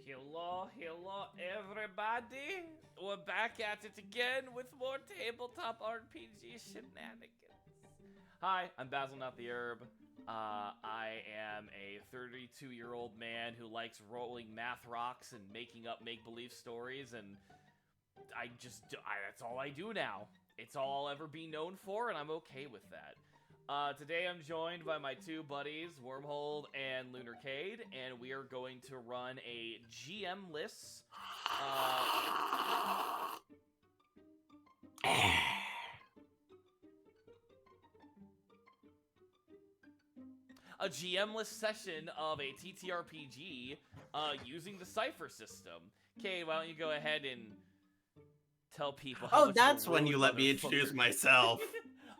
Hello, everybody. We're back at it again with more tabletop RPG shenanigans. Hi, I'm Basil, not the Herb. I am a 32-year-old man who likes rolling math rocks and making up make-believe stories, and that's all I do now. It's all I'll ever be known for, and I'm okay with that. Today I'm joined by my two buddies, Wormhole and Lunarcade, and we are going to run a GM list. A GM list session of a TTRPG using the Cypher system. Cade, why don't you go ahead and tell people how much that's of a when rude you let me introduce motherfucker- myself.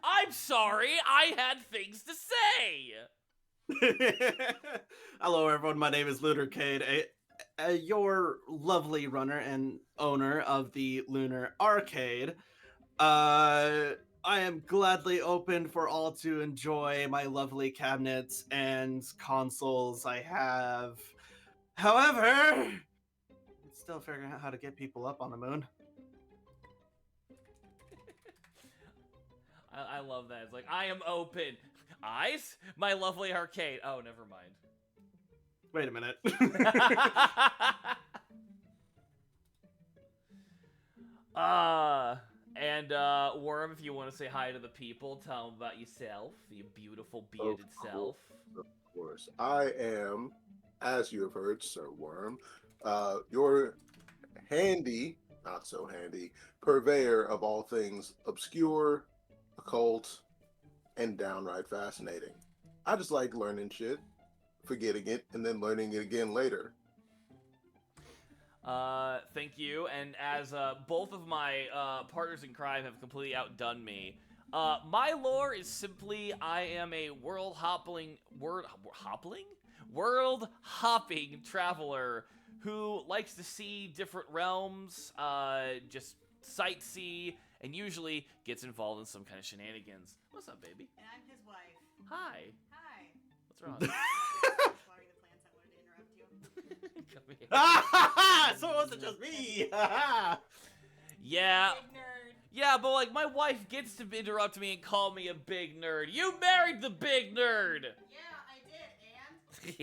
I'm sorry, I had things to say! Hello, everyone. My name is Lunarcade, your lovely runner and owner of the Lunar Arcade. I am gladly open for all to enjoy my lovely cabinets and consoles I have. However, I'm still figuring out how to get people up on the moon. I love that. It's like, I am open. Eyes? My lovely arcade. Oh, never mind. Wait a minute. Worm, if you want to say hi to the people, tell them about yourself, your beautiful bearded self. Of course. I am, as you have heard, Sir Worm, your handy, not so handy, purveyor of all things obscure, occult, and downright fascinating. I just like learning shit, forgetting it, and then learning it again later. Thank you. And as both of my partners in crime have completely outdone me, my lore is simply I am a world hopping traveler who likes to see different realms, just sightsee, and usually gets involved in some kind of shenanigans. What's up, baby? And I'm his wife. Hi. Hi. What's wrong? Watering the plants. I wanted to interrupt you. Come here. So it wasn't just me. Yeah. Big nerd. Yeah, but like my wife gets to interrupt me and call me a big nerd. You married the big nerd. Yeah, I did.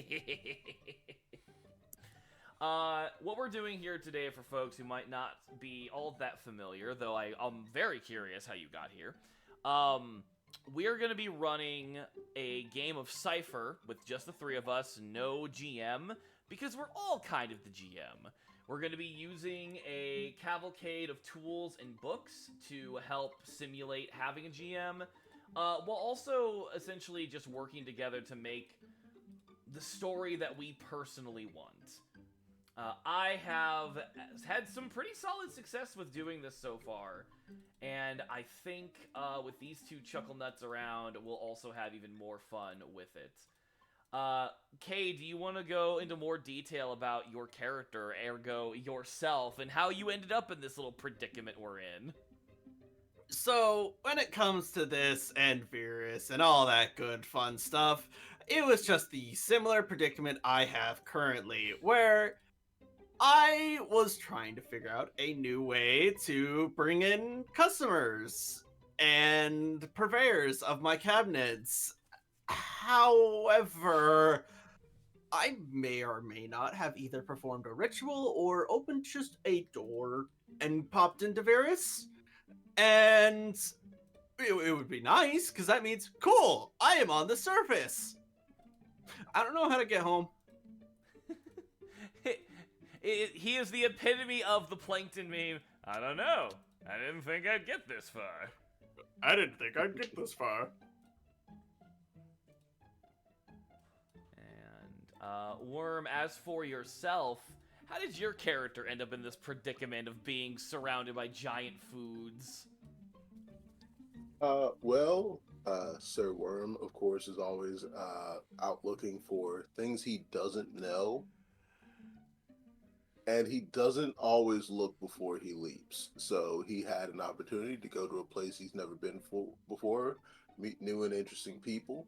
And What we're doing here today for folks who might not be all that familiar, though I'm very curious how you got here. We are going to be running a game of Cypher with just the three of us, no GM, because we're all kind of the GM. We're going to be using a cavalcade of tools and books to help simulate having a GM, while also essentially just working together to make the story that we personally want. I have had some pretty solid success with doing this so far, and I think with these two chuckle nuts around, we'll also have even more fun with it. Kay, do you want to go into more detail about your character, ergo yourself, and how you ended up in this little predicament we're in? So, when it comes to this and Virus and all that good fun stuff, it was just the similar predicament I have currently, where I was trying to figure out a new way to bring in customers and purveyors of my cabinets. However, I may or may not have either performed a ritual or opened just a door and popped into Varus. And it would be nice, because that means, cool, I am on the surface. I don't know how to get home. He is the epitome of the plankton meme. I don't know. I didn't think I'd get this far. I didn't think I'd get this far. And, Worm, as for yourself, how did your character end up in this predicament of being surrounded by giant foods? Sir Worm, of course, is always out looking for things he doesn't know. And he doesn't always look before he leaps. So he had an opportunity to go to a place he's never been before, meet new and interesting people,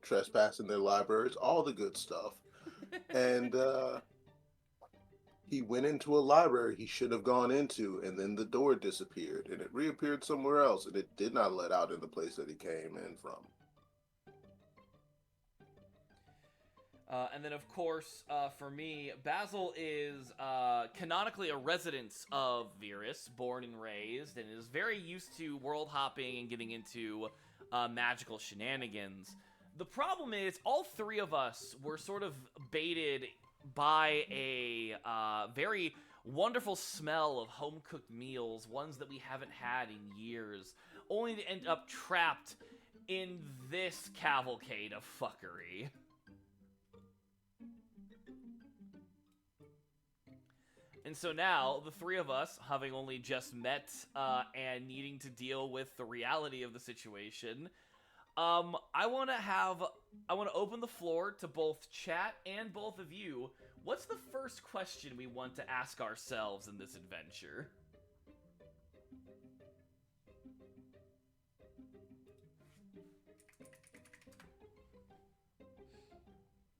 trespass in their libraries, all the good stuff. and he went into a library he should have gone into, and then the door disappeared, and it reappeared somewhere else, and it did not let out in the place that he came in from. And then, of course, for me, Basil is canonically a resident of Virus, born and raised, and is very used to world hopping and getting into magical shenanigans. The problem is, all three of us were sort of baited by a very wonderful smell of home-cooked meals, ones that we haven't had in years, only to end up trapped in this cavalcade of fuckery. And so now, the three of us, having only just met and needing to deal with the reality of the situation, I want to open the floor to both chat and both of you. What's the first question we want to ask ourselves in this adventure?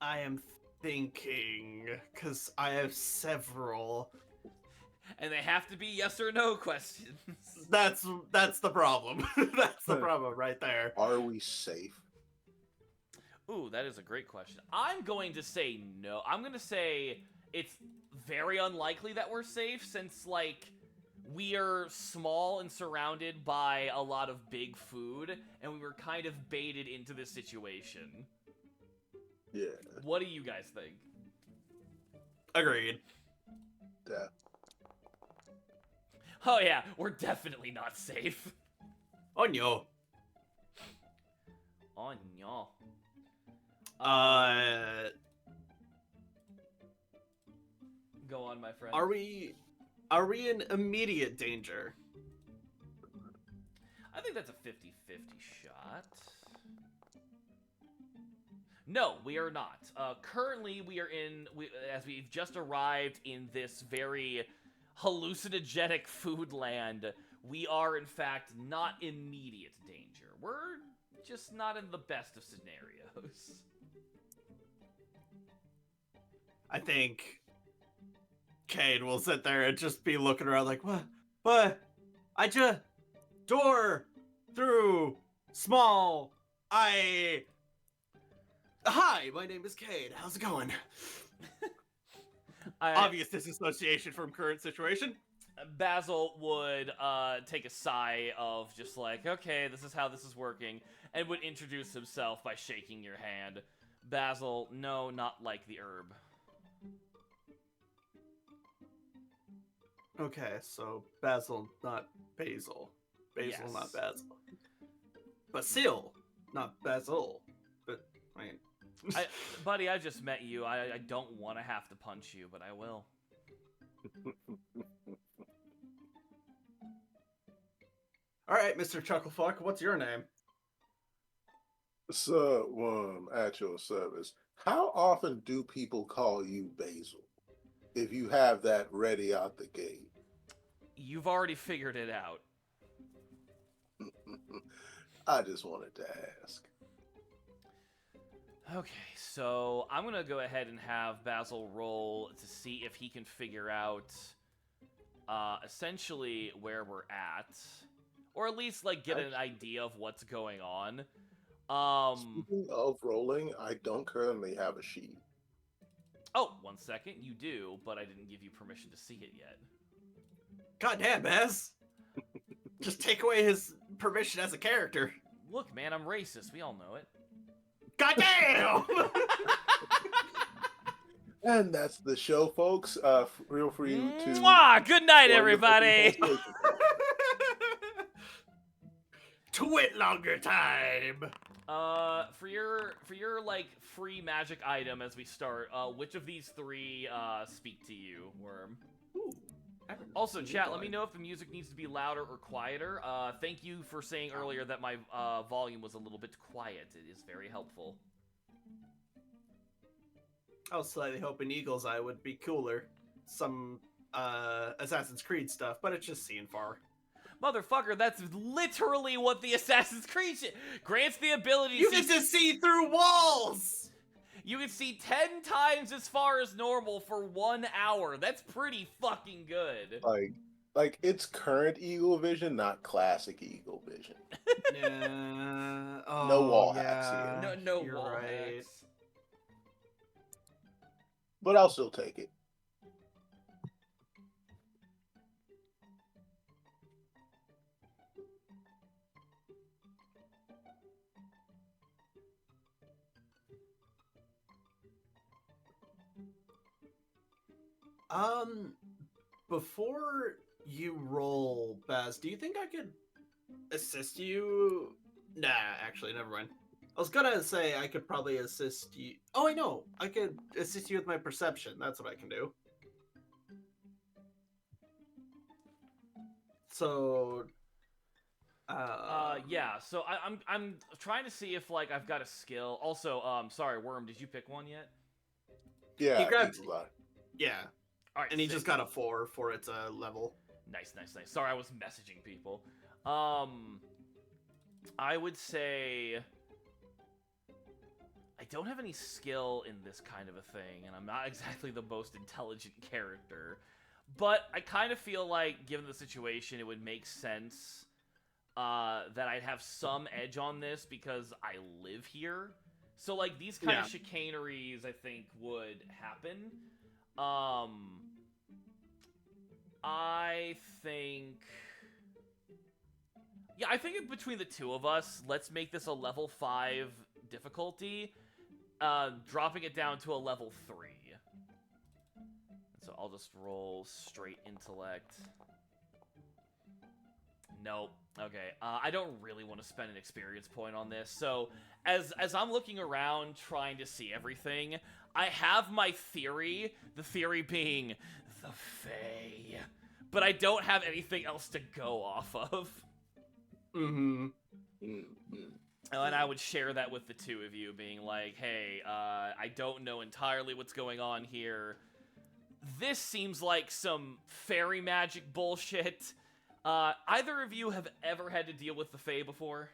I am thinking, because I have several. And they have to be yes or no questions. That's the problem. That's the problem right there. Are we safe? Ooh, that is a great question. I'm going to say no. I'm going to say it's very unlikely that we're safe since, like, we are small and surrounded by a lot of big food, and we were kind of baited into this situation. Yeah. What do you guys think? Agreed. Yeah. Oh yeah, we're definitely not safe. Oh no. Oh no. Go on, my friend. Are we in immediate danger? I think that's a 50-50 shot. No, we are not. Currently, as we've just arrived in this very hallucinogenic food land, we are, in fact, not immediate danger. We're just not in the best of scenarios. I think Cade will sit there and just be looking around like, what? Door through small, Hi, my name is Cade. How's it going? Obvious disassociation from current situation. Basil would take a sigh of just like, okay, this is how this is working, and would introduce himself by shaking your hand. Basil, no, not like the herb. Okay, so Basil, not Basil. Basil, Yes. not Basil. Basil, not Basil. But, I mean... Buddy, I just met you. I don't want to have to punch you, but I will. Alright, Mr. Chucklefuck, what's your name? So, at your service. How often do people call you Basil? If you have that ready out the gate. You've already figured it out. I just wanted to ask. Okay, so I'm going to go ahead and have Basil roll to see if he can figure out essentially where we're at. Or at least, like, get an idea of what's going on. Speaking of rolling, I don't currently have a sheet. Oh, 1 second. You do, but I didn't give you permission to see it yet. Goddamn, Baz! Just take away his permission as a character. Look, man, I'm racist. We all know it. Goddamn! And that's the show, folks. Feel free to... Mwah! Good night, everybody! Twit longer time! For your like free magic item as we start, which of these three speak to you, Worm? Ooh, also, chat, let me know if the music needs to be louder or quieter. Thank you for saying earlier that my volume was a little bit quiet. It is very helpful. I was slightly hoping Eagle's Eye would be cooler. Some Assassin's Creed stuff, but it's just seeing far. Motherfucker, that's literally what the Assassin's Creed grants the ability You to get to see through walls! You can see 10 times as far as normal for 1 hour. That's pretty fucking good. Like it's current Eagle Vision, not classic Eagle Vision. Yeah. No Oh, wall hacks here. No you're wall right. hacks. But I'll still take it. Before you roll, Baz, do you think I could assist you? Nah, actually, never mind. I was gonna say I could probably assist you. Oh, I know. I could assist you with my perception. That's what I can do. So, Yeah. So I'm trying to see if like I've got a skill. Also, sorry, Worm, did you pick one yet? Yeah, He grabbed- Eagle Eye. yeah, All right. and he sick. just got a 4 for its level. Nice. Sorry, I was messaging people. I would say I don't have any skill in this kind of a thing, and I'm not exactly the most intelligent character. But I kind of feel like, given the situation, it would make sense that I'd have some edge on this because I live here. So, like, these kind of chicaneries, I think, would happen. I think... Yeah, I think between the two of us, let's make this a level 5 difficulty, dropping it down to a level 3. So I'll just roll straight intellect. Nope. Okay. I don't really want to spend an experience point on this. So as I'm looking around trying to see everything, I have my theory. The theory being the Fae, but I don't have anything else to go off of. Mm-hmm. And I would share that with the two of you, being like, hey, I don't know entirely what's going on here. This seems like some fairy magic bullshit. Either of you have ever had to deal with the Fae before?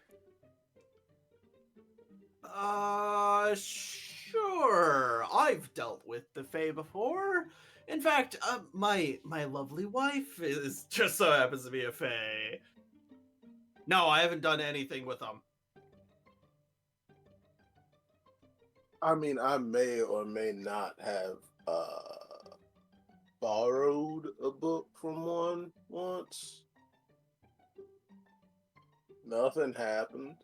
Sure. I've dealt with the Fae before. In fact, my lovely wife is just so happens to be a Fae. No, I haven't done anything with them. I mean, I may or may not have borrowed a book from one once. Nothing happened.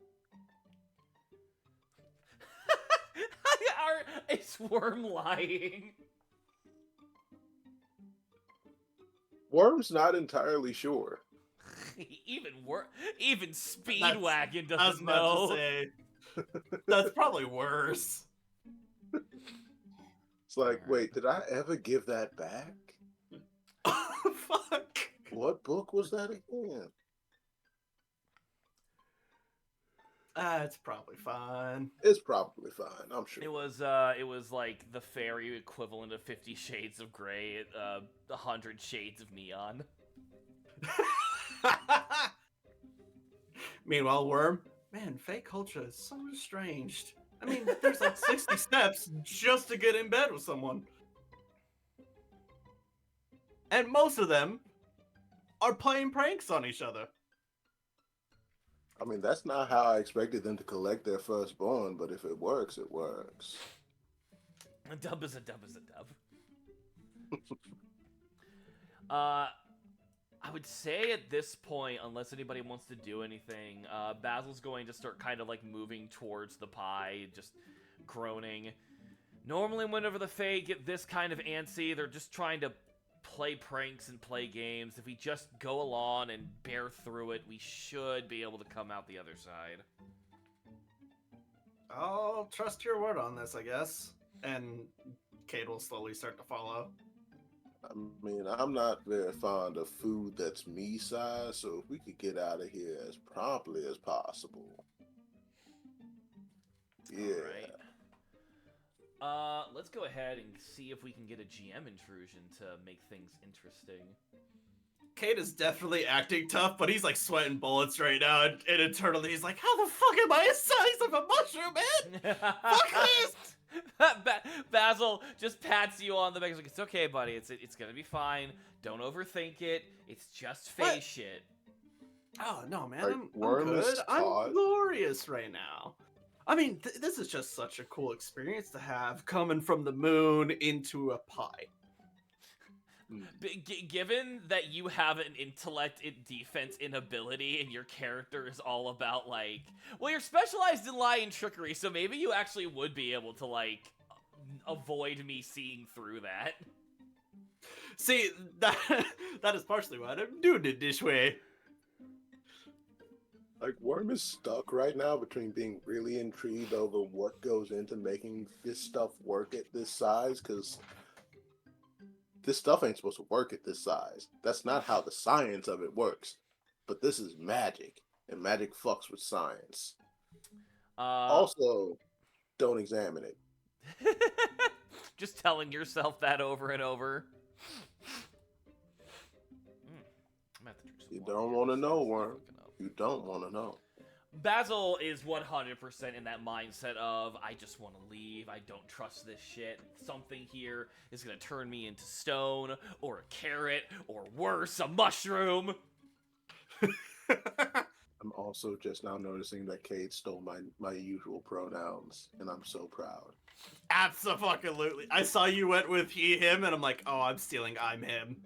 Is Worm lying? Worm's not entirely sure. Even Speedwagon I was doesn't about know. to say, that's probably worse. It's like, wait, did I ever give that back? Fuck. What book was that again? It's probably fine. It's probably fine, I'm sure. It was like the fairy equivalent of 50 Shades of Grey, 100 Shades of Neon. Meanwhile, Worm, man, Fae culture is so estranged. I mean, there's like 60 steps just to get in bed with someone. And most of them are playing pranks on each other. I mean, that's not how I expected them to collect their firstborn, but if it works, it works. A dub is a dub is a dub. I would say at this point, unless anybody wants to do anything, Basil's going to start kind of like moving towards the pie, just groaning. Normally whenever the Fae get this kind of antsy, they're just trying to play pranks and play games. If we just go along and bear through it, we should be able to come out the other side. I'll trust your word on this, I guess. And Cade will slowly start to follow. I mean, I'm not very fond of food that's me size, so if we could get out of here as promptly as possible. Yeah. All right. Let's go ahead and see if we can get a GM intrusion to make things interesting. Cade is definitely acting tough, but he's like sweating bullets right now, and internally he's like, how the fuck am I the size of a mushroom, man? Fuck this! Basil just pats you on the back. He's like, it's okay, buddy. It's gonna be fine. Don't overthink it. It's just phase What? shit. Oh no, man, Like, I'm Worm is good. I'm taught- glorious right now. I mean, this is just such a cool experience to have coming from the moon into a pie. Given that you have an intellect in defense inability and your character is all about, like... Well, you're specialized in lie and trickery, so maybe you actually would be able to, like, avoid me seeing through that. See, that is partially why I'm doing it this way. Like, Worm is stuck right now between being really intrigued over what goes into making this stuff work at this size, because this stuff ain't supposed to work at this size. That's not how the science of it works. But this is magic, and magic fucks with science. Also, don't examine it. Just telling yourself that over and over. I'm gonna have to drink some You water don't here. want to This know, is Worm. fucking up. You don't want to know. Basil is 100% in that mindset of, I just want to leave, I don't trust this shit, something here is going to turn me into stone, or a carrot, or worse, a mushroom. I'm also just now noticing that Cade stole my usual pronouns, and I'm so proud. Absolutely. I saw you went with he, him, and I'm like, oh, I'm stealing I'm him.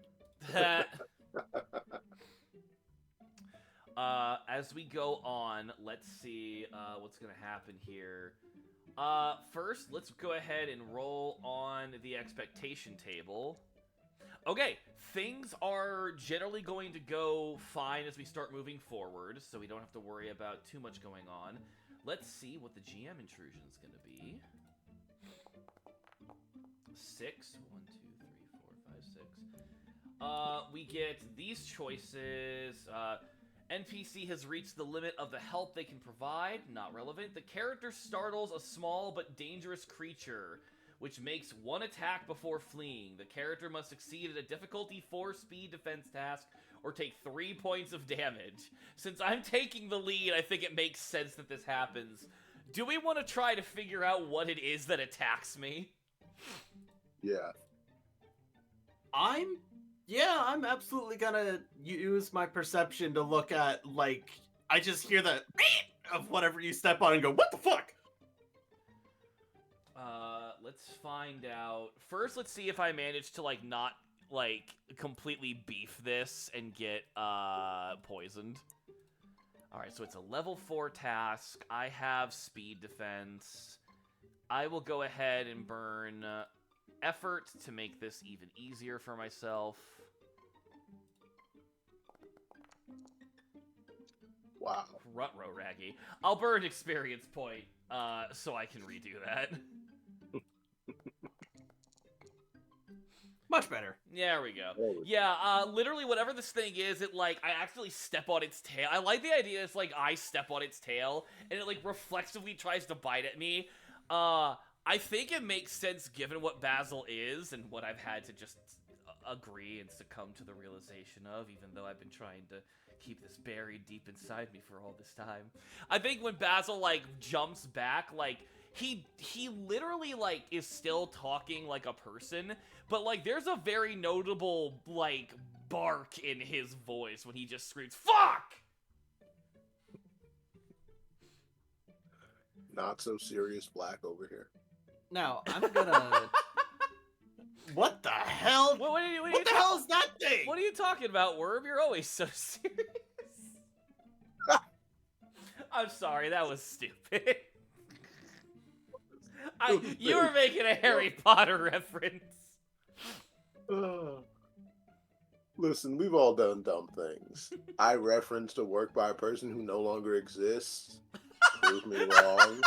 As we go on, let's see what's going to happen here. First, let's go ahead and roll on the expectation table. Okay, things are generally going to go fine as we start moving forward, so we don't have to worry about too much going on. Let's see what the GM intrusion is going to be. 6. 1, 2, 3, 4, 5, 6. We get these choices. NPC has reached the limit of the help they can provide. Not relevant. The character startles a small but dangerous creature, which makes one attack before fleeing. The character must succeed at a difficulty 4 speed defense task or take 3 points of damage. Since I'm taking the lead, I think it makes sense that this happens. Do we want to try to figure out what it is that attacks me? Yeah. I'm absolutely gonna use my perception to look at, like, I just hear the of whatever you step on and go, what the fuck? Let's find out. First, let's see if I manage to, like, not, like, completely beef this and get, poisoned. Alright, so it's a level 4 task. I have speed defense. I will go ahead and burn effort to make this even easier for myself. Wow. Ruh-roh, Raggy. I'll burn experience point, so I can redo that. Much better. There we go. There we go. Yeah, literally whatever this thing is, it, like, I actually step on its tail. I like the idea it's, like, I step on its tail, and it, like, reflexively tries to bite at me. I think it makes sense given what Basil is, and what I've had to just agree and succumb to the realization of, even though I've been trying to keep this buried deep inside me for all this time. I think when Basil, like, jumps back, like, he literally, like, is still talking like a person, but, like, there's a very notable, like, bark in his voice when he just screams, "Fuck!" Not so serious black over here. Now, I'm gonna... What the hell? What the hell is that thing? What are you talking about, Worm? You're always so serious. I'm sorry, that was stupid. You were making a Harry Potter reference. Listen, we've all done dumb things. I referenced a work by a person who no longer exists. Prove me wrong.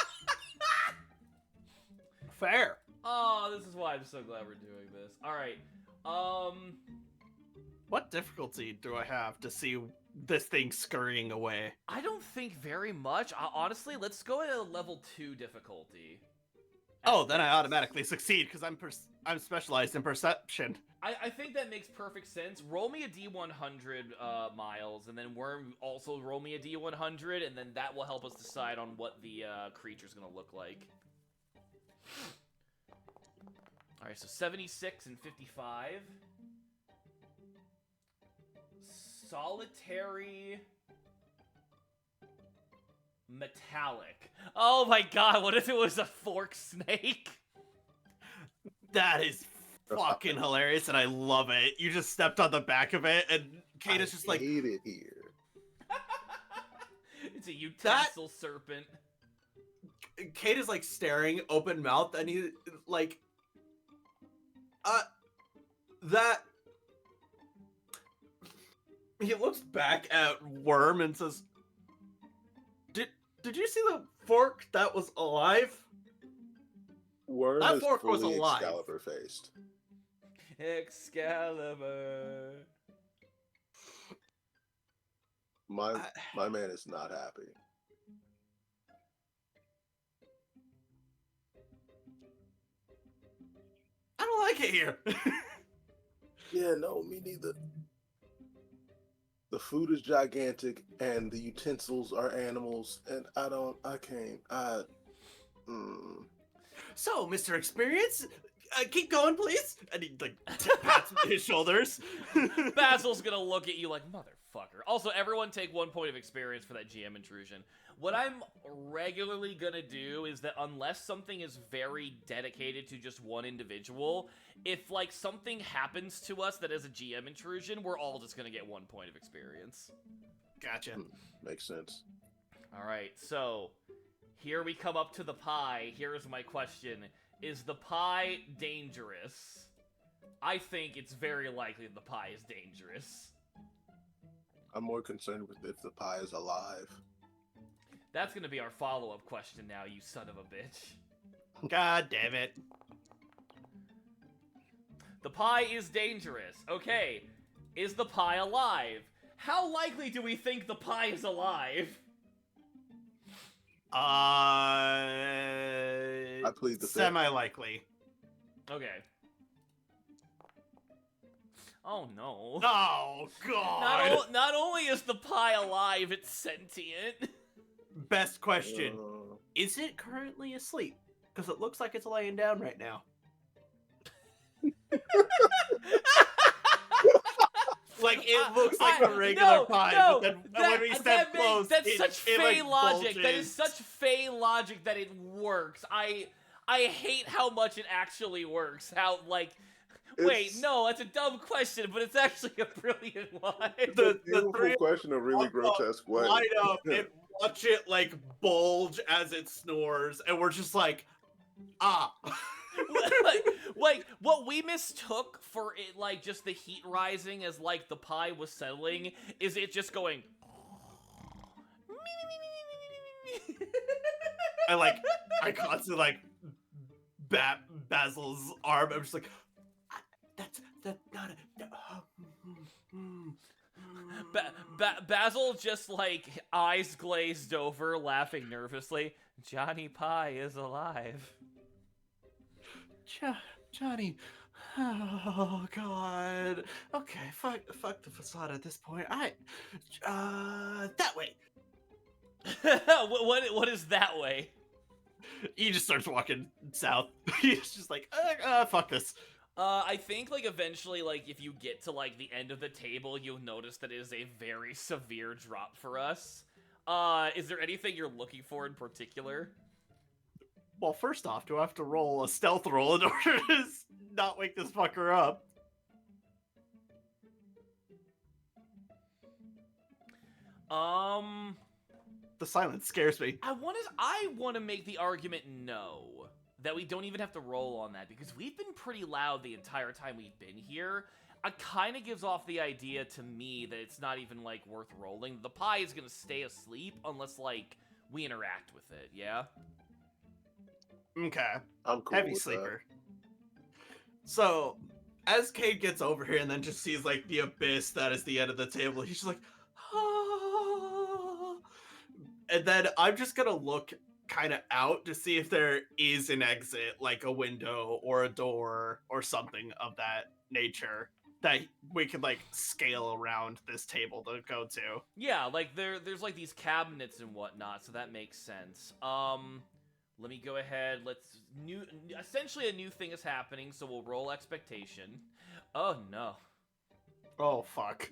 Fair. Oh, this is why I'm so glad we're doing this. All right. What difficulty do I have to see this thing scurrying away? I don't think very much. Honestly, let's go at a level 2 difficulty. Oh, then I automatically succeed because I'm specialized in perception. I think that makes perfect sense. Roll me a D100, Miles, and then Worm also roll me a D100, and then that will help us decide on what the creature's gonna look like. Alright, so 76 and 55. Solitary metallic. Oh my god, what if it was a fork snake? That is fucking hilarious, and I love it. You just stepped on the back of it, and Kate is just like, hate it here. It's a utensil serpent. Kate is like staring open mouth, and he like, that. He looks back at Worm and says, Did you see the fork that was alive? Worm That is fork was fully alive. Excalibur faced. Excalibur. My man is not happy. I don't like it here. Yeah, no, me neither. The food is gigantic, and the utensils are animals, and I can't. So, Mr. Experience, keep going, please. And he like pats his shoulders. Basil's gonna look at you like, motherfucker. Also, everyone take 1 point of experience for that GM intrusion. What I'm regularly gonna do is that unless something is very dedicated to just one individual, if, like, something happens to us that is a GM intrusion, we're all just gonna get 1 point of experience. Gotcha. Makes sense. Alright, so, here we come up to the pie. Here's my question. Is the pie dangerous? I think it's very likely the pie is dangerous. I'm more concerned with if the pie is alive. That's gonna be our follow-up question now, you son of a bitch. God damn it. The pie is dangerous. Okay, is the pie alive? How likely do we think the pie is alive? I plead the fifth. Semi-likely. Okay. Oh no. Oh god. Not only is the pie alive, it's sentient. Best question. Is it currently asleep? Because it looks like it's laying down right now. Like, it looks like a regular pie, but then when we step close, that's it, such it, Fey like, logic. That bulges. is such Fey logic that it works. I hate how much it actually works. How, like, wait, no, that's a dumb question, but it's actually a brilliant line. The beautiful question, a really grotesque way. Light up and watch it, like, bulge as it snores, and we're just like, ah. like, what we mistook for it, like, just the heat rising as, like, the pie was settling, is it just going... And, like, I constantly, like, Basil's arm, I'm just like, that's not a... Basil just, like, eyes glazed over, laughing nervously. Johnny Pie is alive. Johnny, oh god. Okay, fuck the facade at this point. That way. What is that way? He just starts walking south. He's just like, fuck this. I think, like, eventually, like, if you get to, like, the end of the table, you'll notice that it is a very severe drop for us. Is there anything you're looking for in particular? Well, first off, do I have to roll a stealth roll in order to not wake this fucker up? The silence scares me. I want to make the argument no. That we don't even have to roll on that, because we've been pretty loud the entire time we've been here. It kind of gives off the idea to me that it's not even, like, worth rolling. The pie is gonna stay asleep unless, like, we interact with it, yeah? Okay. I'm cool Heavy with sleeper. So, as Cade gets over here and then just sees, like, the abyss that is the end of the table, he's just like, ah. And then I'm just gonna look kind of out to see if there is an exit, like a window or a door or something of that nature that we could, like, scale around this table to go to. Yeah, like, there's, like, these cabinets and whatnot, so that makes sense. Let me go ahead. Essentially a new thing is happening, so we'll roll expectation. Oh no. Oh fuck.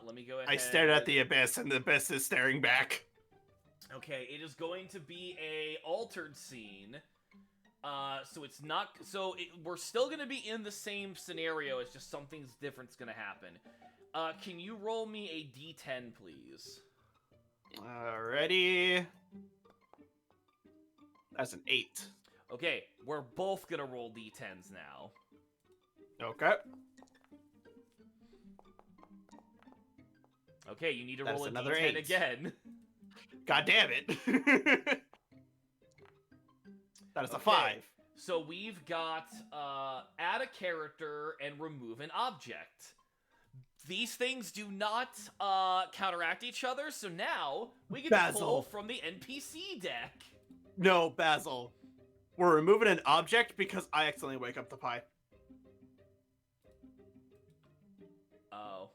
Let me go ahead. I stared at the abyss, and the abyss is staring back. Okay, it is going to be a altered scene. So it's not. We're still gonna be in the same scenario. It's just something's different's gonna happen. Can you roll me a D10, please? Alrighty. That's an 8. Okay, we're both gonna roll D10s now. Okay. Okay, you need to That's roll a another D10 8. again. God damn it. That is a Okay. 5. So we've got add a character and remove an object. These things do not counteract each other, so now we get to pull Basil. from the NPC deck. No, Basil. We're removing an object because I accidentally wake up the pie. Oh.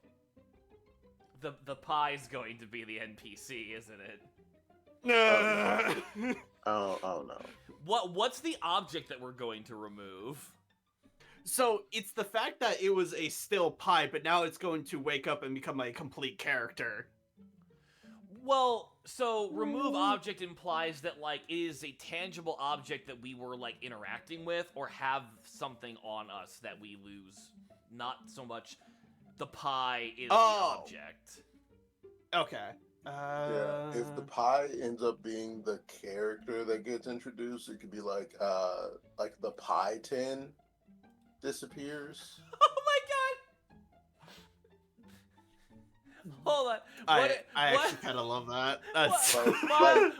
The pie's going to be the NPC, isn't it? No. Oh no. What's the object that we're going to remove? So it's the fact that it was a still pie, but now it's going to wake up and become a complete character. Well, so remove object implies that like it is a tangible object that we were like interacting with or have something on us that we lose. Not so much the pie is the object. Okay. Yeah, if the pie ends up being the character that gets introduced, it could be like the pie tin disappears. Oh my god! Hold on. I actually kind of love that. That's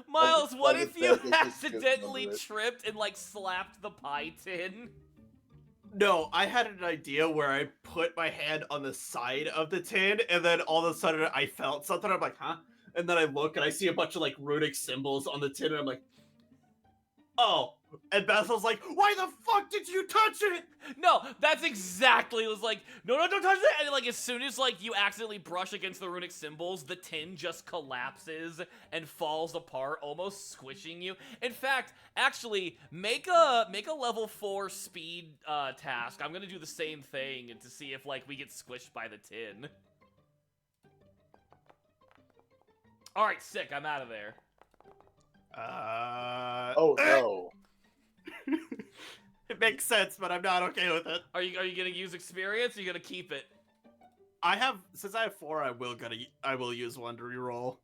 Miles, what like if it you says, it's just accidentally something that- tripped and like slapped the pie tin? No, I had an idea where I put my hand on the side of the tin, and then all of a sudden I felt something. I'm like, huh? And then I look and I see a bunch of like runic symbols on the tin, and I'm like, oh. And Basil's like, why the fuck did you touch it? No, that's exactly. It was like, no, don't touch that. And like as soon as like you accidentally brush against the runic symbols, the tin just collapses and falls apart, almost squishing you. In fact, actually, make a level 4 speed task. I'm gonna do the same thing to see if like we get squished by the tin. All right, sick. I'm out of there. Oh no. It makes sense, but I'm not okay with it. Are you gonna use experience? Or are you gonna keep it? Since I have 4, I will use 1 to reroll.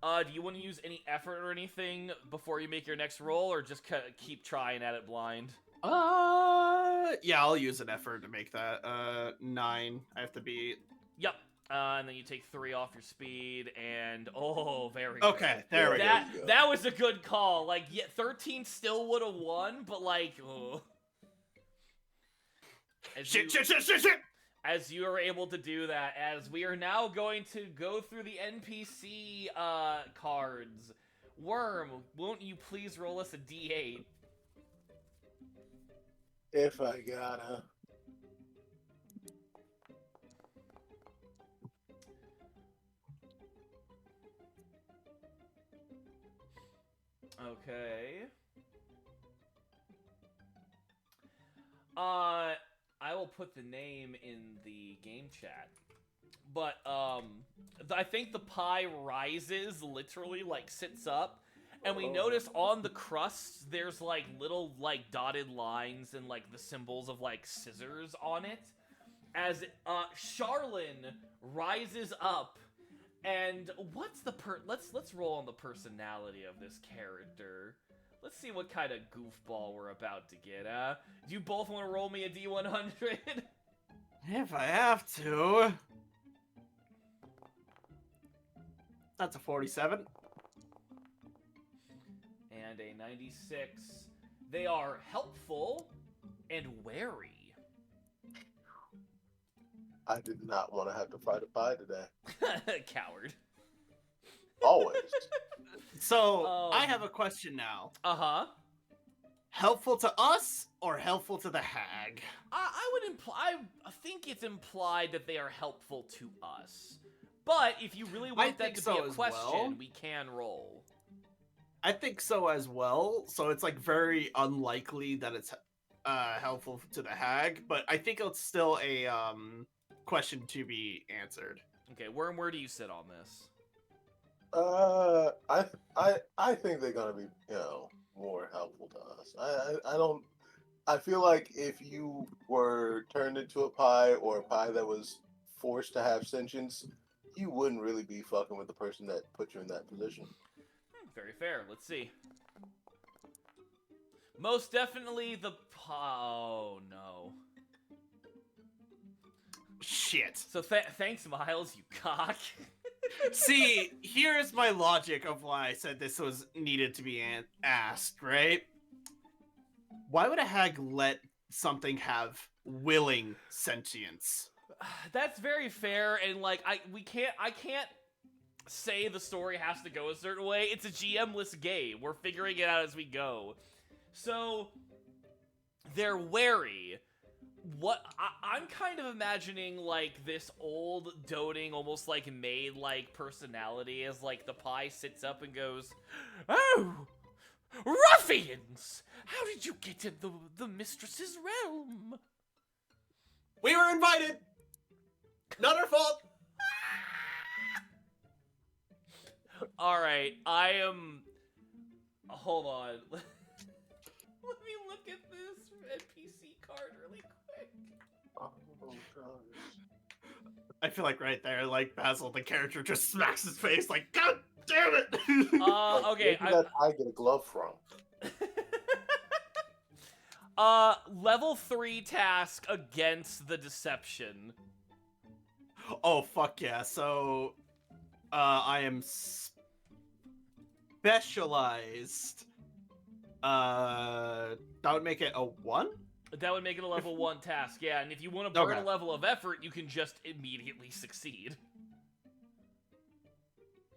Do you want to use any effort or anything before you make your next roll, or just keep trying at it blind? Yeah, I'll use an effort to make that. 9. I have to be. Yep. And then you take 3 off your speed, and very good. Okay, there we go. That was a good call. Like, yeah, 13 still would have won, but like, Shit. As you are able to do that, as we are now going to go through the NPC cards. Worm, won't you please roll us a D8? If I gotta. Okay. I will put the name in the game chat. But, I think the pie rises, literally, like, sits up. And we notice on the crust, there's, like, little, like, dotted lines and, like, the symbols of, like, scissors on it. As, Charlene rises up. And what's the let's roll on the personality of this character. Let's see what kind of goofball we're about to get, Do you both want to roll me a D100? If I have to. That's a 47. And a 96. They are helpful and wary. I did not want to have to fight a pie today. Coward. Always. So, I have a question now. Uh-huh. Helpful to us or helpful to the hag? I would I think it's implied that they are helpful to us. But if you really want that think to so be a as question, well. we can roll. I think so as well. So it's like very unlikely that it's helpful to the hag, but I think it's still a question to be answered. Okay, Worm, where do you sit on this? I think they're gonna be, more helpful to us. I don't. I feel like if you were turned into a pie or a pie that was forced to have sentience, you wouldn't really be fucking with the person that put you in that position. Very fair. Let's see. Most definitely the oh no. Shit. So thanks, Miles, you cock. See, here's my logic of why I said this was needed to be asked, right? Why would a hag let something have willing sentience? That's very fair, and like I can't say the story has to go a certain way. It's a GM-less game. We're figuring it out as we go. So they're wary. What I'm kind of imagining like this old doting, almost like maid-like personality as like the pie sits up and goes, "Oh, ruffians! How did you get in the mistress's realm?" We were invited. Not our fault. All right, I am. Hold on. Let me look at this NPC card really quick. Oh gosh. I feel like right there, like Basil, the character just smacks his face like, God damn it! Okay. Where did that I get a glove from? Level 3 task against the deception. Oh, fuck yeah. So, I am specialized. That would make it a 1? That would make it a level 1 task, yeah. And if you want to burn Okay. a level of effort, you can just immediately succeed.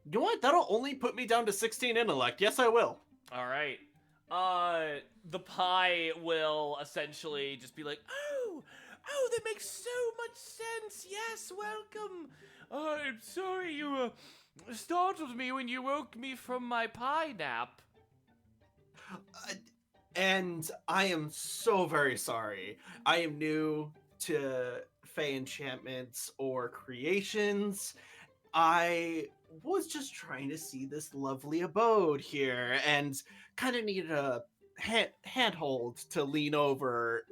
You know what? That'll only put me down to 16 intellect. Yes, I will. Alright. The pie will essentially just be like, oh, that makes so much sense. Yes, welcome. I'm sorry you startled me when you woke me from my pie nap. And I am so very sorry. I am new to Fey enchantments or creations. I was just trying to see this lovely abode here and kind of needed a handhold to lean over.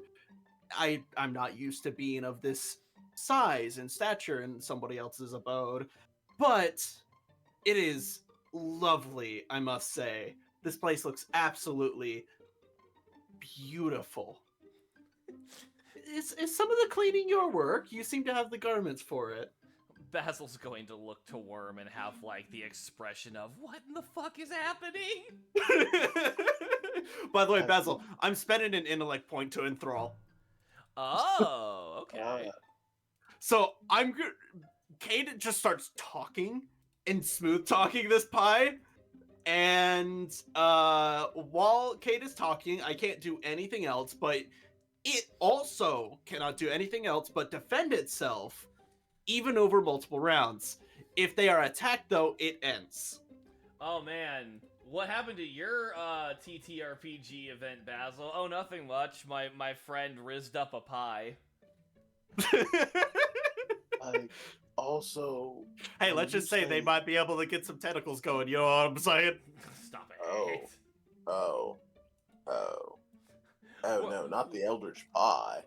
I'm not used to being of this size and stature in somebody else's abode, but it is lovely, I must say. This place looks absolutely beautiful. Is some of the cleaning your work? You seem to have the garments for it. Basil's going to look to Worm and have, like, the expression of, what in the fuck is happening? By the way, Basil, I'm spending an intellect point to enthrall. Oh, okay. So I'm good. Cade just starts talking and smooth talking this pie. And while Cade is talking, I can't do anything else, but it also cannot do anything else but defend itself, even over multiple rounds. If they are attacked, though, it ends. Oh, man. What happened to your TTRPG event, Basil? Oh, nothing much. My friend rizzed up a pie. I also. Hey, let's just say they might be able to get some tentacles going, you know what I'm saying? Stop it. Oh. No, not the Eldritch Pie.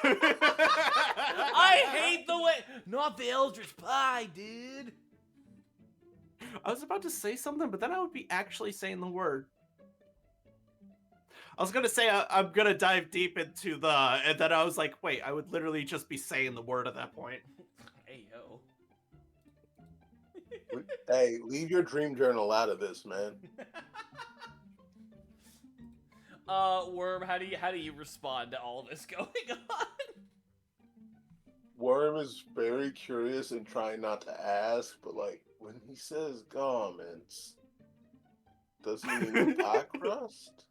I hate the way... Not the Eldritch Pie, dude. I was about to say something, but then I would be actually saying the word. I was gonna say I'm gonna dive deep into the... And then I was like, wait, I would literally just be saying the word at that point. Hey, yo. Hey, leave your dream journal out of this, man. Worm, how do you respond to all this going on? Worm is very curious and trying not to ask, but like when he says garments, does he mean pie crust?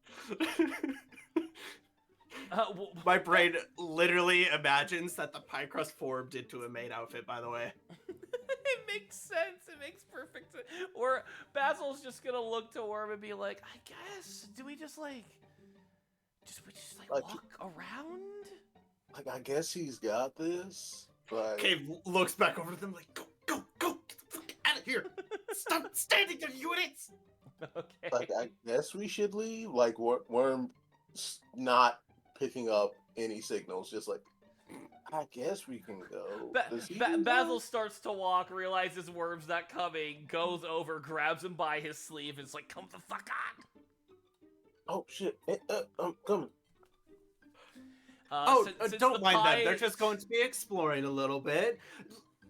My brain literally imagines that the pie crust formed into a maid outfit, by the way. It makes sense. It makes perfect sense. Or Basil's just gonna look to Worm and be like, I guess, do we just like Like- walk around? Like, I guess he's got this. But Cade looks back over to them like, go, get the fuck out of here. Stop standing there, you idiots. Okay. like, I guess we should leave. Like, Worm not picking up any signals, just like, I guess we can go. Does he do Basil that? starts to walk, realizes Worm's not coming, goes over, grabs him by his sleeve, and is like, come the fuck on! Oh shit! I'm coming. Since don't the mind pie them. They're is- just going to be exploring a little bit.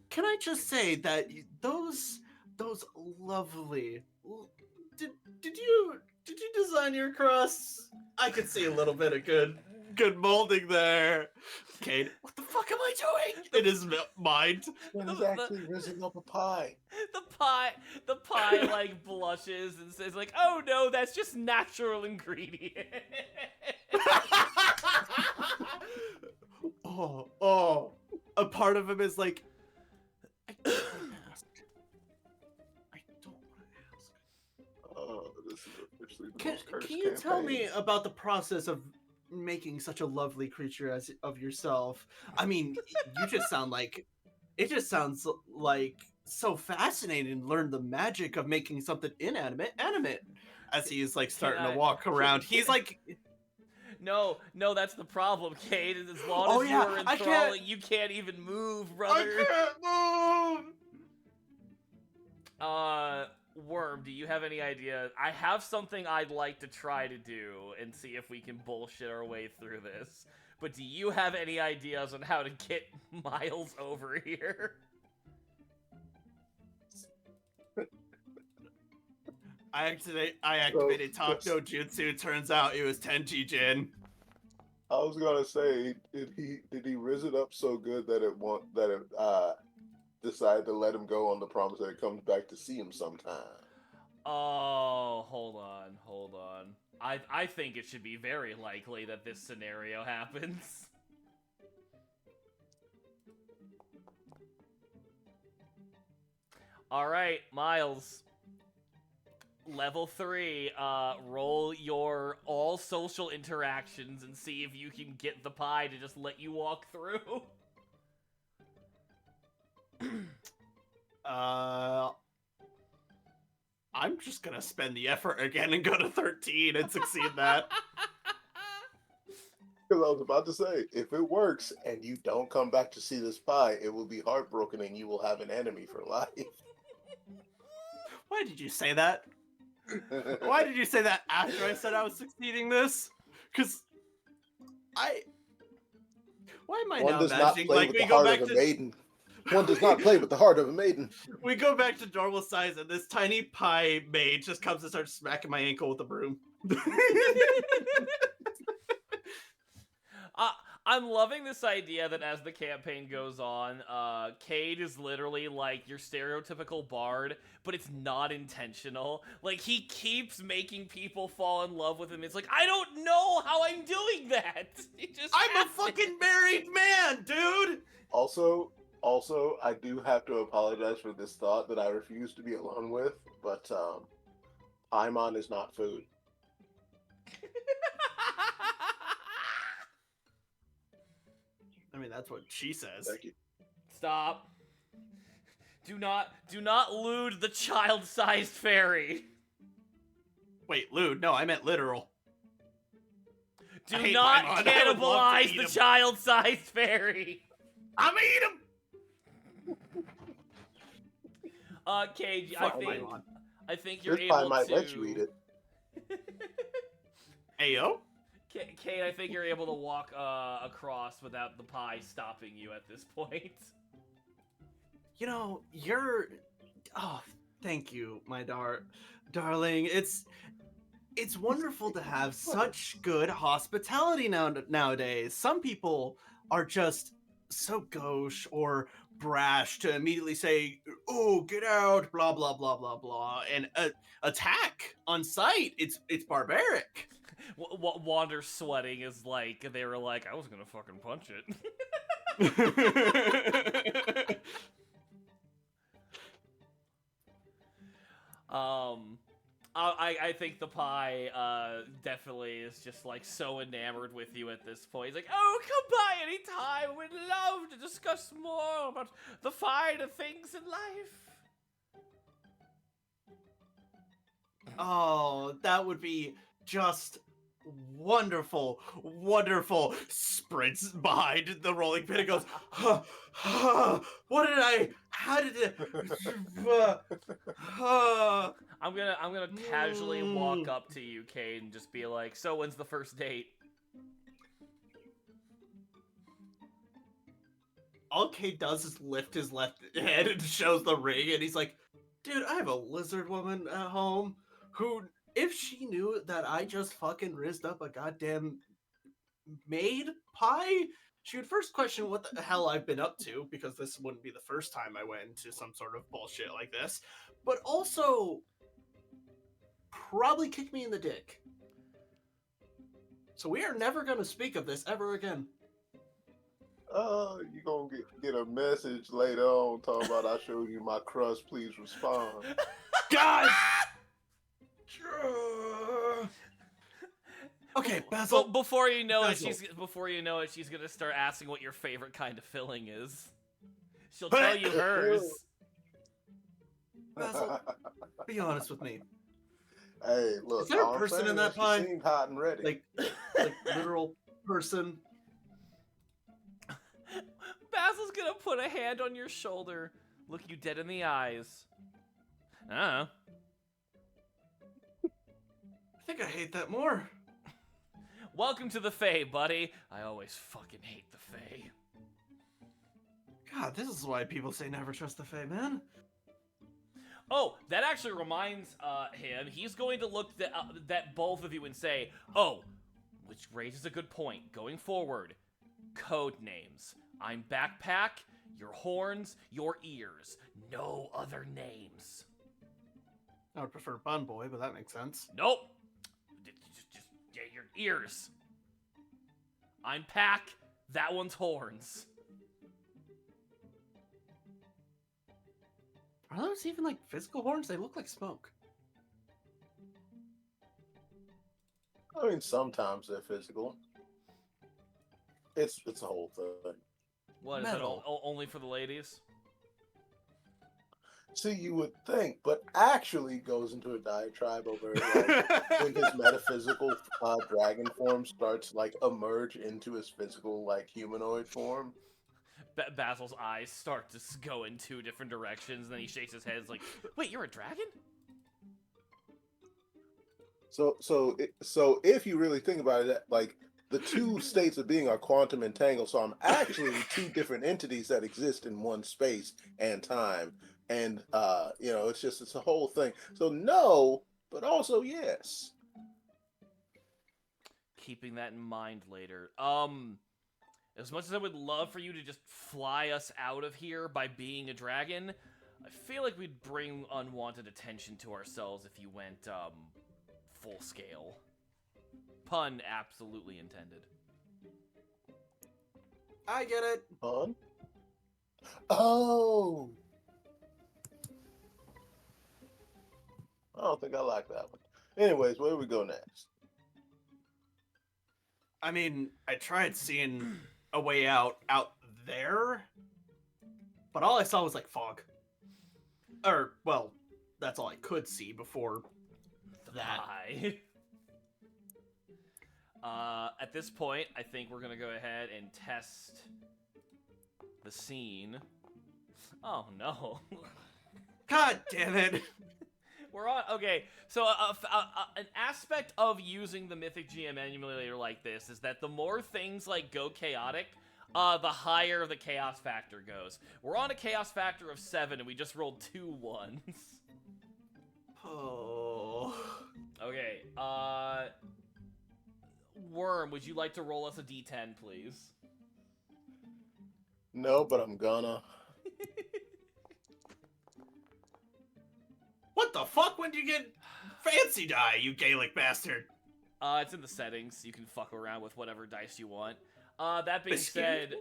Can I just say that those lovely did you design your crusts? I could see a little bit of good molding there. Cade, what the fuck am I doing? It is mind. That is actually risen up a pie. The pie like blushes and says like, oh no, that's just natural ingredient. oh, a part of him is like, I don't want to ask. I don't want to ask. Oh, this is officially the Can most cursed you tell me campaign. about the process of making such a lovely creature as of yourself? I mean, you just sound like it just sounds like so fascinating to learn the magic of making something inanimate animate. As he is like starting I- to walk around, he's like, No, that's the problem, Kate. As long Oh, as yeah, you're I enthralling, you can't even move, brother. I can't move. Worm, do you have any idea? I have something I'd like to try to do and see if we can bullshit our way through this. But do you have any ideas on how to get Miles over here? I activated Talk No Jutsu. Turns out it was Tenchi Jin. I was gonna say, did he rise it up so good that it decided to let him go on the promise that it comes back to see him sometime? Oh, hold on. I think it should be very likely that this scenario happens. Alright, Miles. Level 3, roll your all social interactions and see if you can get the pie to just let you walk through. I'm just gonna spend the effort again and go to 13 and succeed that. Because I was about to say, if it works and you don't come back to see this pie, it will be heartbroken and you will have an enemy for life. Why did you say that? Why did you say that after I said I was succeeding this? Because why am I One now does not imagining play like with we the go heart back of a to maiden. One does not play with the heart of a maiden. we go back to normal size and this tiny pie maid just comes and starts smacking my ankle with a broom. I'm loving this idea that as the campaign goes on, Cade is literally like your stereotypical bard, but it's not intentional. Like, he keeps making people fall in love with him. It's like, I don't know how I'm doing that. It just I'm a happens. fucking married man, dude! Also, I do have to apologize for this thought that I refuse to be alone with, but Paimon is not food. I mean, that's what she says. Thank you. Stop. Do not lewd the child-sized fairy. Wait, lewd? No, I meant literal. I Do hate not Paimon. I would love to cannibalize eat the him. child-sized fairy. I'm gonna eat him! Cage, Fuck Paimon. I think you're This able pie might to. let you eat it. Ayo? Kate, I think you're able to walk across without the pie stopping you at this point. You know, you're... Oh, thank you, my darling. It's wonderful to have such good hospitality nowadays. Some people are just so gauche or brash to immediately say, "Oh, get out!" Blah blah blah blah blah, and attack on sight. It's barbaric. Wander sweating is like they were like, I was gonna fucking punch it. I think the pie definitely is just like so enamored with you at this point. He's like, oh, come by anytime. We'd love to discuss more about the finer things in life. Oh, that would be just wonderful, wonderful. Sprints behind the rolling pin and goes, what did I, how did it, I'm gonna casually walk up to you, Cade, and just be like, so when's the first date? all Kate does is lift his left hand and shows the ring, and he's like, dude, I have a lizard woman at home who, if she knew that I just fucking rizzed up a goddamn maid pie, she would first question what the hell I've been up to, because this wouldn't be the first time I went into some sort of bullshit like this, but also probably kick me in the dick. So we are never going to speak of this ever again. You gonna get a message later on talking about I showed you my crust, please respond. God! Okay, Basil. But before you know Basil. it, she's gonna start asking what your favorite kind of filling is. She'll tell you hers. Basil, be honest with me. Hey, look, Is there a all I'm person saying in that is she pie? seemed hot and ready. Like literal person. Basil's gonna put a hand on your shoulder, look you dead in the eyes. I don't know. I think I hate that more. Welcome to the Fae, buddy. I always fucking hate the Fae. God, this is why people say never trust the Fae, man. Oh, that actually reminds him. He's going to look at both of you and say, oh, which raises a good point. Going forward, code names. I'm Backpack, your horns, your ears. No other names. I would prefer Bun Boy, but that makes sense. Nope. Just yeah, your ears. I'm Pack, that one's horns. Are those even like physical horns? They look like smoke. I mean, sometimes they're physical. It's a whole thing. What, is that Metal. only for the ladies? See, you would think, but actually goes into a diatribe over like, when his metaphysical dragon form starts like emerge into his physical like humanoid form. Basil's eyes start to go in two different directions, and then he shakes his head. It's like, wait, you're a dragon? So if you really think about it, like the two states of being are quantum entangled. So I'm actually two different entities that exist in one space and time. And it's a whole thing. So no, but also yes. Keeping that in mind later. As much as I would love for you to just fly us out of here by being a dragon, I feel like we'd bring unwanted attention to ourselves if you went, full scale. Pun absolutely intended. I get it. Fun? Oh. I don't think I like that one. Anyways, where do we go next? I mean, I tried seeing a way out there, but all I saw was like fog. Or, well, that's all I could see before that. Hi. At this point, I think we're gonna go ahead and test the scene. Oh no. God damn it. We're on. Okay, so an aspect of using the Mythic GM emulator like this is that the more things like go chaotic, the higher the chaos factor goes. We're on a chaos factor of 7, and we just rolled 2 ones. Oh. Okay, Worm, would you like to roll us a d10, please? No, but I'm gonna. What the fuck? When did you get fancy die, you Gaelic bastard? It's in the settings. You can fuck around with whatever dice you want. That being Excuse said,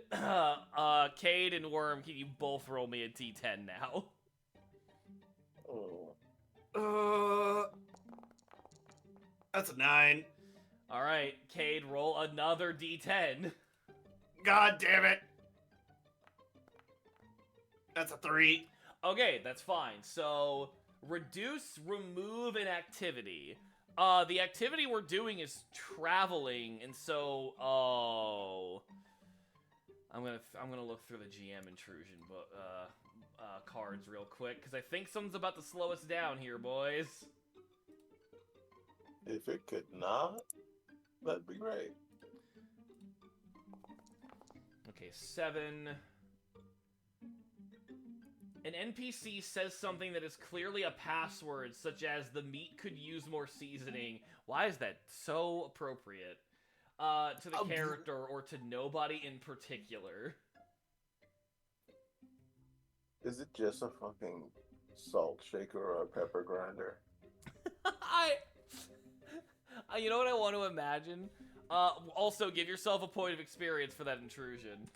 Cade and Worm, can you both roll me a d10 now? Oh. That's a 9. All right, Cade, roll another d10. God damn it. That's a 3. Okay, that's fine. So, remove an activity. The activity we're doing is traveling, and so, I'm gonna look through the GM intrusion cards real quick, because I think something's about to slow us down here, boys. If it could not, that'd be great. Okay, 7. An NPC says something that is clearly a password, such as the meat could use more seasoning. Why is that so appropriate? To the character or to nobody in particular. Is it just a fucking salt shaker or a pepper grinder? You know what I want to imagine? Also, give yourself a point of experience for that intrusion.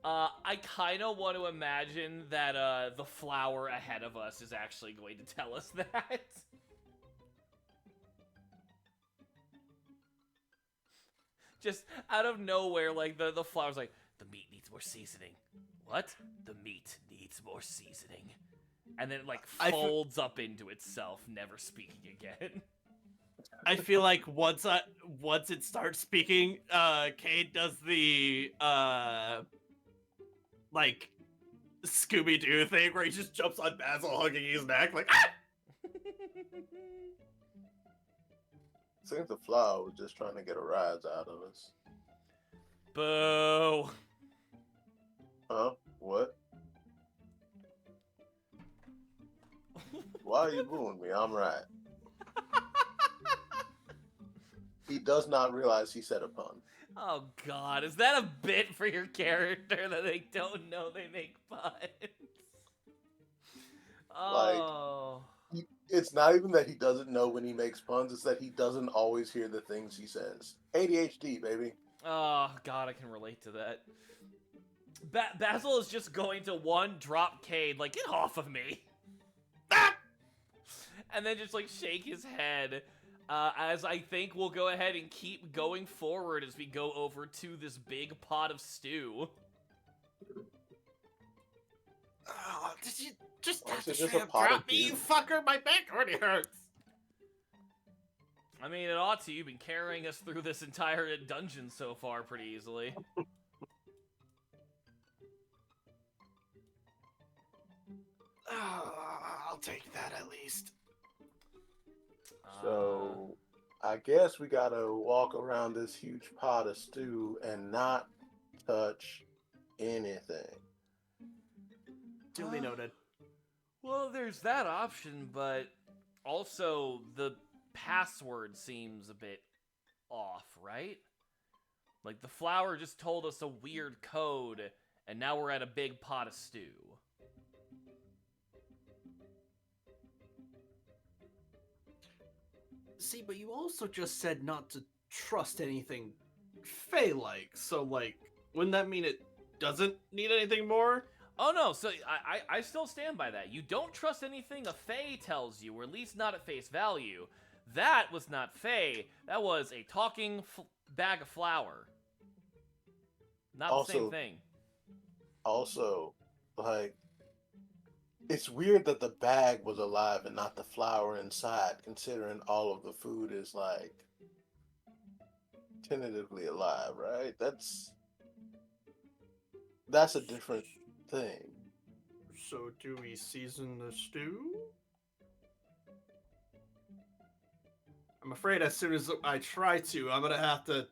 I kind of want to imagine that the flower ahead of us is actually going to tell us that. Just out of nowhere, like, the flower's like, the meat needs more seasoning. What? The meat needs more seasoning. And then it, like, folds up into itself, never speaking again. I feel like once it starts speaking, Cade does the like Scooby-Doo thing where he just jumps on Basil, hugging his neck, like ah! I think the flower was just trying to get a rise out of us. Boo. Huh? What? Why are you booing me? I'm right. He does not realize he said a pun. Oh god, is that a bit for your character that they don't know they make puns? Oh. It's not even that he doesn't know when he makes puns, it's that he doesn't always hear the things he says. ADHD, baby. Oh god, I can relate to that. Basil is just going to drop Cade, like, get off of me. And then just, like, shake his head. As I think we'll go ahead and keep going forward as we go over to this big pot of stew. Oh, did you just Oh, have so to just straight a up pot drop of me, you stew? fucker? My back already hurts. I mean, it ought to. You've been carrying us through this entire dungeon so far pretty easily. I'll take that at least. So, I guess we gotta walk around this huge pot of stew and not touch anything. Duly noted. Well, there's that option, but also the password seems a bit off, right? Like, the flower just told us a weird code, and now we're at a big pot of stew. See, but you also just said not to trust anything Fae-like, so, like, wouldn't that mean it doesn't need anything more? Oh no, so I still stand by that. You don't trust anything a Fae tells you, or at least not at face value. That was not Fae. That was a talking bag of flour. Not the same thing. Also, like, it's weird that the bag was alive and not the flour inside, considering all of the food is, like, tentatively alive, right? That's a different thing. So do we season the stew? I'm afraid as soon as I try to, I'm gonna have to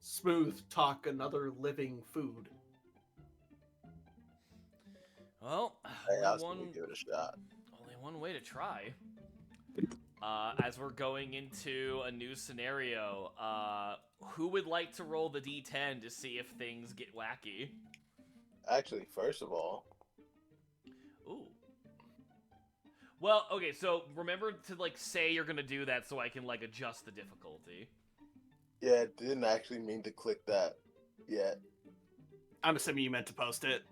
smooth talk another living food. Well, Hey, I was gonna give it a shot. only one way to try. As we're going into a new scenario, who would like to roll the d10 to see if things get wacky? Actually, first of all, Ooh. Well, okay, so remember to, like, say you're gonna do that so I can, like, adjust the difficulty. yeah, didn't actually mean to click that yet. I'm assuming you meant to post it.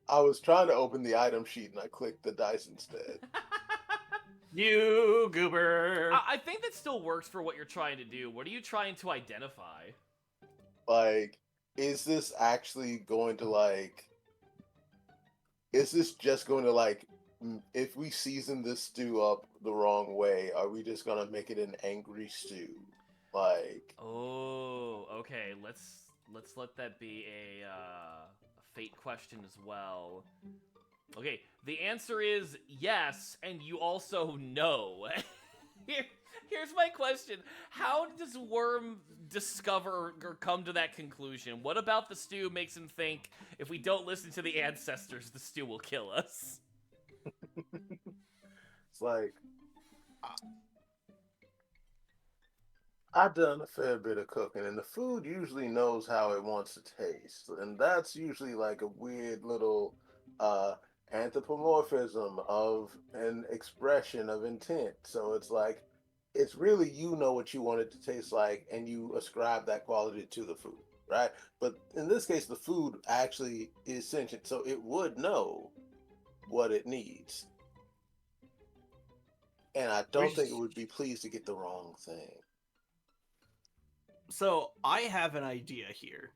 I was trying to open the item sheet and I clicked the dice instead. You goober. I think that still works for what you're trying to do. What are you trying to identify? Like, is this actually going to like? Is this just going to like? If we season this stew up the wrong way, are we just gonna make it an angry stew? Like, Oh, okay. Let's let that be a fate question as well. Okay, the answer is yes, and you also know. Here's my question. How does Worm discover or come to that conclusion? What about the stew makes him think if we don't listen to the ancestors, the stew will kill us? it's like I've done a fair bit of cooking, and the food usually knows how it wants to taste, and that's usually like a weird little uh, anthropomorphism of an expression of intent. So it's like it's really you know what you want it to taste like, and you ascribe that quality to the food, right? But in this case, the food actually is sentient, so it would know what it needs, and I don't think it would be pleased to get the wrong thing. So I have an idea here.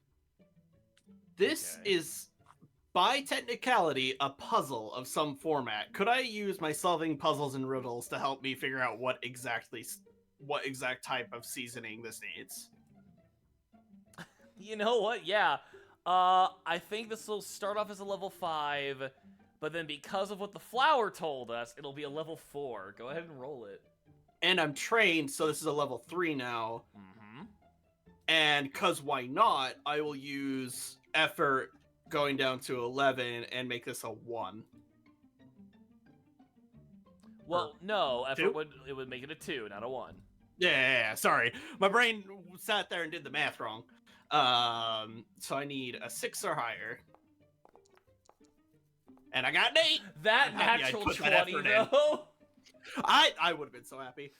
This Okay. is, by technicality, a puzzle of some format. Could I use my solving puzzles and riddles to help me figure out what exact type of seasoning this needs? You know what? Yeah. I think this will start off as a level 5, but then because of what the flower told us, it'll be a level 4. Go ahead and roll it. And I'm trained, so this is a level 3 now. Mm-hmm. And cause why not, I will use effort going down to 11 and make this a 1. Well, no, effort two? would make it a 2, not a 1. Yeah, sorry. My brain sat there and did the math wrong. So I need a 6 or higher. And I got an 8! That I'm happy I natural put that 20, effort in. though. I would have been so happy.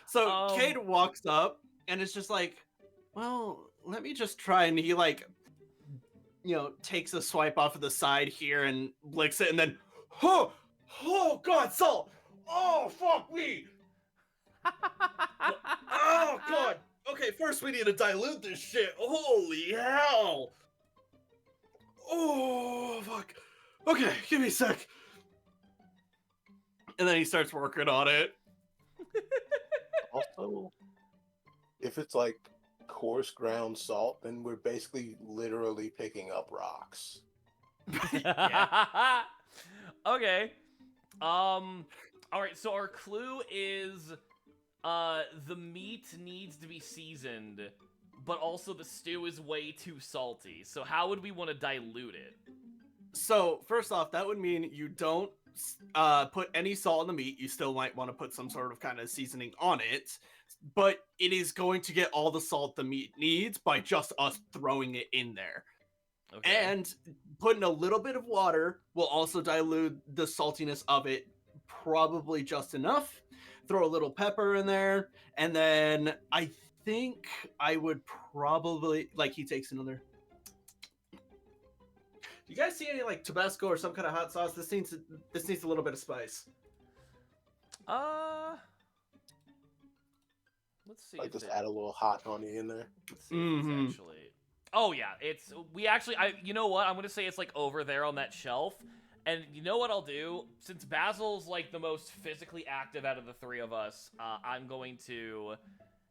So Cade Um, walks up and it's just like, well, let me just try. And he like, takes a swipe off of the side here and licks it, and then, oh God, salt! Oh fuck me! Oh God! Okay, first we need to dilute this shit. Holy hell! Oh fuck! Okay, give me a sec. And then he starts working on it. Also, if it's like coarse ground salt, then we're basically literally picking up rocks. Yeah. Okay. All right. So our clue is, the meat needs to be seasoned, but also the stew is way too salty. So how would we want to dilute it? So first off, that would mean you don't put any salt in the meat. You still might want to put some sort of kind of seasoning on it, but it is going to get all the salt the meat needs by just us throwing it in there. Okay. And putting a little bit of water will also dilute the saltiness of it, probably just enough. Throw a little pepper in there, and then I think I would probably, like, he takes another. Do you guys see any like Tabasco or some kind of hot sauce? This needs a little bit of spice. Let's see. Like if just it- add a little hot honey in there. Let's see if it's actually. Oh yeah, you know what? I'm gonna say it's like over there on that shelf. And you know what I'll do? Since Basil's like the most physically active out of the three of us, I'm going to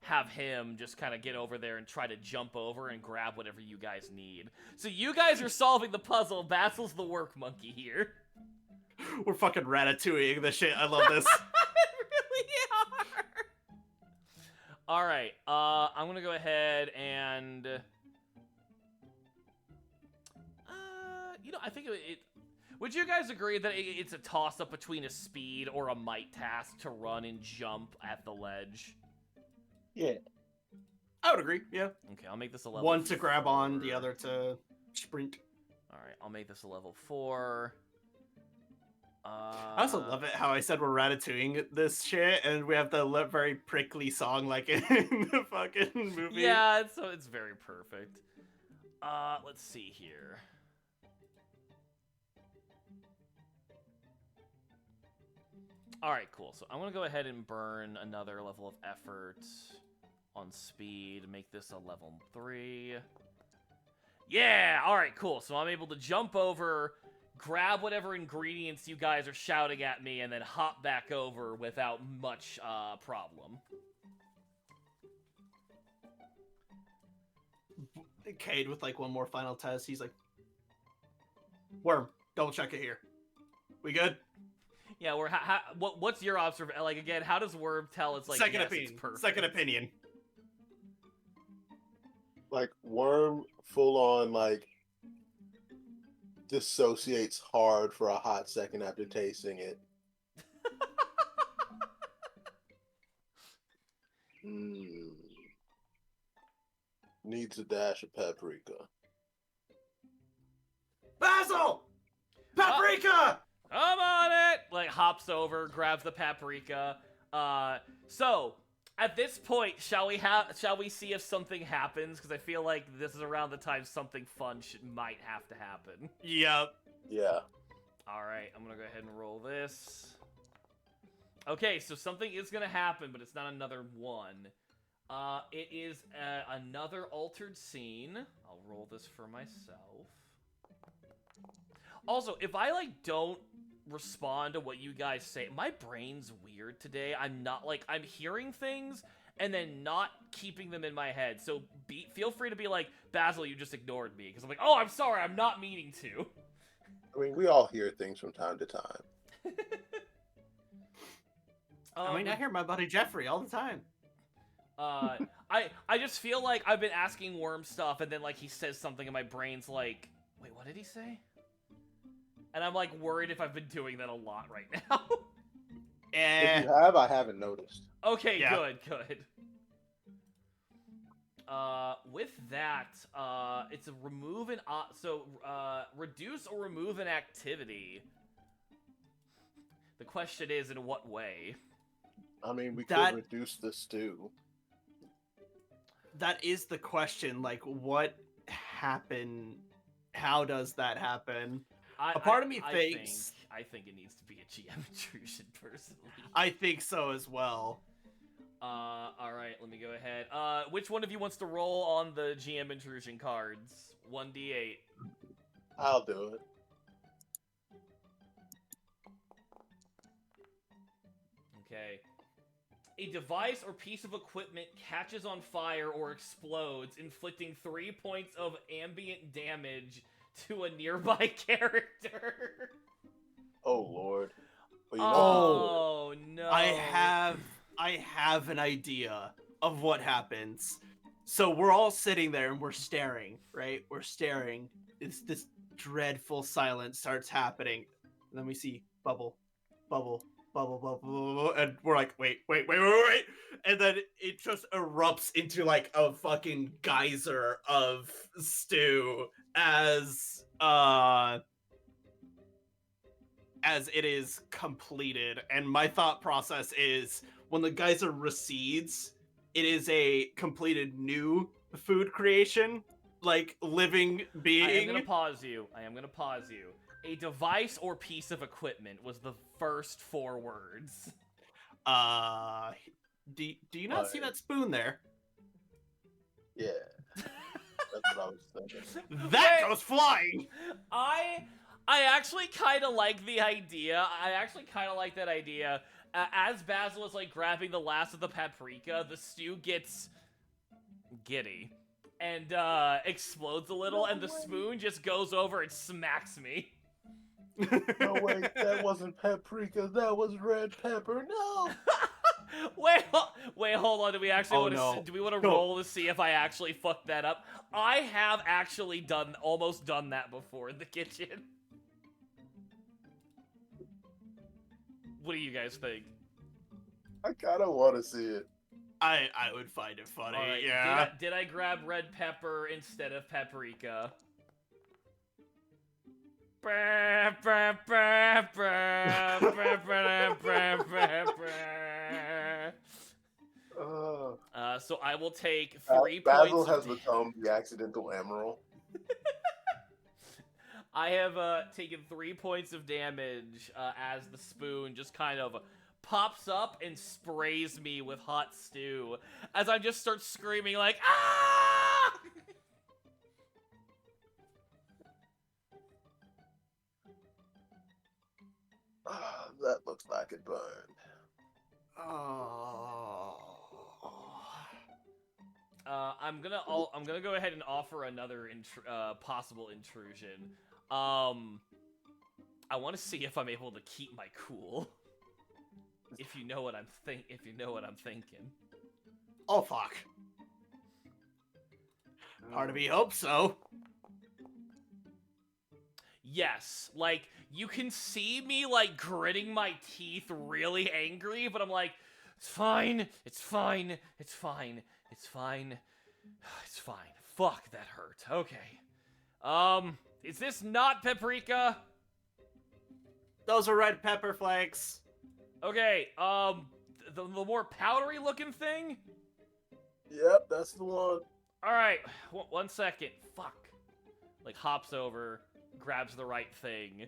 have him just kind of get over there and try to jump over and grab whatever you guys need. So you guys are solving the puzzle. Basil's the work monkey here. We're fucking ratatouilleing this shit. I love this. really are. All right, I'm gonna go ahead and, I think it. Would you guys agree that it's a toss-up between a speed or a might task to run and jump at the ledge? Yeah. I would agree. Yeah. Okay, I'll make this a level. One to grab on, 4. the other to sprint. All right, I'll make this a level 4. I also love it how I said we're ratatouilleing this shit, and we have the very prickly song like in the fucking movie. Yeah, it's very perfect. Let's see here. All right, cool. So I'm gonna go ahead and burn another level of effort on speed, make this a level 3. Yeah. All right, cool. So I'm able to jump over, grab whatever ingredients you guys are shouting at me, and then hop back over without much problem. Cade with like one more final test. He's like, Worm, double check it here. We good? Yeah, what's your observation? Like, again, how does Worm tell it's like, second yes, opinion. it's perfect? Second opinion. Like Worm, full on like dissociates hard for a hot second after tasting it. Needs a dash of paprika. Basil! Paprika! I'm on it! Like, hops over, grabs the paprika. So, at this point, shall we see if something happens? Because I feel like this is around the time something fun might have to happen. Yep. Yeah. Alright, I'm gonna go ahead and roll this. Okay, so something is gonna happen, but it's not another one. It is another altered scene. I'll roll this for myself. Also, if I, like, don't respond to what you guys say, my brain's weird today. I'm hearing things and then not keeping them in my head. So feel free to be like, Basil, you just ignored me. Because I'm like, oh, I'm sorry, I'm not meaning to. I mean, we all hear things from time to time. I mean, I hear my buddy Jeffrey all the time. I just feel like I've been asking Worm stuff, and then, like, he says something, and my brain's like, wait, what did he say? And I'm, like, worried if I've been doing that a lot right now. If you have, I haven't noticed. Okay, Yeah. good. With that, it's a remove an reduce or remove an activity. The question is, in what way? I mean, we could reduce the stew. That is the question. Like, what happened? How does that happen? A part of me thinks... I think it needs to be a GM intrusion, personally. I think so as well. Alright, let me go ahead. Which one of you wants to roll on the GM intrusion cards? 1d8. I'll do it. Okay. A device or piece of equipment catches on fire or explodes, inflicting 3 points of ambient damage to a nearby character. Oh, Lord. Well, Oh, no. I have an idea of what happens. So we're all sitting there and we're staring, right? We're staring. This dreadful silence starts happening. And then we see bubble, bubble, bubble, bubble, bubble, and we're like, wait. And then it just erupts into like a fucking geyser of stew as it is completed. And my thought process is, when the geyser recedes, it is a completed new food creation, like living being. I am gonna pause you. A device or piece of equipment was the first 4 words. Do you not see that spoon there? Yeah. That's what I was thinking. That goes flying! I actually kind of like the idea. I actually kind of like that idea. As Basil is, like, grabbing the last of the paprika, the stew gets giddy and explodes a little, and the spoon just goes over and smacks me. No, wait, that wasn't paprika. That was red pepper. No! Wait, hold on. Do we actually want to? No. Do we want to roll to see if I actually fucked that up? I have actually almost done that before in the kitchen. What do you guys think? I kind of want to see it. I would find it funny, Right, yeah. Did I grab red pepper instead of paprika? So I will take 3 Basil points. has become the accidental emerald. I have taken 3 points of damage as the spoon just kind of pops up and sprays me with hot stew as I just start screaming like, ah! That looks like it burned. Oh. I'm gonna go ahead and offer another possible intrusion. I want to see if I'm able to keep my cool. If you know what I'm thinking. Oh fuck. Part of me hopes so. Yes, like, you can see me, like, gritting my teeth really angry, but I'm like, it's fine, it's fine, it's fine, it's fine, it's fine. Fuck, that hurt. Okay. Is this not paprika? Those are red pepper flakes. Okay, the more powdery looking thing? Yep, that's the one. Alright, one second. Fuck. Like, hops over, grabs the right thing.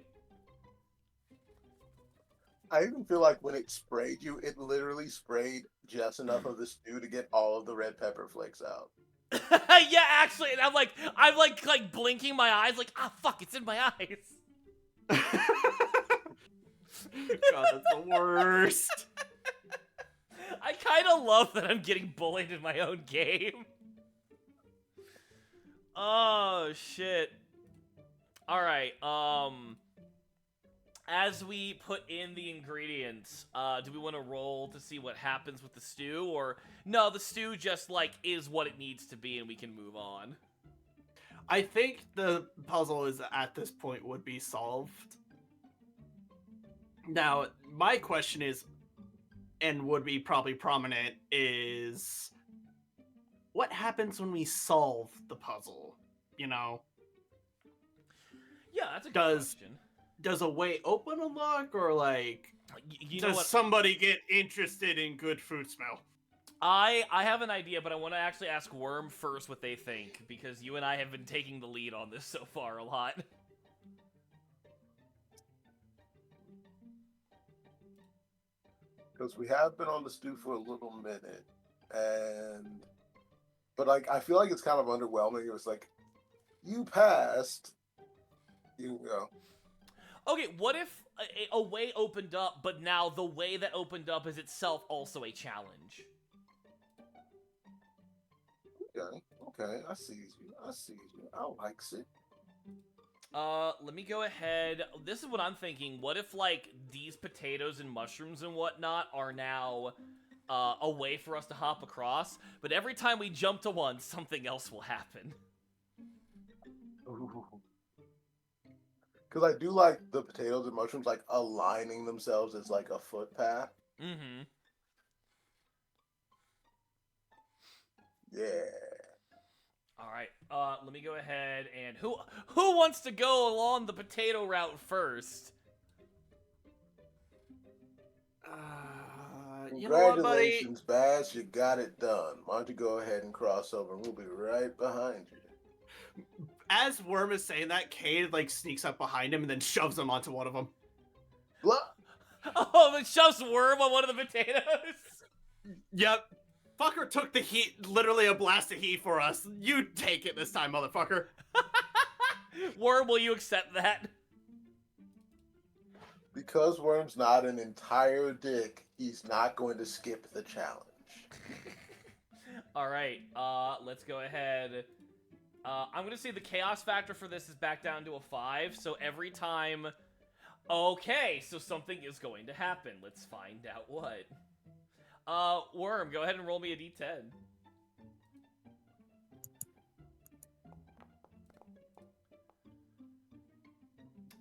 I even feel like when it sprayed you, it literally sprayed just enough of the stew to get all of the red pepper flakes out. Yeah, actually, and I'm like blinking my eyes, like, ah, fuck, it's in my eyes. God, that's the worst. I kind of love that I'm getting bullied in my own game. Oh, shit. Alright, as we put in the ingredients, do we want to roll to see what happens with the stew, or no, the stew just, like, is what it needs to be and we can move on? I think the puzzle is at this point would be solved. Now, my question is, and would be probably prominent, is what happens when we solve the puzzle? You know? Yeah, that's a good question. Does a way open unlock, or like, You know does what? somebody get interested in good food smell? I have an idea, but I want to actually ask Worm first what they think, because you and I have been taking the lead on this so far a lot. Because we have been on the stew for a little minute, but like I feel like it's kind of underwhelming. It was like, you passed, you know. Okay, what if a way opened up, but now the way that opened up is itself also a challenge? Okay, I see you. I like it. Let me go ahead. This is what I'm thinking. What if, like, these potatoes and mushrooms and whatnot are now a way for us to hop across, but every time we jump to one, something else will happen? Because I do like the potatoes and mushrooms, like, aligning themselves as, like, a footpath. Mm-hmm. Yeah. Alright, let me go ahead and... Who wants to go along the potato route first? You know what, buddy? Congratulations, Bass. You got it done. Why don't you go ahead and cross over, and we'll be right behind you. As Worm is saying that, Cade, like, sneaks up behind him and then shoves him onto one of them. Blah. Oh, it shoves Worm on one of the potatoes? Yep. Fucker took the heat, literally a blast of heat for us. You take it this time, motherfucker. Worm, will you accept that? Because Worm's not an entire dick, he's not going to skip the challenge. Alright, let's go ahead. I'm gonna say the chaos factor for this is back down to a 5, so every time... Okay, so something is going to happen. Let's find out what. Worm, go ahead and roll me a d10.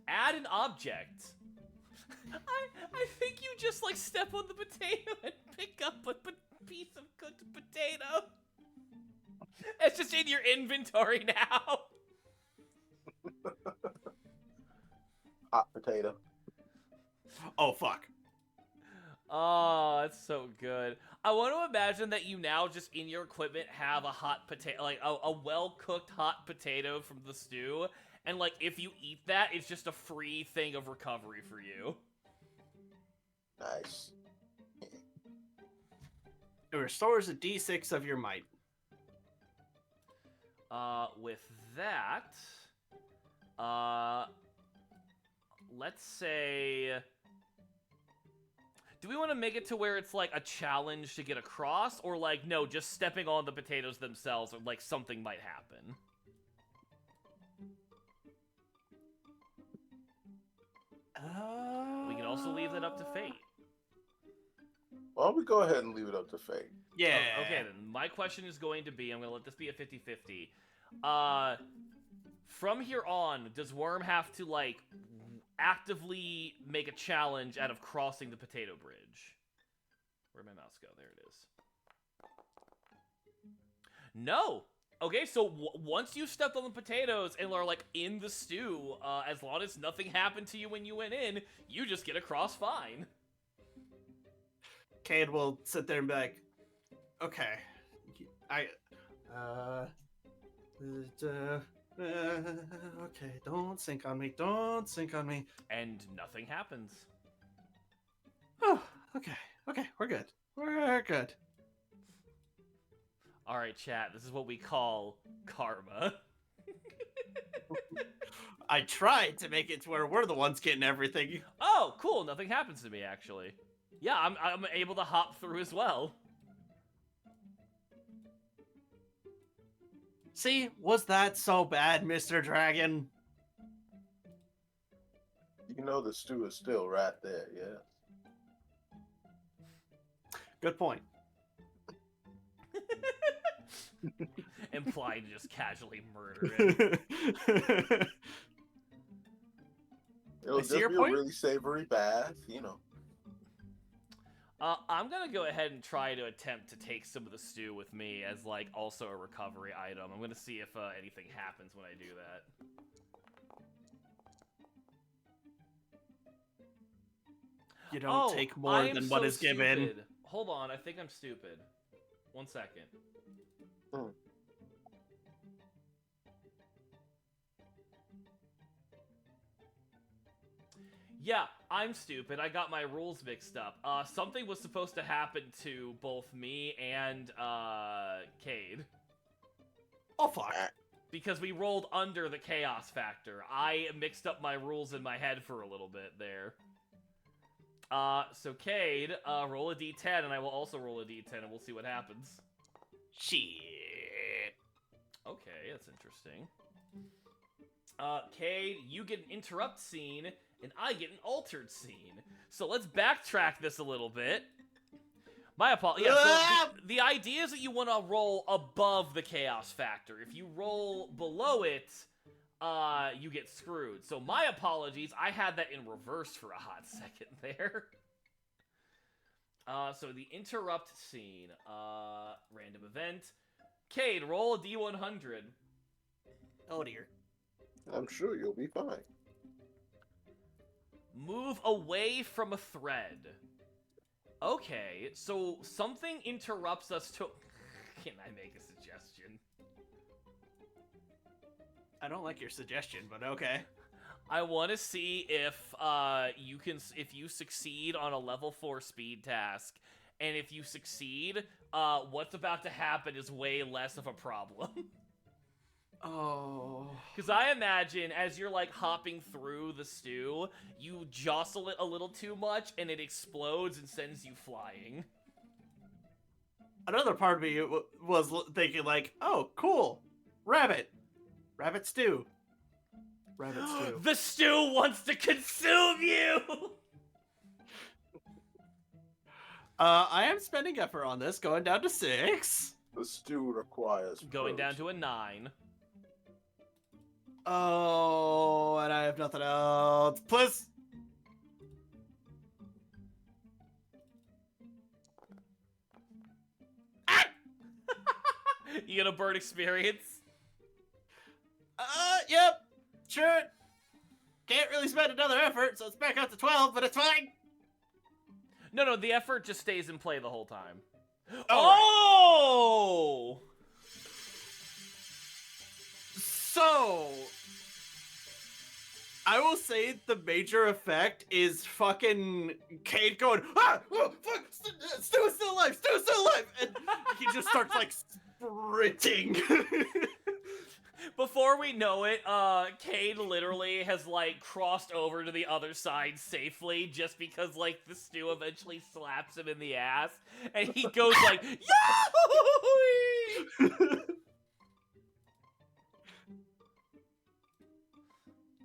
Add an object. I think you just, like, step on the potato and pick up a piece of cooked potato. It's just in your inventory now. Hot potato. Oh, fuck. Oh, that's so good. I want to imagine that you now just in your equipment have a hot potato, like a well-cooked hot potato from the stew, and like if you eat that, it's just a free thing of recovery for you. Nice. It restores a d6 of your might. With that, let's say, do we want to make it to where it's like a challenge to get across, or like, no, just stepping on the potatoes themselves, or like something might happen? We can also leave that up to fate. Why don't we go ahead and leave it up to fate? Yeah. Oh, okay, then. My question is going to be, I'm going to let this be a 50-50. From here on, does Worm have to, like, actively make a challenge out of crossing the potato bridge? Where'd my mouse go? There it is. No! Okay, so once you stepped on the potatoes and are, like, in the stew, as long as nothing happened to you when you went in, you just get across fine. Cade will sit there and be like, okay, okay, don't sink on me, don't sink on me. And nothing happens. Oh, okay, we're good. We're good. Alright, chat, this is what we call karma. I tried to make it to where we're the ones getting everything. Oh, cool, nothing happens to me, actually. Yeah, I'm able to hop through as well. See, was that so bad, Mr. Dragon? You know the stew is still right there, yeah? Good point. Implying to just casually murder it. It'll I just see be your a point. really savory bath, you know. I'm gonna go ahead and try to attempt to take some of the stew with me as, like, also a recovery item. I'm gonna see if anything happens when I do that. You don't take more I am than what so is given. stupid. Hold on, I think I'm stupid. 1 second. Yeah, I'm stupid. I got my rules mixed up. Something was supposed to happen to both me and, Cade. Oh, fuck. Because we rolled under the chaos factor. I mixed up my rules in my head for a little bit there. So Cade, roll a d10, and I will also roll a d10, and we'll see what happens. Shit. Okay, that's interesting. Cade, you get an interrupt scene, and I get an altered scene. So let's backtrack this a little bit. My apologies. Yeah, so the idea is that you want to roll above the chaos factor. If you roll below it, you get screwed. So my apologies, I had that in reverse for a hot second there. So the interrupt scene, random event. Cade, roll a d100. Oh, dear. I'm sure you'll be fine. Move away from a thread. Okay, so something interrupts us to... Can I make a suggestion? I don't like your suggestion, but okay. I want to see if if you succeed on a level 4 speed task, and if you succeed, what's about to happen is way less of a problem. Oh. Because I imagine as you're, like, hopping through the stew, you jostle it a little too much, and it explodes and sends you flying. Another part of me was thinking, like, oh, cool. Rabbit. Rabbit stew. Rabbit stew. The stew wants to consume you! I am spending effort on this, going down to 6. The stew requires Going down protein. to a 9. Oh, and I have nothing else. Plus... You get a bird experience? Yep. Sure. Can't really spend another effort, so it's back up to 12, but it's fine. No, the effort just stays in play the whole time. Oh! Oh! So... I will say the major effect is fucking Cade going, ah! Oh, fuck! Stu is still alive! Stu is still alive! And he just starts, like, sprinting. Before we know it, Cade literally has, like, crossed over to the other side safely just because, like, the stew eventually slaps him in the ass, and he goes like, Yahoo!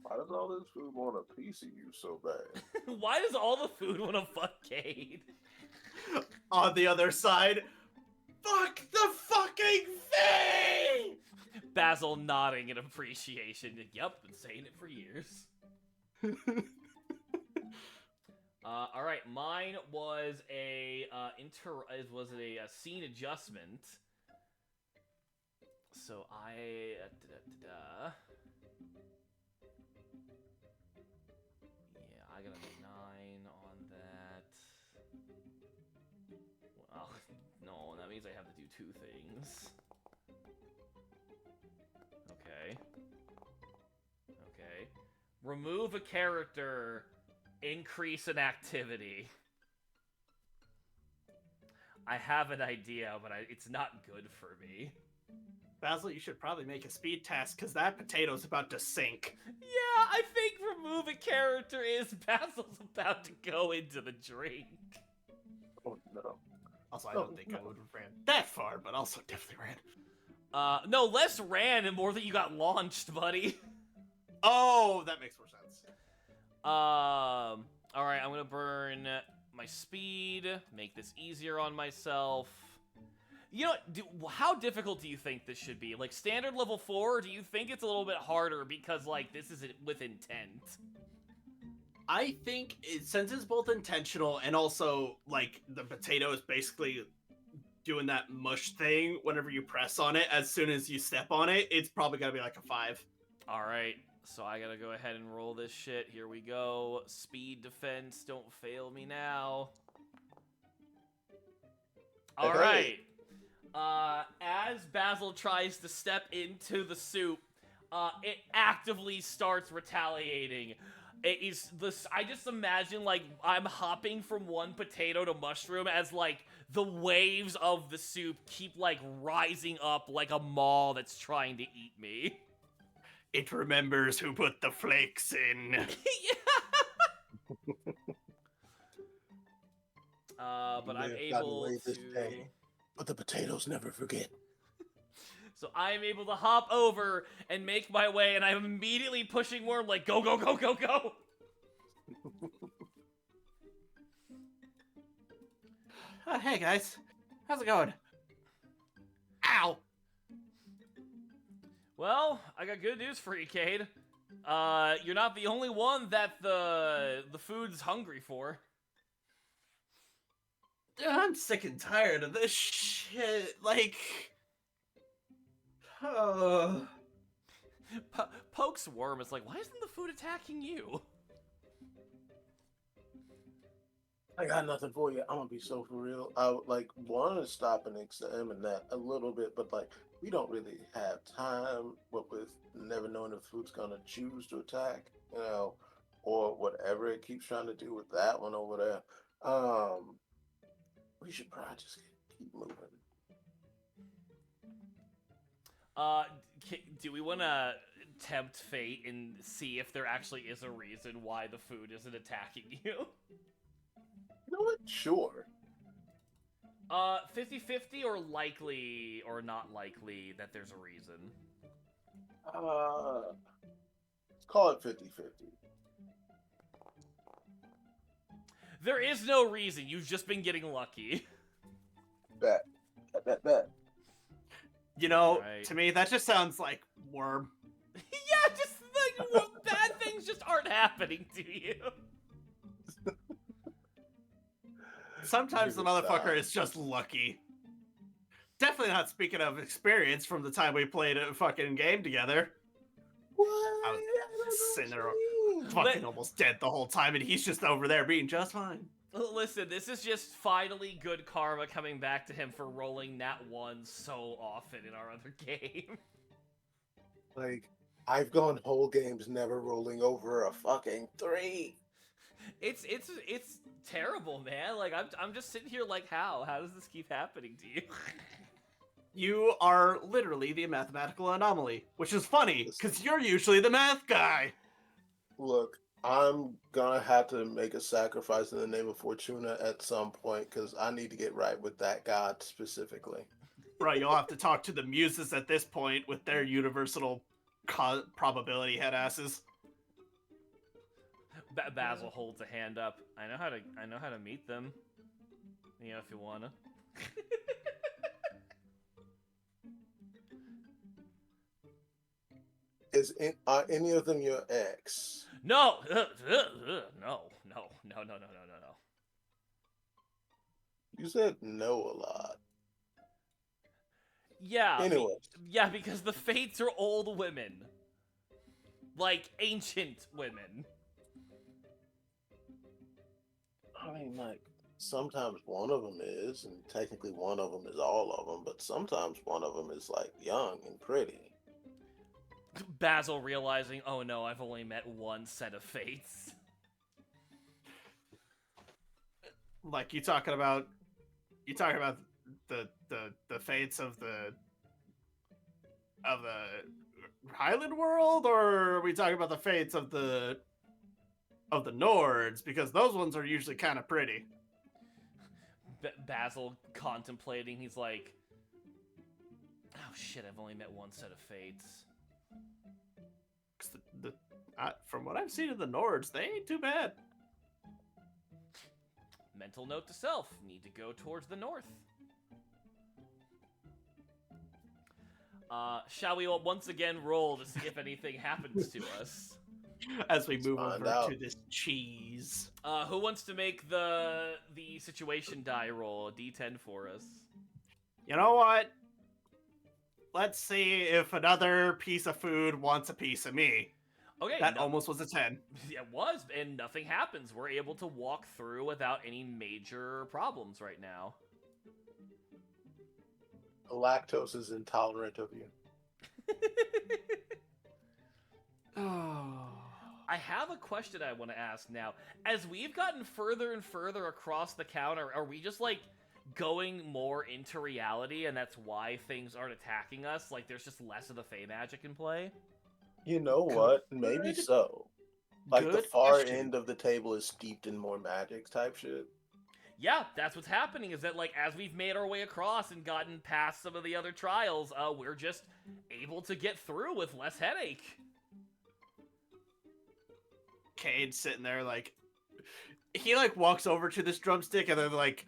Why does all this food want a piece of you so bad? Why does all the food want to fuck Cade? On the other side, fuck the fucking thing! Basil nodding in appreciation. Yep, been saying it for years. Alright, mine was a scene adjustment. So I got a 9 on that. Well, no, that means I have to do 2 things. Okay. Okay. Remove a character, increase an activity. I have an idea, but it's not good for me. Basil, you should probably make a speed test, because that potato's about to sink. Yeah, I think remove a character is Basil's about to go into the drink. Oh no. Also, I don't think I would have ran that far, but also definitely ran. No, less ran and more that you got launched, buddy. Oh, that makes more sense. Alright, I'm gonna burn my speed, make this easier on myself. You know, how difficult do you think this should be? Like, standard level 4, or do you think it's a little bit harder because, like, this is with intent? I think, since it's both intentional and also, like, the potato is basically doing that mush thing whenever you press on it, as soon as you step on it, it's probably gonna be like a 5. Alright, so I gotta go ahead and roll this shit. Here we go. Speed defense, don't fail me now. Alright. As Basil tries to step into the soup, it actively starts retaliating. It is this. I just imagine, like, I'm hopping from one potato to mushroom as, like, the waves of the soup keep, like, rising up like a maw that's trying to eat me. It remembers who put the flakes in. But I'm able to... But the potatoes never forget. So I'm able to hop over and make my way, and I'm immediately pushing Worm like, go, go, go, go, go! Hey guys, how's it going? Ow! Well, I got good news for you, Cade. You're not the only one that the food's hungry for. Dude, I'm sick and tired of this shit. Like, Poke's Worm is like, why isn't the food attacking you? I got nothing for you. I'm gonna be so for real. I would like want to stop and examine that a little bit, but like we don't really have time. What with never knowing if food's gonna choose to attack, you know, or whatever it keeps trying to do with that one over there. We should probably just keep moving. Do we want to tempt fate and see if there actually is a reason why the food isn't attacking you? You know what? Sure. 50-50 or likely or not likely that there's a reason? Let's call it 50-50. There is no reason. You've just been getting lucky. Bet. you know, Right. To me, that just sounds like Worm. Yeah, just like what bad things just aren't happening to you. Sometimes the motherfucker is just lucky. Definitely not speaking of experience from the time we played a fucking game together. What? I was sitting there fucking almost dead the whole time, and he's just over there being just fine. Listen, this is just finally good karma coming back to him for rolling nat 1 so often in our other game. Like, I've gone whole games never rolling over a fucking 3. It's terrible, man. Like I'm just sitting here like, how does this keep happening to you? You are literally the mathematical anomaly, which is funny because you're usually the math guy. Look, I'm gonna have to make a sacrifice in the name of Fortuna at some point because I need to get right with that god specifically. Right, you'll have to talk to the muses at this point with their universal probability head asses. Basil holds a hand up. I know how to meet them. You know, if you wanna. Are any of them your ex? No, no. You said no a lot. Yeah. Anyway. Yeah, because the Fates are old women. Like, ancient women. I mean, like, sometimes one of them is, and technically one of them is all of them, but sometimes one of them is, like, young and pretty. Basil realizing, oh no, I've only met one set of Fates. Like, you talking about the fates of the Highland world, or are we talking about the fates of the Nords? Because those ones are usually kind of pretty. Basil contemplating, he's like, oh shit, I've only met one set of Fates. From what I've seen of the Nords, they ain't too bad. Mental note to self, need to go towards the north. Shall we once again roll to see if anything happens to us? As we move over out. to this cheese. Who wants to make the situation die roll, a d10 for us? You know what? Let's see if another piece of food wants a piece of me. Okay. That almost was a 10. It was, and nothing happens. We're able to walk through without any major problems right now. Lactose is intolerant of you. Oh. I have a question I want to ask now. As we've gotten further and further across the counter, are we just, like, going more into reality, and that's why things aren't attacking us? Like, there's just less of the Fey magic in play? You know what? Maybe so. Like, the far end of the table is steeped in more magic type shit. Yeah, that's what's happening, is that, like, as we've made our way across and gotten past some of the other trials, we're just able to get through with less headache. Cade's sitting there, like, he, like, walks over to this drumstick and then, like,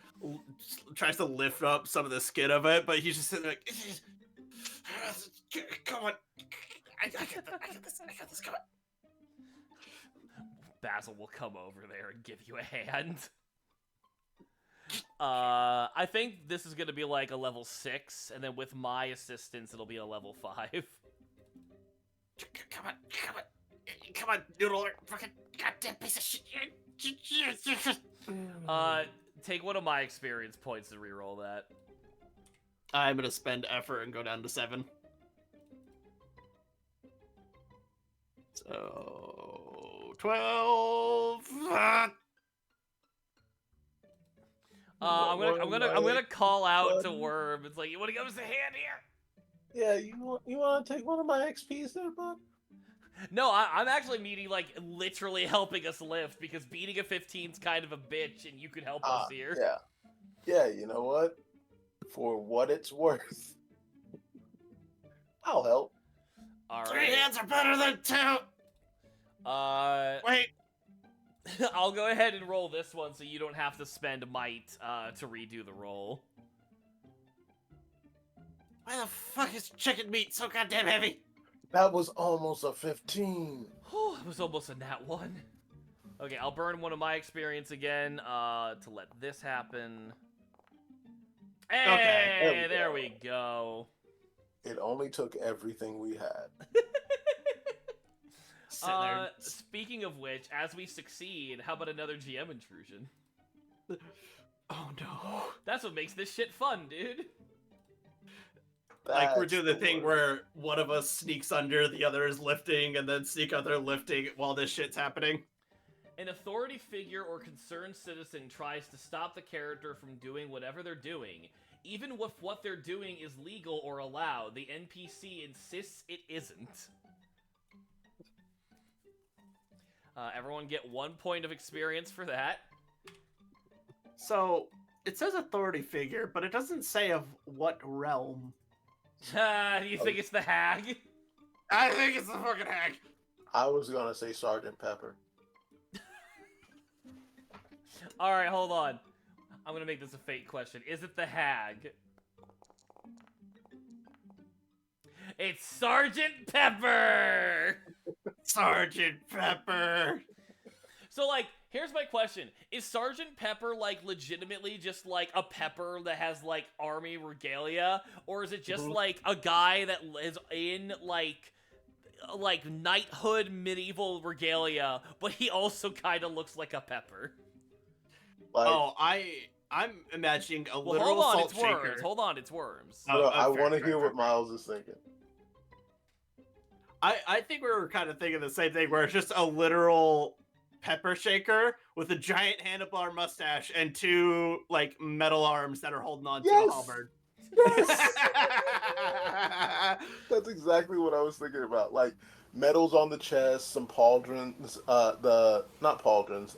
tries to lift up some of the skin of it, but he's just sitting there, like, come on. I got this, come on. Basil will come over there and give you a hand. I think this is gonna be like a level 6, and then with my assistance, it'll be a level 5. Come on, noodle, fucking goddamn piece of shit. Take one of my experience points to reroll that. I'm gonna spend effort and go down to 7. So 12. I'm gonna call out to Worm. It's like, you want to give us a hand here? Yeah, you want to take one of my XPs there, bud? No, I'm actually meaning, like, literally helping us lift, because beating a 15's kind of a bitch, and you could help us here. Yeah, you know what? For what it's worth, I'll help. All right. 3 hands are better than 2. Wait. I'll go ahead and roll this one so you don't have to spend might to redo the roll. Why the fuck is chicken meat so goddamn heavy? That was almost a 15. Whew, it was almost a nat 1. Okay, I'll burn one of my experience again to let this happen. Hey, there we go. It only took everything we had. Speaking of which, as we succeed, how about another GM intrusion? Oh no. That's what makes this shit fun, dude. Like, we're doing the thing where one of us sneaks under, the other is lifting, and then sneak under lifting while this shit's happening. An authority figure or concerned citizen tries to stop the character from doing whatever they're doing. Even if what they're doing is legal or allowed, the NPC insists it isn't. Everyone get 1 point of experience for that. So, it says authority figure, but it doesn't say of what realm. Do you think it's the hag? I think it's the fucking hag. I was gonna say Sergeant Pepper. Alright, hold on. I'm gonna make this a fake question. Is it the hag? It's Sergeant Pepper! Sergeant Pepper. So, like, here's my question. Is Sergeant Pepper, like, legitimately just, like, a pepper that has, like, army regalia? Or is it just, like, a guy that is in, like knighthood medieval regalia, but he also kind of looks like a pepper? Like, I'm imagining a Well, literal hold on, salt it's worms. shaker. Hold on, it's worms. no, I fair, want to fair, hear fair, what fair. Miles is thinking. I think we were kind of thinking the same thing, where it's just a literal pepper shaker with a giant handlebar mustache and two, like, metal arms that are holding on to a Yes! halberd. Yes! That's exactly what I was thinking about. Like, medals on the chest, some pauldrons, not pauldrons,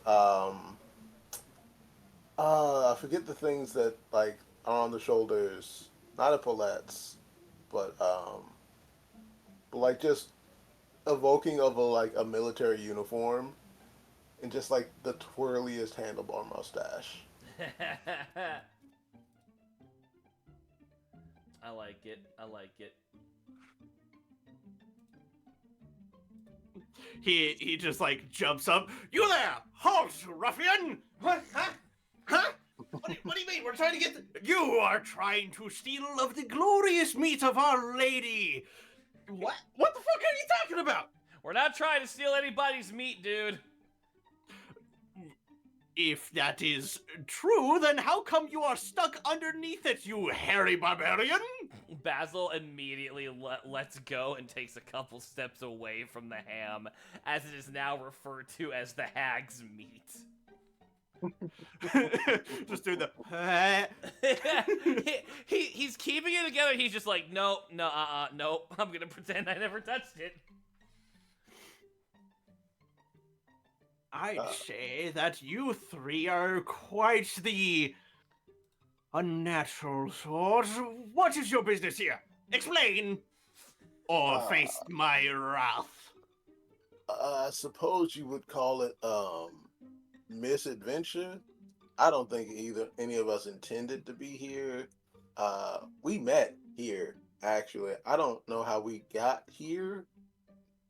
I forget the things that, like, are on the shoulders. Not epaulettes, but like, just evoking of a military uniform, and just, like, the twirliest handlebar mustache. I like it. I like it. He just, like, jumps up. You there! Halt, ruffian! What? Huh? Huh? What do you mean? We're trying to get... You are trying to steal of the glorious meat of Our Lady! What? What the fuck are you talking about? We're not trying to steal anybody's meat, dude. If that is true, then how come you are stuck underneath it, you hairy barbarian? Basil immediately lets go and takes a couple steps away from the ham, as it is now referred to as the hag's meat. Just doing the... He's keeping it together. He's just like, no, I'm gonna pretend I never touched it. I'd say that you three are quite the unnatural sort. What is your business here? Explain, or face my wrath. I suppose you would call it misadventure. I don't think any of us intended to be here. We met here, actually. I don't know how we got here.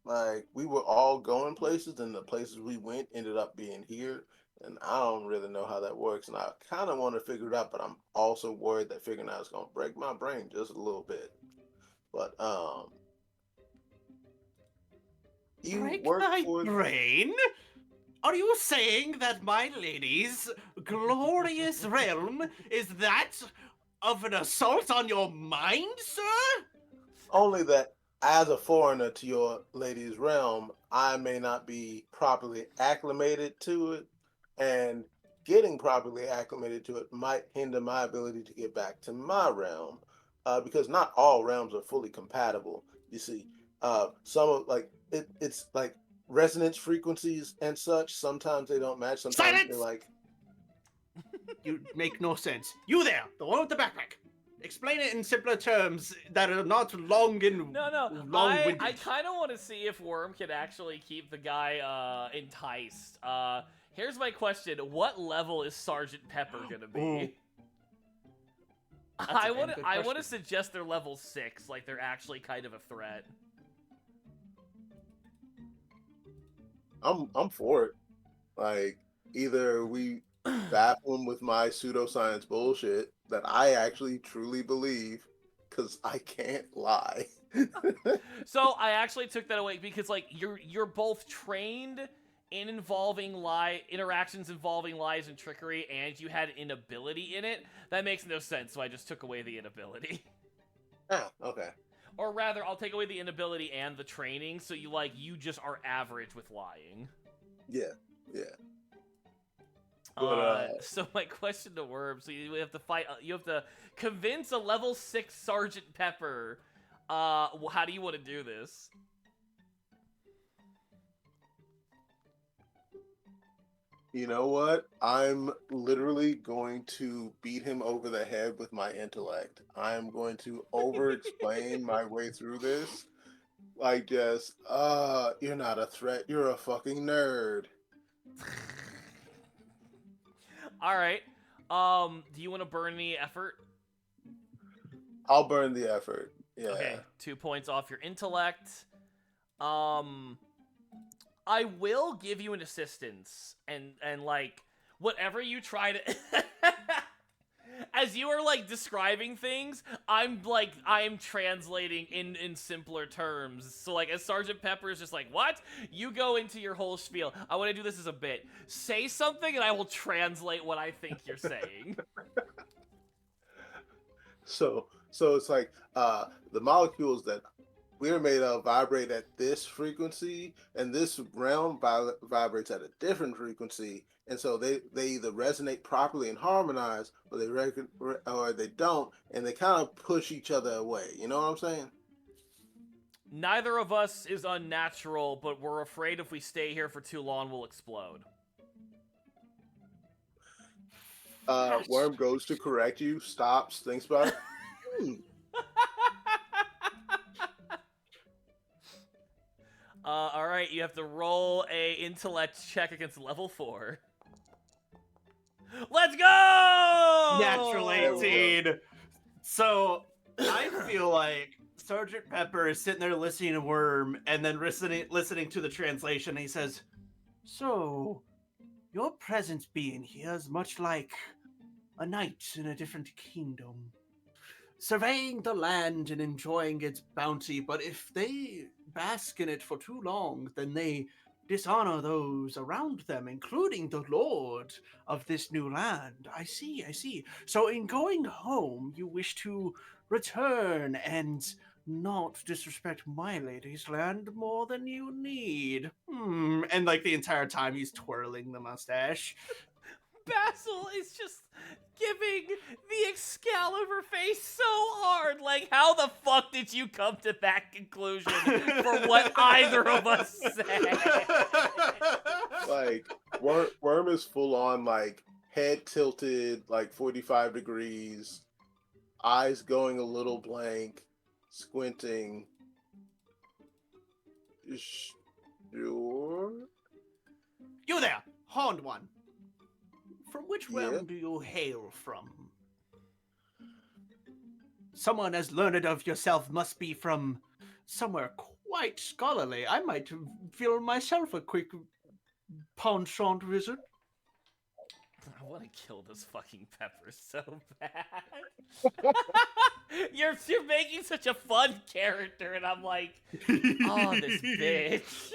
Like, we were all going places, and the places we went ended up being here. And I don't really know how that works. And I kind of want to figure it out, but I'm also worried that figuring out is going to break my brain just a little bit. But, you Break work my for... brain? Are you saying that my lady's glorious realm is that of an assault on your mind, sir? Only that, as a foreigner to your lady's realm, I may not be properly acclimated to it, and getting properly acclimated to it might hinder my ability to get back to my realm, because not all realms are fully compatible. You see, some of, like, it's like resonance frequencies and such. Sometimes they don't match. Sometimes Silence! they're like... You make no sense. You there, the one with the backpack. Explain it in simpler terms that are not long and long-winded. I kind of want to see if Worm can actually keep the guy enticed. Here's my question: what level is Sergeant Pepper gonna be? Ooh. I want to suggest they're level 6, like they're actually kind of a threat. I'm for it. Like, either we baffle him with my pseudoscience bullshit that I actually truly believe, because I can't lie. So I actually took that away because, like, you're both trained in interactions involving lies and trickery, and you had an ability in it. That makes no sense, so I just took away the inability. Ah, okay. Or rather, I'll take away the inability and the training, so you just are average with lying. Yeah. Yeah. But, So my question to Worm, so you have to fight, you have to convince a level 6 Sergeant Pepper. How do you want to do this? you know what? I'm literally going to beat him over the head with my intellect. I'm going to over-explain my way through this. Like just, you're not a threat, you're a fucking nerd. All right. Do you want to burn any effort? I'll burn the effort. Yeah. Okay, 2 points off your intellect. I will give you an assistance, and like whatever you try to. As you are like describing things, I'm translating in simpler terms. So like as Sergeant Pepper is just like, what? You go into your whole spiel. I want to do this as a bit. Say something and I will translate what I think you're saying. So it's like the molecules that we're made of vibrate at this frequency, and this realm vibrates at a different frequency, and so they either resonate properly and harmonize, or or they don't, and they kind of push each other away. You know what I'm saying? Neither of us is unnatural, but we're afraid if we stay here for too long, we'll explode. Worm goes to correct you, stops, thinks about it. All right, you have to roll a intellect check against level 4. Let's go! Natural 18. So I feel like Sergeant Pepper is sitting there listening to Worm and then listening to the translation. And he says, "So, your presence being here is much like a knight in a different kingdom, surveying the land and enjoying its bounty. But if they bask in it for too long, then they dishonor those around them, including the lord of this new land. I see, I see. So in going home, you wish to return and not disrespect my lady's land more than you need." And like the entire time he's twirling the mustache. Basil is just giving the Excalibur face so hard. Like, how the fuck did you come to that conclusion for what either of us said? Like Worm is full on like head tilted like 45 degrees, eyes going a little blank, squinting. Sure. You there, horned one. From which realm Yeah. do you hail from? Someone as learned of yourself must be from somewhere quite scholarly. I might feel myself a quick penchant wizard. I want to kill this fucking Pepper so bad. You're making such a fun character, and I'm like, oh, this bitch.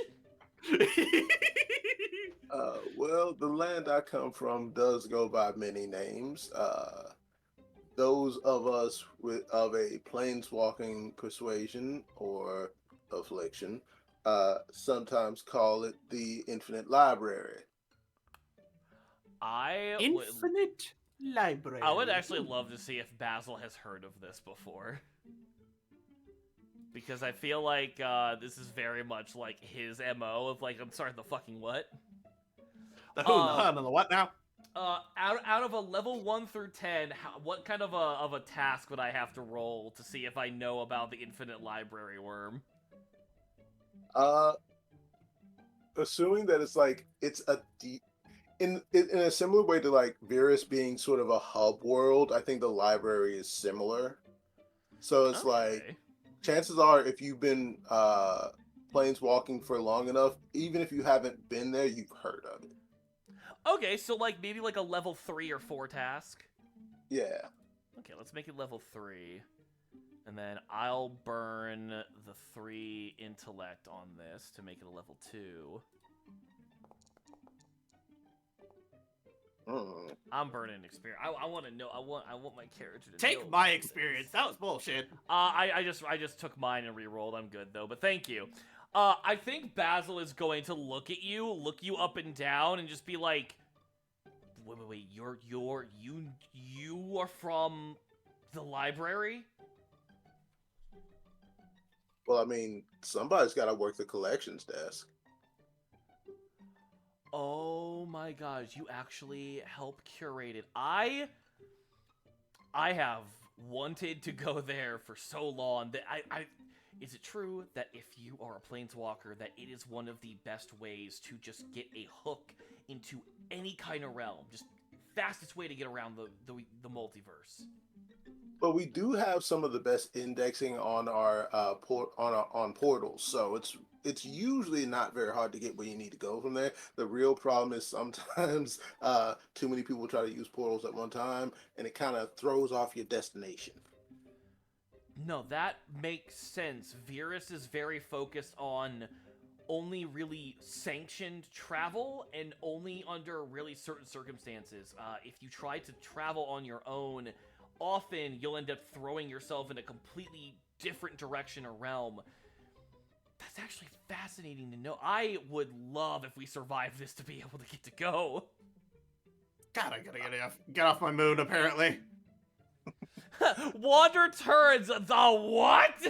Well, the land I come from does go by many names. Those of us of a planeswalking persuasion or affliction sometimes call it the Infinite Library. Infinite library. I would actually love to see if Basil has heard of this before. Because I feel like this is very much like his MO of like, I'm sorry, the fucking what? The who and the hun and the what now? Out of a level 1 through 10, what kind of a task would I have to roll to see if I know about the Infinite Library Worm? Assuming that it's like it's a deep in a similar way to like Virus being sort of a hub world, I think the library is similar. So it's like chances are if you've been planeswalking for long enough, even if you haven't been there, you've heard of it. Okay, so like maybe like a level 3 or 4 task? Yeah. Okay, let's make it level 3. And then I'll burn the 3 intellect on this to make it a level 2. I'm burning experience. I want to know. I want my character to Take know my about experience. this. That was bullshit. I just took mine and re-rolled. I'm good though. But thank you. I think Basil is going to look you up and down, and just be like, wait, you are from the library? Well, I mean, somebody's got to work the collections desk. Oh my gosh, you actually help curate it. I have wanted to go there for so long that is it true that if you are a planeswalker that it is one of the best ways to just get a hook into any kind of realm? Just fastest way to get around the multiverse. But we do have some of the best indexing on our on portals, so it's usually not very hard to get where you need to go from there. The real problem is sometimes too many people try to use portals at one time, and it kind of throws off your destination. No, that makes sense. Virus is very focused on only really sanctioned travel and only under really certain circumstances. If you try to travel on your own, often you'll end up throwing yourself in a completely different direction or realm. That's actually fascinating to know. I would love if we survived this to be able to get to go. God, I gotta get off my moon, apparently. Wander turns the what?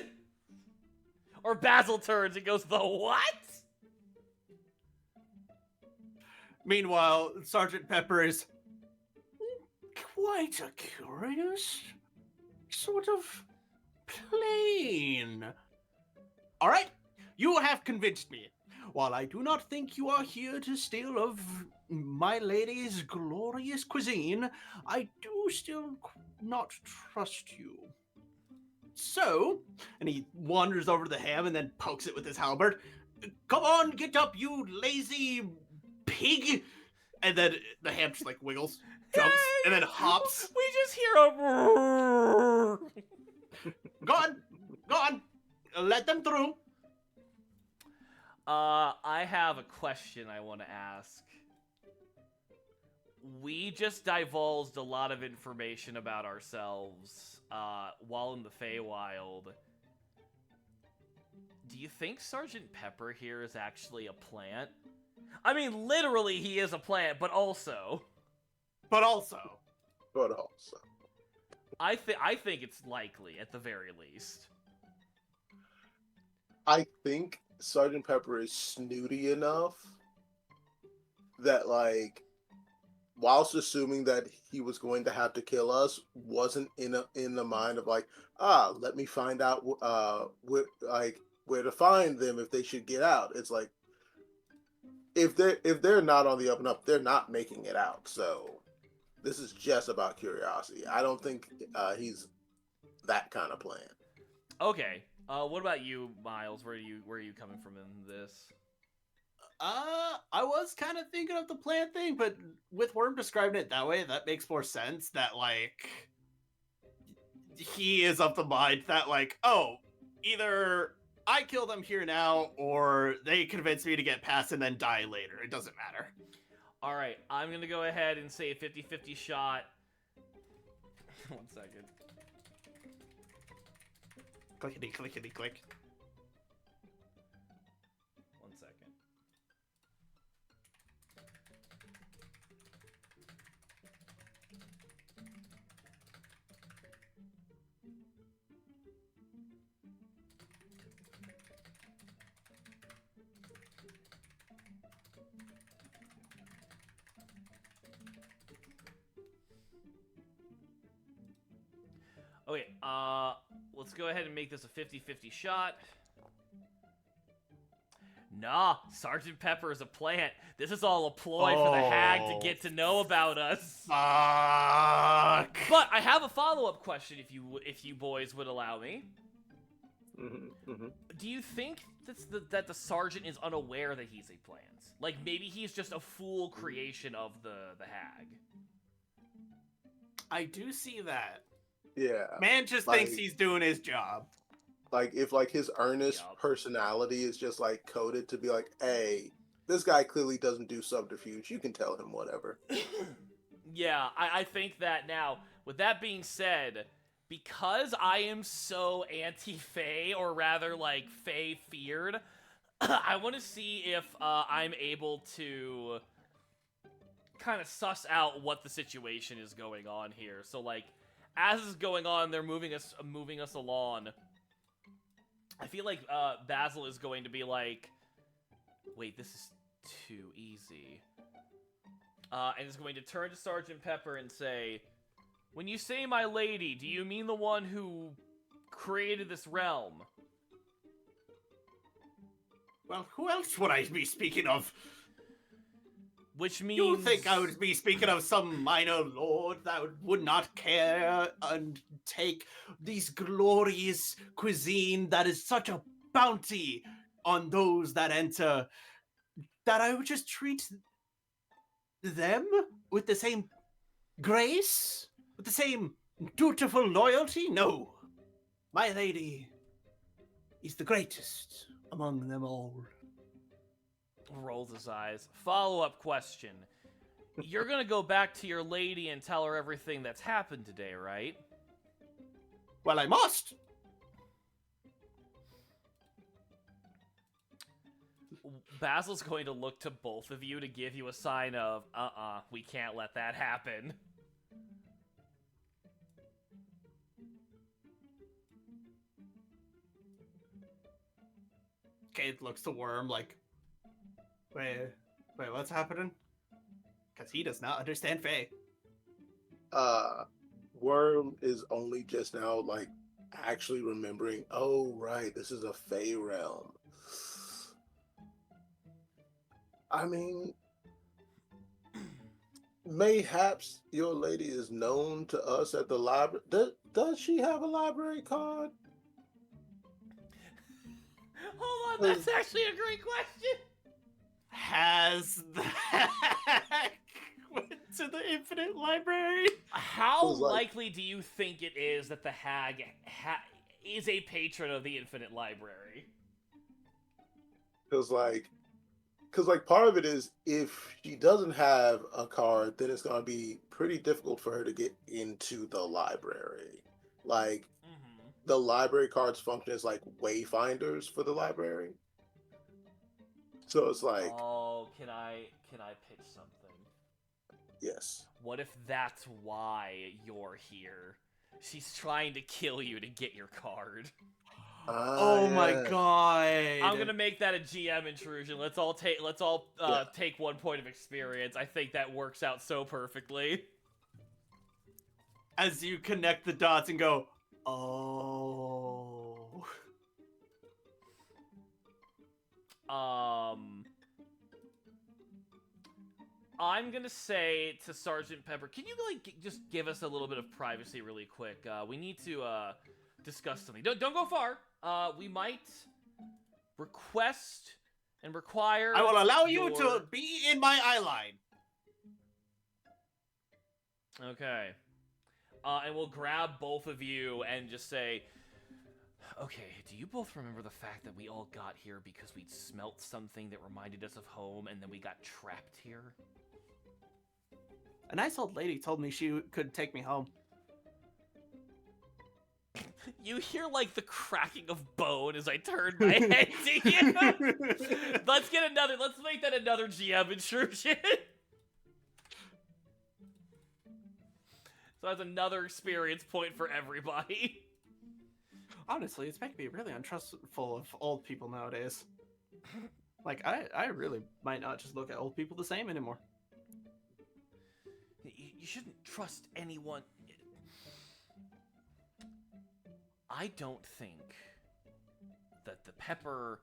Or Basil turns and goes the what? Meanwhile, Sergeant Pepper is quite a curious sort of plane. All right, you have convinced me. While I do not think you are here to steal of my lady's glorious cuisine, I do still not trust you. So, and he wanders over to the ham and then pokes it with his halberd. Come on, get up, you lazy pig! And then the ham just like wiggles, jumps, and then hops. We just hear a... Go on, let them through. I have a question I want to ask. We just divulged a lot of information about ourselves while in the Feywild. Do you think Sergeant Pepper here is actually a plant? I mean, literally he is a plant, but also... I think it's likely, at the very least. I think Sergeant Pepper is snooty enough that, like, whilst assuming that he was going to have to kill us, wasn't in the mind of like, let me find out where to find them if they should get out. It's like, if they're not on the up and up, they're not making it out. So this is just about curiosity. I don't think he's that kind of plan. Okay. What about you, Miles? Where are you coming from in this? I was kind of thinking of the plant thing, but with Worm describing it that way, that makes more sense. That, like, he is of the mind that, like, oh, either I kill them here now, or they convince me to get past and then die later. It doesn't matter. All right, I'm gonna go ahead and say a 50-50 shot. 1 second. Clickety, clickety, click. 1 second. Okay, let's go ahead and make this a 50-50 shot. Nah, Sergeant Pepper is a plant. This is all a ploy for the hag to get to know about us. Fuck. But I have a follow-up question, if you boys would allow me. Do you think that the sergeant is unaware that he's a plant? Like, maybe he's just a fool creation of the hag. I do see that. Yeah. Man just thinks he's doing his job. Like, if, like, his earnest personality is just, like, coded to be like, hey, this guy clearly doesn't do subterfuge. You can tell him whatever. Yeah, I think that now. With that being said, because I am so anti-Fae, or rather, like, Fae-feared, I want to see if I'm able to kind of suss out what the situation is going on here. So like, as this is going on, they're moving us along. I feel like Basil is going to be like, wait, this is too easy. And is going to turn to Sergeant Pepper and say, when you say my lady, do you mean the one who created this realm? Well, who else would I be speaking of? Which means... You think I would be speaking of some minor lord that would not care and take these glorious cuisine that is such a bounty on those that enter, that I would just treat them with the same grace? With the same dutiful loyalty? No. My lady is the greatest among them all. Rolls his eyes. Follow-up question. You're gonna go back to your lady and tell her everything that's happened today, right? Well, I must. Basil's going to look to both of you to give you a sign of, we can't let that happen. Kate looks to Worm like, wait, what's happening? Because he does not understand Fae. Worm is only just now like actually remembering, oh right, this is a Fae realm. I mean, mayhaps your lady is known to us at the library. Does she have a library card? Hold on, that's actually a great question. Has the hack went to the Infinite Library? How Feels like- likely do you think it is that the hag is a patron of the Infinite Library? Because like part of it is if she doesn't have a card, then it's gonna be pretty difficult for her to get into the library. Like the library cards function as like wayfinders for the library. So it's like, Oh, can I pitch something? yes. What if that's why you're here? She's trying to kill you to get your card. Oh my Yeah. god! I'm gonna make that a GM intrusion. Let's all take 1 point of experience. I think that works out so perfectly. As you connect the dots and go, oh. I'm gonna say to Sergeant Pepper, can you like just give us a little bit of privacy really quick? We need to discuss something. Don't go far. We might request and require. I will allow you to be in my eye line. Okay. And we'll grab both of you and just say, okay, do you both remember the fact that we all got here because we'd smelt something that reminded us of home and then we got trapped here? A nice old lady told me she could take me home. You hear like the cracking of bone as I turn my head to you. Let's make that another GM intrusion. So that's another experience point for everybody. Honestly, it's making me really untrustful of old people nowadays. Like, I really might not just look at old people the same anymore. You shouldn't trust anyone. I don't think that the Pepper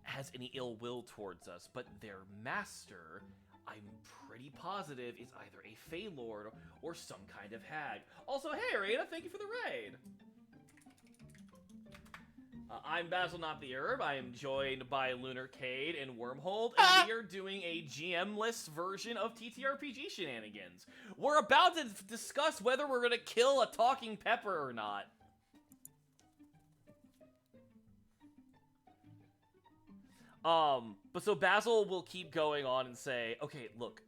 has any ill will towards us, but their master, I'm pretty positive, is either a Fey Lord or some kind of hag. Also, hey, Arena, thank you for the raid. I'm Basil, not the Herb. I am joined by Lunarcade and Wormhold, and we are doing a GM-less version of TTRPG shenanigans. We're about to discuss whether we're going to kill a talking pepper or not. But so Basil will keep going on and say, okay, look,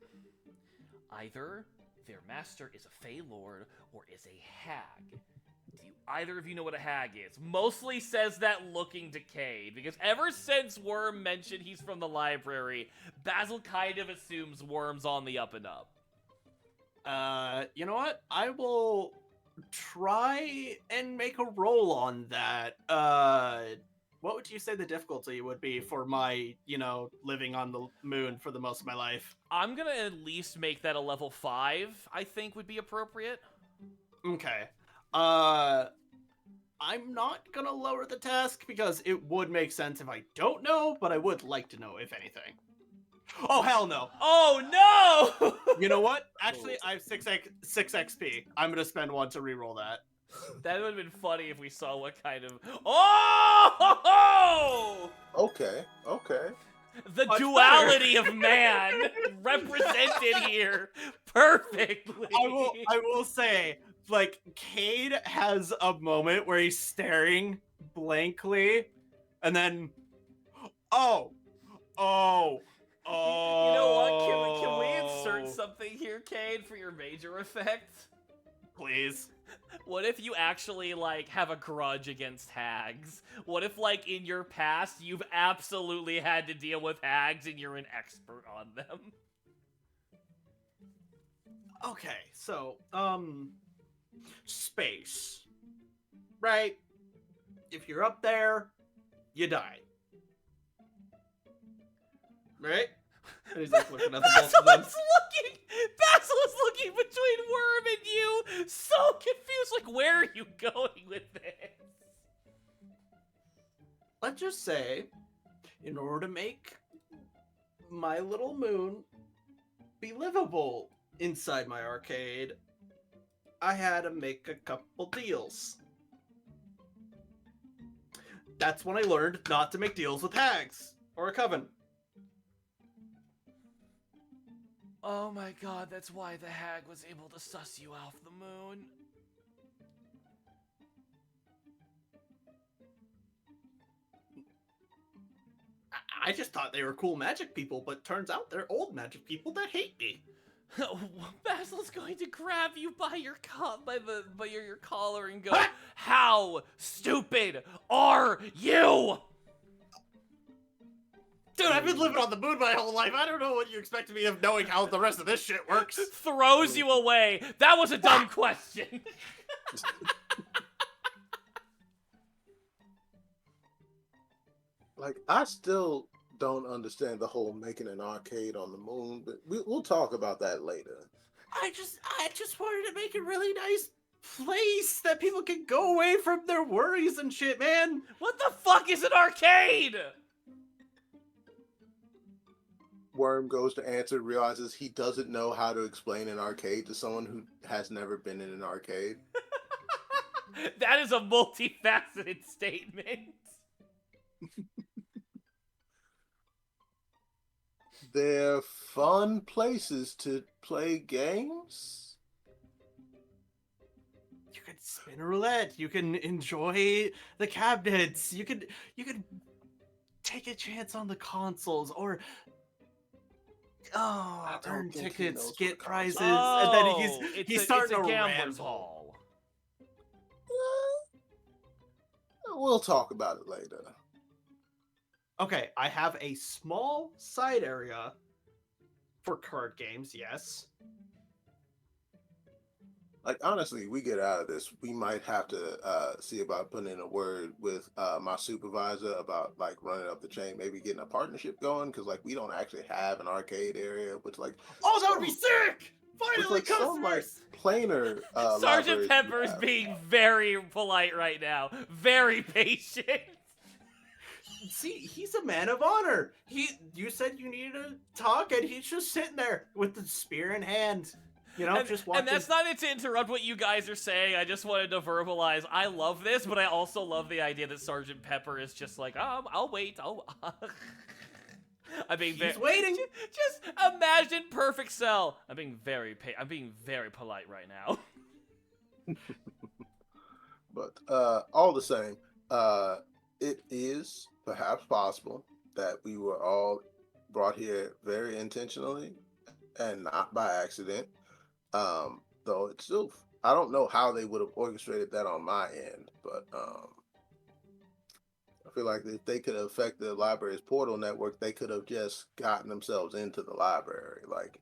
either their master is a Fey Lord or is a hag. Do either of you know what a hag is? Mostly says that looking decayed, because ever since Worm mentioned he's from the library, Basil kind of assumes Worm's on the up and up. You know what? I will try and make a roll on that. What would you say the difficulty would be for my, living on the moon for the most of my life? I'm gonna at least make that a level 5, I think would be appropriate. Okay. I'm not gonna lower the task because it would make sense if I don't know, but I would like to know if anything. Oh, hell no. Oh, no! You know what? Actually, I have 6 XP. I'm gonna spend 1 to reroll that. That would have been funny if we saw what kind of... Oh! Okay. The Much duality of man represented here perfectly. I will say, Cade has a moment where he's staring blankly, and then, oh. You know what? Can we insert something here, Cade, for your major effect? Please. What if you actually, have a grudge against hags? What if, in your past, you've absolutely had to deal with hags and you're an expert on them? Okay, so, space. Right? If you're up there, you die. Right? And he's looking at the both of them. Basil is looking between Worm and you, so confused, where are you going with this? Let's just say, in order to make my little moon be livable inside my arcade, I had to make a couple deals. That's when I learned not to make deals with hags or a coven. Oh my god, that's why the hag was able to suss you off the moon. I just thought they were cool magic people, but turns out they're old magic people that hate me. Basil's going to grab you by your your collar and go, "How stupid are you?" Dude, I've been living on the moon my whole life. I don't know what you expect me of knowing how the rest of this shit works. Throws you away. That was a dumb question. I still don't understand the whole making an arcade on the moon, but we'll talk about that later. I just wanted to make a really nice place that people can go away from their worries and shit, man. What the fuck is an arcade? Worm goes to answer, realizes he doesn't know how to explain an arcade to someone who has never been in an arcade. That is a multifaceted statement. They're fun places to play games. You can spin a roulette. You can enjoy the cabinets. You could take a chance on the consoles or earn tickets, get prizes, and then he's starting to gambler's ramble. hall. We'll talk about it later. Okay, I have a small side area for card games, yes. Honestly, we get out of this, we might have to see about putting in a word with my supervisor about running up the chain, maybe getting a partnership going, because we don't actually have an arcade area, which oh, that would be sick! Finally, customers! Planar Sergeant Pepper's being very polite right now, very patient. See, he's a man of honor. You said you needed to talk, and he's just sitting there with the spear in hand. Just watching. And that's not it to interrupt what you guys are saying. I just wanted to verbalize. I love this, but I also love the idea that Sergeant Pepper is just I'll wait. I'm being He's waiting. Just imagine Perfect Cell. I'm being very polite right now. But all the same, it is perhaps possible that we were all brought here very intentionally and not by accident. Though it's still I don't know how they would have orchestrated that on my end, but I feel like if they could affect the library's portal network, they could have just gotten themselves into the library. Like,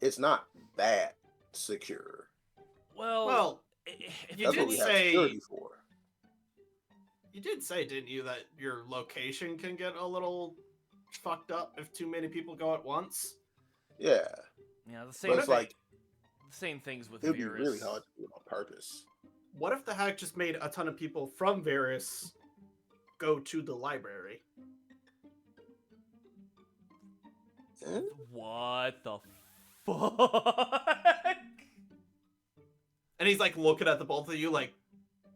it's not that secure. Well, if you That's what did we have say security for. you did say, didn't you, that your location can get a little fucked up if too many people go at once? Yeah, yeah, the but same it's like same things with it would be Virus. really hard to do it on purpose. What if the hack just made a ton of people from Varus go to the library? Eh? What the fuck? And he's like looking at the both of you like,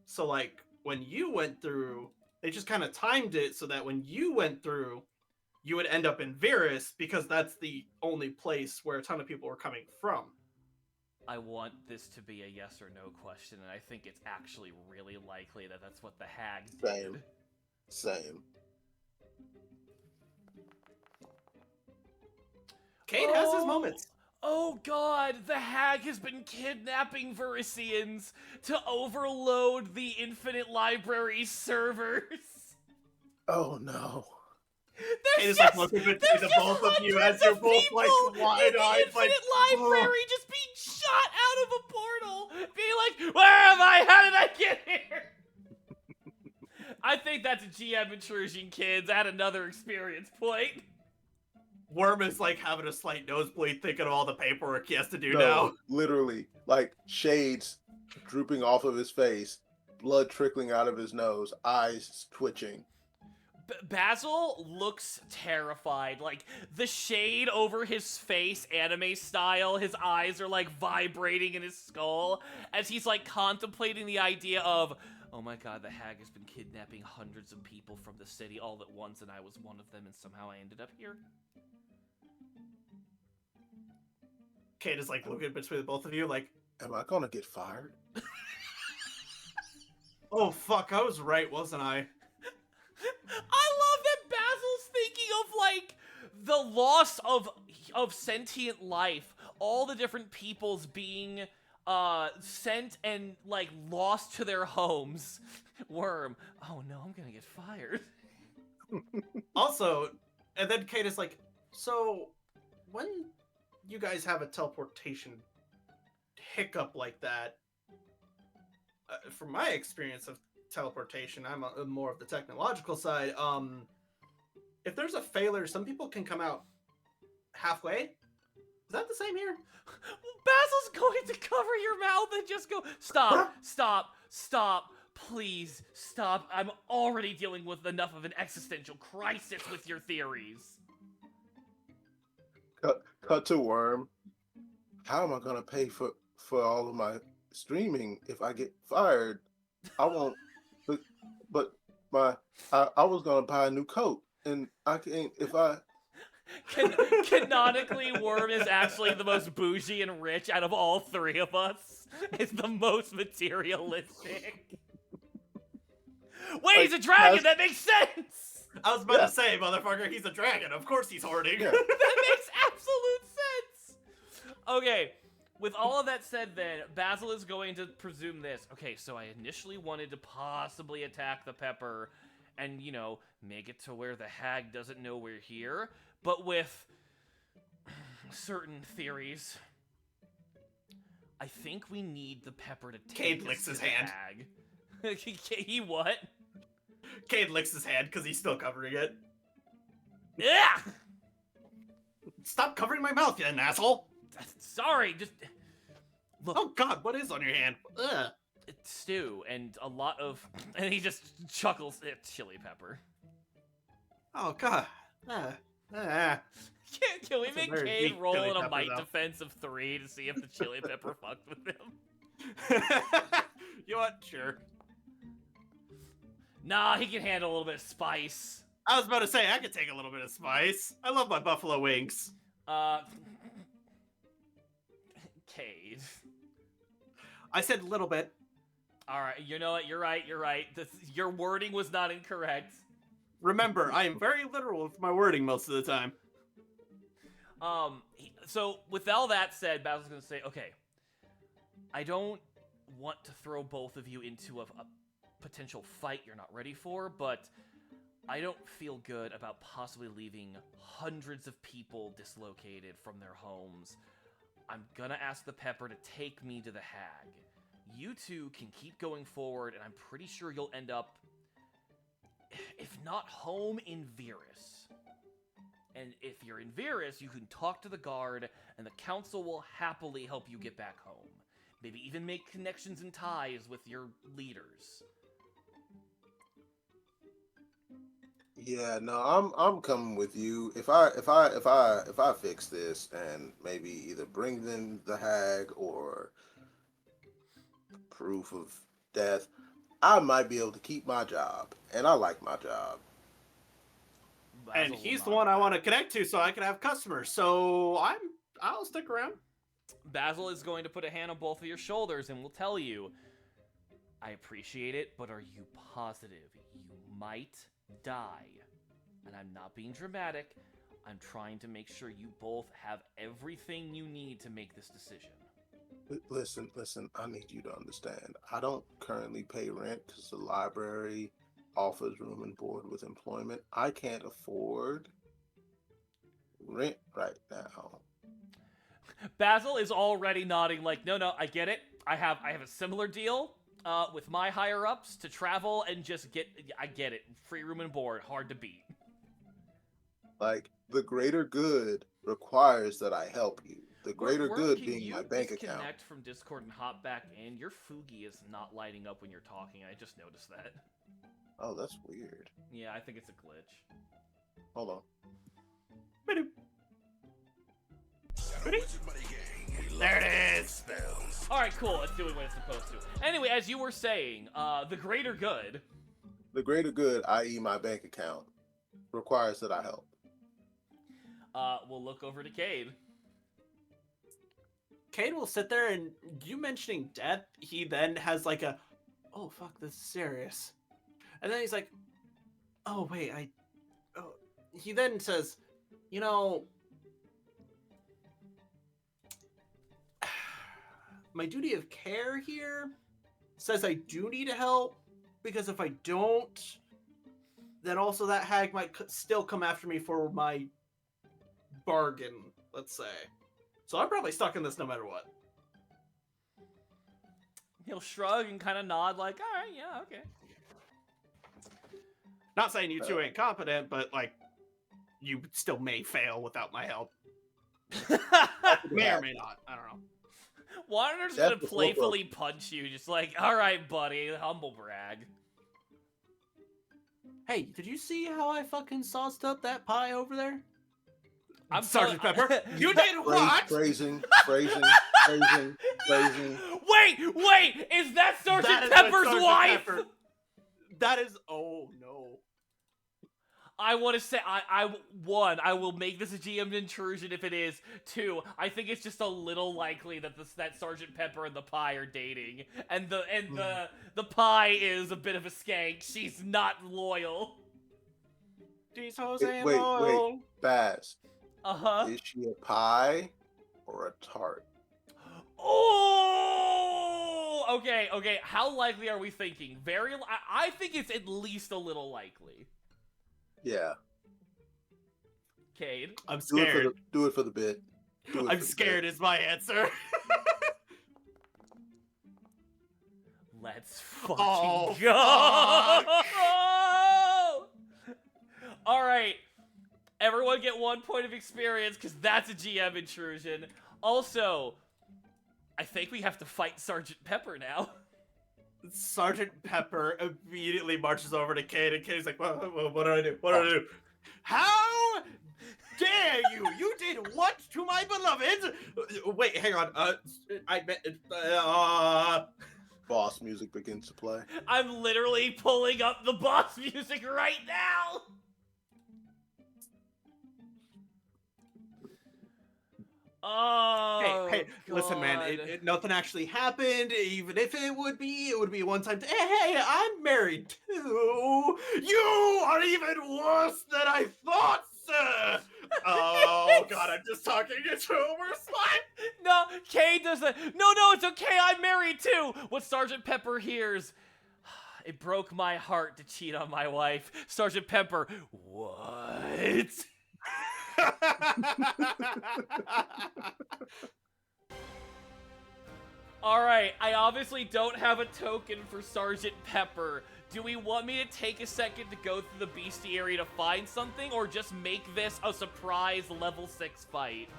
so like when you went through, they just kind of timed it so that when you went through, you would end up in Varus because that's the only place where a ton of people were coming from. I want this to be a yes or no question, and I think it's actually really likely that that's what the hag did. Same. Cade has his moments. Oh god, the hag has been kidnapping Verusians to overload the Infinite Library servers. Oh no. Cade is like looking between the both of you as you're both like wide-eyed, Infinite like Library just being shot out of a portal, being like, where am I? How did I get here? I think that's a GM intrusion, kids. I had another experience point. Worm is like having a slight nosebleed thinking of all the paperwork he has to do No, now. literally, like shades drooping off of his face, blood trickling out of his nose, eyes twitching. Basil looks terrified. Like, the shade over his face, anime style, his eyes are like vibrating in his skull as he's like contemplating the idea of, oh my god, the hag has been kidnapping hundreds of people from the city all at once, and I was one of them, and somehow I ended up here. Cade is like looking between the both of you like, Am I gonna get fired? oh fuck, I was right, wasn't I? I love that Basil's thinking of like the loss of sentient life, all the different peoples being sent and like lost to their homes. Worm, oh no, I'm gonna get fired. Also, and then Cade is like, so when you guys have a teleportation hiccup like that, from my experience of teleportation, I'm more of the technological side. If there's a failure, some people can come out halfway. Is that the same here? Basil's going to cover your mouth and just go, stop, stop, stop, please, stop. I'm already dealing with enough of an existential crisis with your theories. Cut to Worm. How am I gonna pay for all of my streaming if I get fired? I won't. But I was gonna buy a new coat, and I can't if I. Canonically, Worm is actually the most bougie and rich out of all three of us. It's the most materialistic. Wait, he's a dragon! That makes sense! I was about to say, motherfucker, he's a dragon. Of course he's hoarding. Yeah. That makes absolute sense! Okay, with all of that said then, Basil is going to presume this. Okay, so I initially wanted to possibly attack the pepper and, you know, make it to where the hag doesn't know we're here, but with certain theories. I think we need the pepper to take Cade us licks to his the hand. hag. He what? Cade licks his hand because he's still covering it. Yeah! Stop covering my mouth, you asshole! Sorry, just... Look, Oh god, what is on your hand? Ugh. it's stew and a lot of... And he just chuckles at chili pepper. Oh god. Can we That's a make very Cade weak roll chili in a pepper, might though. defense of 3 to see if the chili pepper fucked with him? You know what? Sure. Nah, he can handle a little bit of spice. I was about to say, I could take a little bit of spice. I love my buffalo wings. Cade. I said little bit. Alright, you know what? You're right. Your wording was not incorrect. Remember, I am very literal with my wording most of the time. So with all that said, Basil's gonna say, okay, I don't want to throw both of you into a potential fight you're not ready for, but I don't feel good about possibly leaving hundreds of people dislocated from their homes. I'm gonna ask the Pepper to take me to the Hag. You two can keep going forward, and I'm pretty sure you'll end up, if not home, in Virus. And if you're in Virus, you can talk to the guard, and the council will happily help you get back home. Maybe even make connections and ties with your leaders. Yeah, no, I'm coming with you. If I fix this and maybe either bring in the Hag or proof of death, I might be able to keep my job, and I like my job. And Basil will he's the nod one I back. want to connect to, so I can have customers. So I'll stick around. Basil is going to put a hand on both of your shoulders and will tell you, I appreciate it, but are you positive you might die? And I'm not being dramatic. I'm trying to make sure you both have everything you need to make this decision. Listen, I need you to understand. I don't currently pay rent because the library offers room and board with employment. I can't afford rent right now. Basil is already nodding like, no, I get it. I have a similar deal with my higher ups to travel and just I get it. Free room and board, hard to beat. Like, the greater good requires that I help you. The greater good being my bank Can you account. disconnect from Discord and hop back in? Your Fugi is not lighting up when you're talking. I just noticed that. Oh, that's weird. Yeah, I think it's a glitch. Hold on. There it is. Alright, cool. It's doing what it's supposed to. Anyway, as you were saying, the greater good. The greater good, i.e. my bank account, requires that I help. We'll look over to Cade. Cade will sit there, and you mentioning death, he then has like a, oh fuck, this is serious. And then he's like, oh wait, he then says, you know, my duty of care here says I do need to help, because if I don't, then also that hag might still come after me for my bargain, let's say. So I'm probably stuck in this no matter what. He'll shrug and kind of nod like, alright, yeah, okay. Not saying you two ain't competent, but like, you still may fail without my help. May or may not. I don't know. Wander's That's gonna the playfully punch you, just like, alright, buddy, humble brag. Hey, did you see how I fucking sauced up that pie over there? I'm Sergeant telling- Pepper. You did what? Phrasing. Wait, is that Sergeant That is what Pepper's Sergeant wife? Pepper- That is, oh no. I want to say, one, I will make this a GM intrusion if it is. Two, I think it's just a little likely that that Sergeant Pepper and the pie are dating, and the pie is a bit of a skank. She's not loyal. These hoes ain't Wait, loyal. Baz. Uh-huh. Is she a pie or a tart? Oh! Okay. How likely are we thinking? I think it's at least a little likely. Yeah. Cade. I'm scared. Do it for the bit. I'm scared is my answer. Let's fucking Oh, go! Alright. Everyone get 1 point of experience, because that's a GM intrusion. Also, I think we have to fight Sergeant Pepper now. Sergeant Pepper immediately marches over to Cade, and Cade's like, what do I do? What do I do? How dare you? You did what to my beloved? Wait, hang on. Boss music begins to play. I'm literally pulling up the boss music right now! Oh, Hey, listen, man. Nothing actually happened. Even if it would be a one-time. Hey, I'm married too. You are even worse than I thought, sir. Oh God, I'm just talking into a worse spot. No, No, Kay does that. No, it's okay. I'm married too. What Sergeant Pepper hears. It broke my heart to cheat on my wife. Sergeant Pepper, what? Alright, I obviously don't have a token for Sergeant Pepper. Do we want me to take a second to go through the bestiary to find something, or just make this a surprise level 6 fight?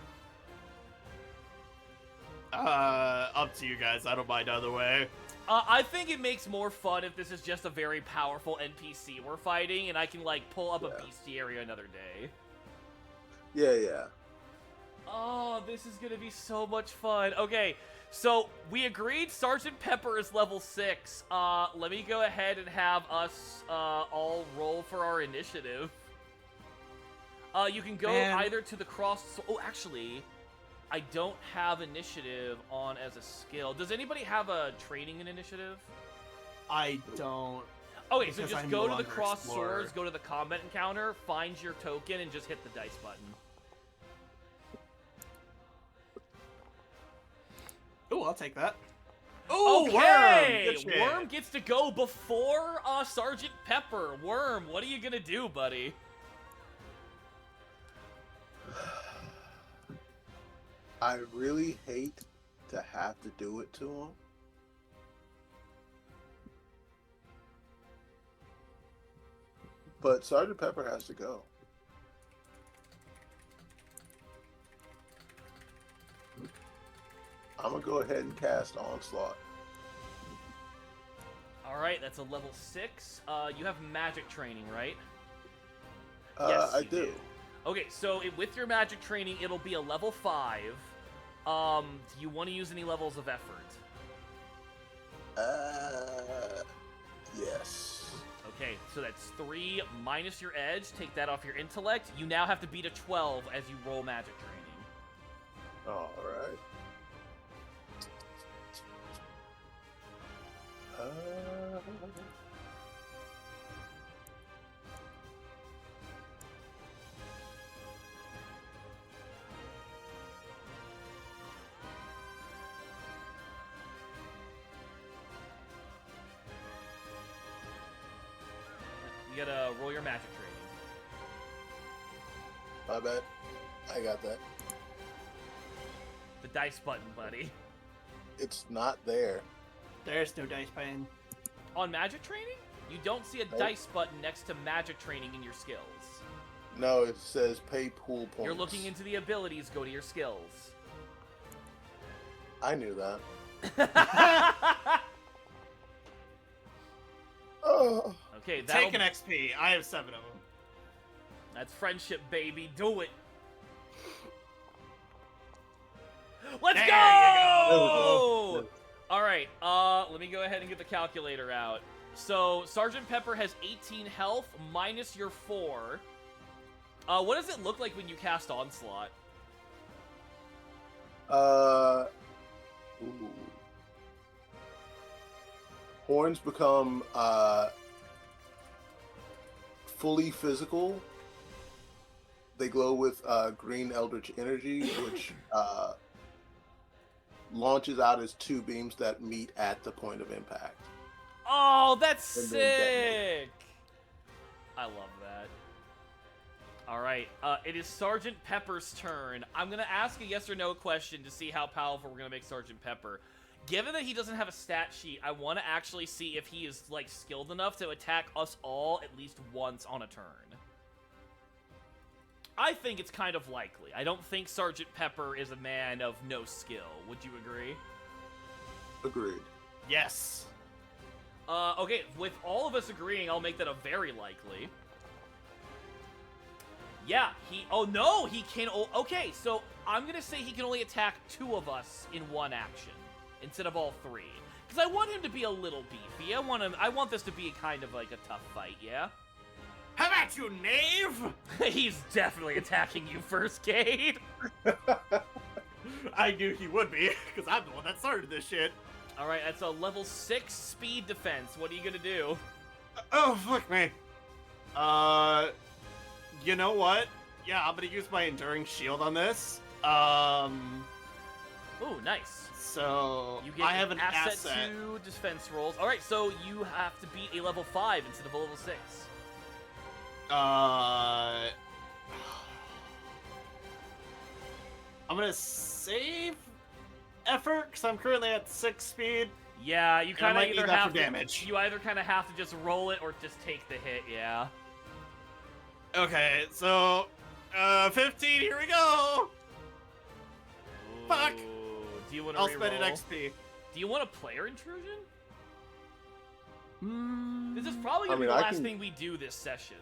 Up to you guys. I don't mind either way. I think it makes more fun if this is just a very powerful NPC we're fighting, and I can, like, pull up a bestiary another day. Yeah. Oh, this is gonna be so much fun. Okay, so we agreed Sergeant Pepper is level 6. Let me go ahead and have us all roll for our initiative. You can go either to the cross... Oh, actually, I don't have initiative on as a skill. Does anybody have a training in initiative? I don't. Okay, so Because just I'm go no to the longer cross explorer. swords, go to the combat encounter, find your token, and just hit the dice button. Oh, I'll take that. Oh, Okay! Worm! Good shit. Worm gets to go before Sergeant Pepper. Worm, what are you gonna do, buddy? I really hate to have to do it to him. But Sergeant Pepper has to go. I'm gonna go ahead and cast Onslaught. Alright, that's a level 6. You have magic training, right? Yes, I you do. Okay, so with your magic training, it'll be a level 5. Do you want to use any levels of effort? Yes. Okay, so that's 3 minus your edge. Take that off your intellect. You now have to beat a 12 as you roll magic training. All right. You gotta roll your magic training. My bad. I got that. The dice button, buddy. It's not there. There's no dice button. On magic training? You don't see a Nope. dice button next to magic training in your skills. No, it says pay pool points. You're looking into the abilities, go to your skills. I knew that. Oh. Okay, Take an XP. I have 7 of them. that's friendship, baby. Do it. Let's There go! you go. All right, let me go ahead and get the calculator out. So, Sergeant Pepper has 18 health minus your 4. What does it look like when you cast Onslaught? Ooh. Horns become fully physical. They glow with green eldritch energy, which launches out as 2 beams that meet at the point of impact. Oh, that's And then sick! I love that. Alright, it is Sergeant Pepper's turn. I'm gonna ask a yes or no question to see how powerful we're gonna make Sergeant Pepper. Given that he doesn't have a stat sheet, I want to actually see if he is, like, skilled enough to attack us all at least once on a turn. I think it's kind of likely. I don't think Sergeant Pepper is a man of no skill. Would you agree? Agreed. Yes. Okay, with all of us agreeing, I'll make that a very likely. Yeah, oh no, he can, okay, so I'm gonna say he can only attack 2 of us in one action, instead of all 3. Because I want him to be a little beefy, I want this to be kind of like a tough fight, yeah? How about you, knave? He's definitely attacking you first, Cade. I knew he would be, because I'm the one that started this shit. Alright, that's a level 6 speed defense, what are you gonna do? Oh, fuck me. You know what? Yeah, I'm gonna use my Enduring Shield on this. Ooh, nice. So You get I have an asset asset. 2 defense rolls. All right, so you have to beat a level 5 instead of a level 6. I'm gonna save effort because I'm currently at 6 speed. Yeah, you I kind of might need either that have for damage. You either kind of have to just roll it or just take the hit. Yeah. Okay, so 15. Here we go. Fuck. Ooh, do you want to I'll spend an reroll? XP. Do you want a player intrusion? This is probably I gonna be mean, the I last can- thing we do this session.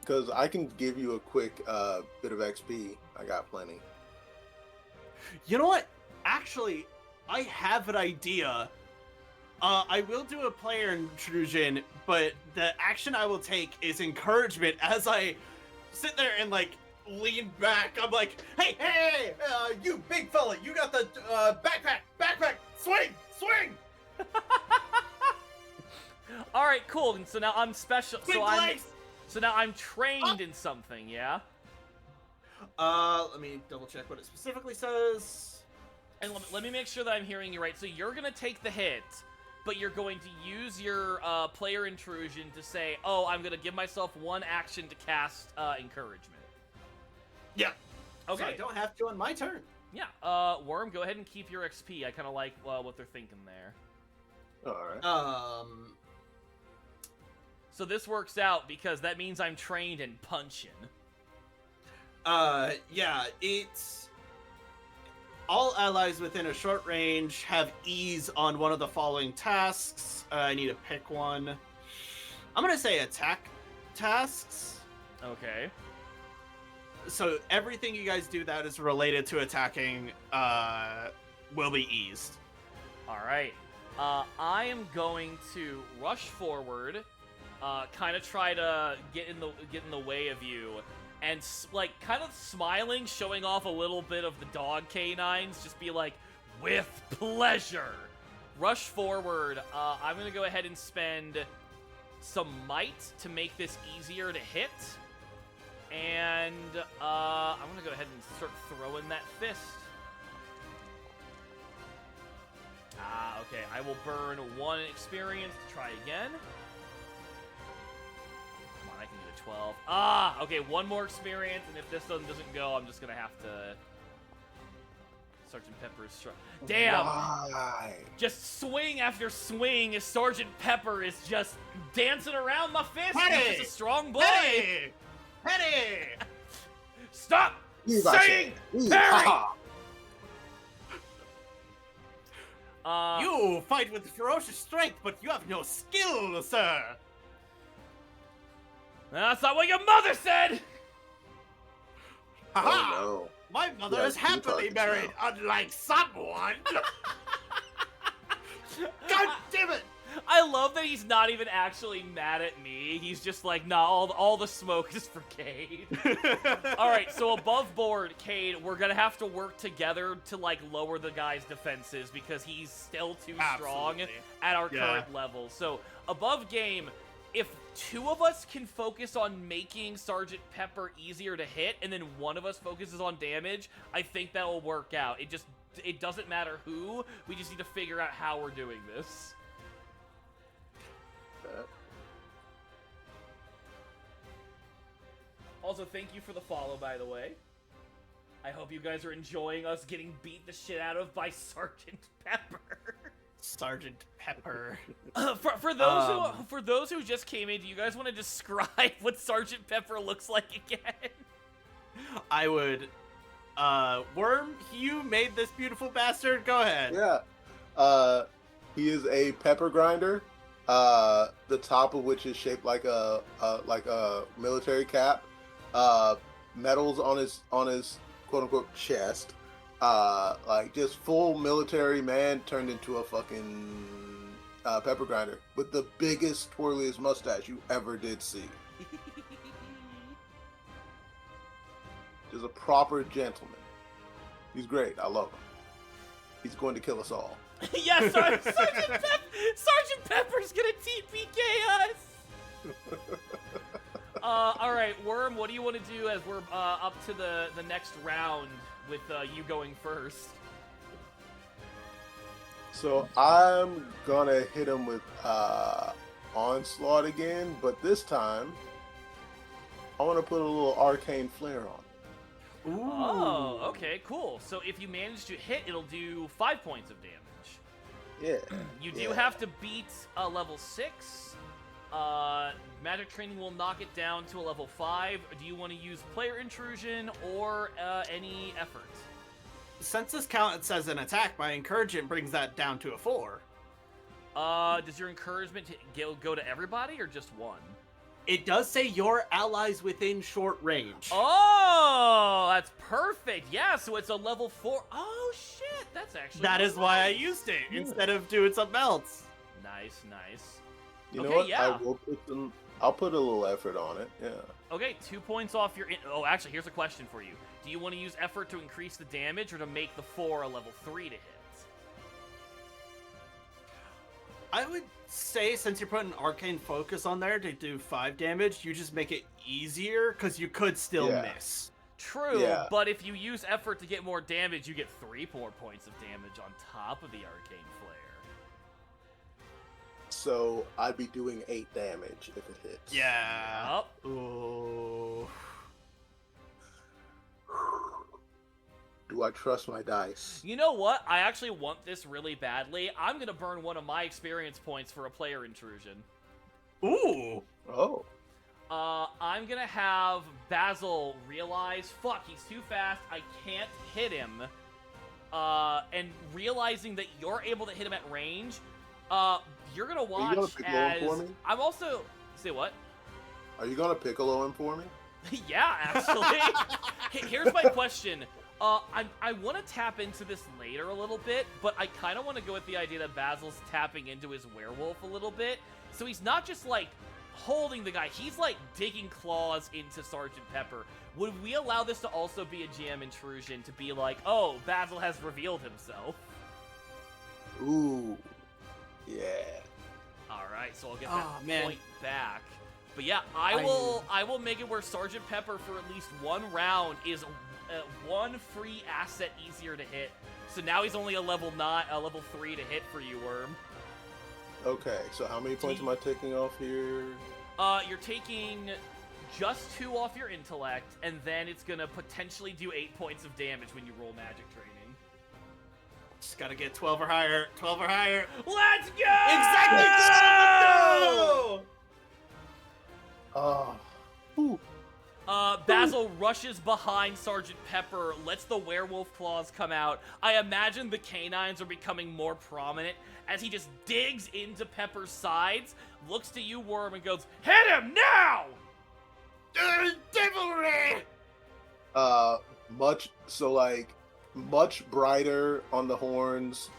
Because I can give you a quick bit of XP. I got plenty. You know what? Actually, I have an idea. I will do a player intrusion, but the action I will take is encouragement as I sit there and like lean back. I'm like, hey, you big fella, you got the backpack, swing. All right, cool. And so now I'm special. Swing legs. So now I'm trained in something. Yeah. Let me double check what it specifically says. And let me make sure that I'm hearing you right. So you're gonna take the hit, but you're going to use your player intrusion to say, "Oh, I'm gonna give myself one action to cast encouragement." Yeah. Okay. So I don't have to on my turn. Yeah. Worm, go ahead and keep your XP. I kind of like what they're thinking there. All right. So this works out because that means I'm trained in punching. Yeah, it's all allies within a short range have ease on one of the following tasks. I need to pick one. I'm gonna say attack tasks. Okay. So everything you guys do that is related to attacking will be eased. All right. I am going to rush forward, kind of try to get in the way of you, and like kind of smiling, showing off a little bit of the dog canines. Just be like, with pleasure. Rush forward. I'm gonna go ahead and spend some might to make this easier to hit, and I'm gonna go ahead and start throwing that fist. Okay, I will burn 1 experience to try again. Come on, I can do the 12. Okay, 1 more experience, and if this doesn't go, I'm just gonna have to... Sergeant Pepper's strong. Damn! Why? Just swing after swing as Sergeant Pepper is just dancing around my fist. Petty! He's just a strong boy. Petty! Stop saying Perry! You fight with ferocious strength, but you have no skill, sir. That's not what your mother said! Haha! Oh no. My mother Yeah, is two happily targets married, unlike someone. God damn it! I love that he's not even actually mad at me. He's just like, nah, all the smoke is for Cade. Alright, so above board, Cade, we're gonna have to work together to, like, lower the guy's defenses because he's still too strong Absolutely. at our Yeah. current level. So, above game, if 2 of us can focus on making Sergeant Pepper easier to hit, and then 1 of us focuses on damage, I think that will work out. It doesn't matter who, we just need to figure out how we're doing this. Also, thank you for the follow, by the way. I hope you guys are enjoying us getting beat the shit out of by Sergeant Pepper. Sergeant Pepper. For those who just came in, do you guys want to describe what Sergeant Pepper looks like again? I would. Worm, you made this beautiful bastard. Go ahead. Yeah. He is a pepper grinder. The top of which is shaped like a military cap. Medals on his quote unquote chest. Like just full military man turned into a fucking pepper grinder with the biggest twirliest mustache you ever did see. Just a proper gentleman. He's great. I love him. He's going to kill us all. Yes, Sergeant Pepper's gonna TPK us. All right, Worm. What do you want to do as we're up to the next round with you going first? So I'm gonna hit him with onslaught again, but this time I want to put a little arcane flare on. Ooh. Oh, okay, cool. So if you manage to hit, it'll do 5 points of damage. Yeah. You do have to beat a level 6. Magic training will knock it down to a level 5. Do you want to use player intrusion or any effort? Since this counts as an attack, my encouragement brings that down to a 4. Does your encouragement go to everybody or just one? It does say your allies within short range. Oh, that's perfect. Yeah, so it's a level 4. Oh, shit. That's actually That is why I nice. used it instead of doing something else. Nice, nice. You know Okay, what? yeah. I'll put a little effort on it. Yeah. Okay, 2 points off your... Oh, actually, here's a question for you. Do you want to use effort to increase the damage or to make the 4 a level 3 to hit? I would say, since you're putting arcane focus on there to do 5 damage, you just make it easier, because you could still miss. True, Yeah. but if you use effort to get more damage, you get 3 more points of damage on top of the arcane flare. So I'd be doing 8 damage if it hits. Yeah. Yup. Ooh. Do I trust my dice? You know what? I actually want this really badly. I'm gonna burn one of my experience points for a player intrusion. Ooh. Oh. I'm gonna have Basil realize, fuck, he's too fast, I can't hit him. And realizing that you're able to hit him at range, you're gonna watch gonna piccolo him for me? I'm also... Say what? Are you gonna piccolo him for me? Yeah, actually. Here's my question. I want to tap into this later a little bit, but I kind of want to go with the idea that Basil's tapping into his werewolf a little bit. So he's not just, like, holding the guy. He's, like, digging claws into Sergeant Pepper. Would we allow this to also be a GM intrusion to be like, oh, Basil has revealed himself? Ooh. Yeah. Alright, so I'll get Oh, that man. point back. But yeah, I will make it where Sergeant Pepper for at least one round is one free asset easier to hit. So now he's only a level 3 to hit for you, Worm. Okay, so how many points am I taking off here? You're taking just 2 off your intellect, and then it's gonna potentially do 8 points of damage when you roll magic training. Just gotta get 12 or higher. 12 or higher. Let's go! Exactly! Go! Oh. Ooh. Basil rushes behind Sergeant Pepper, lets the werewolf claws come out. I imagine the canines are becoming more prominent as he just digs into Pepper's sides, looks to you, Worm, and goes, hit him now! Devilry! Much brighter on the horns.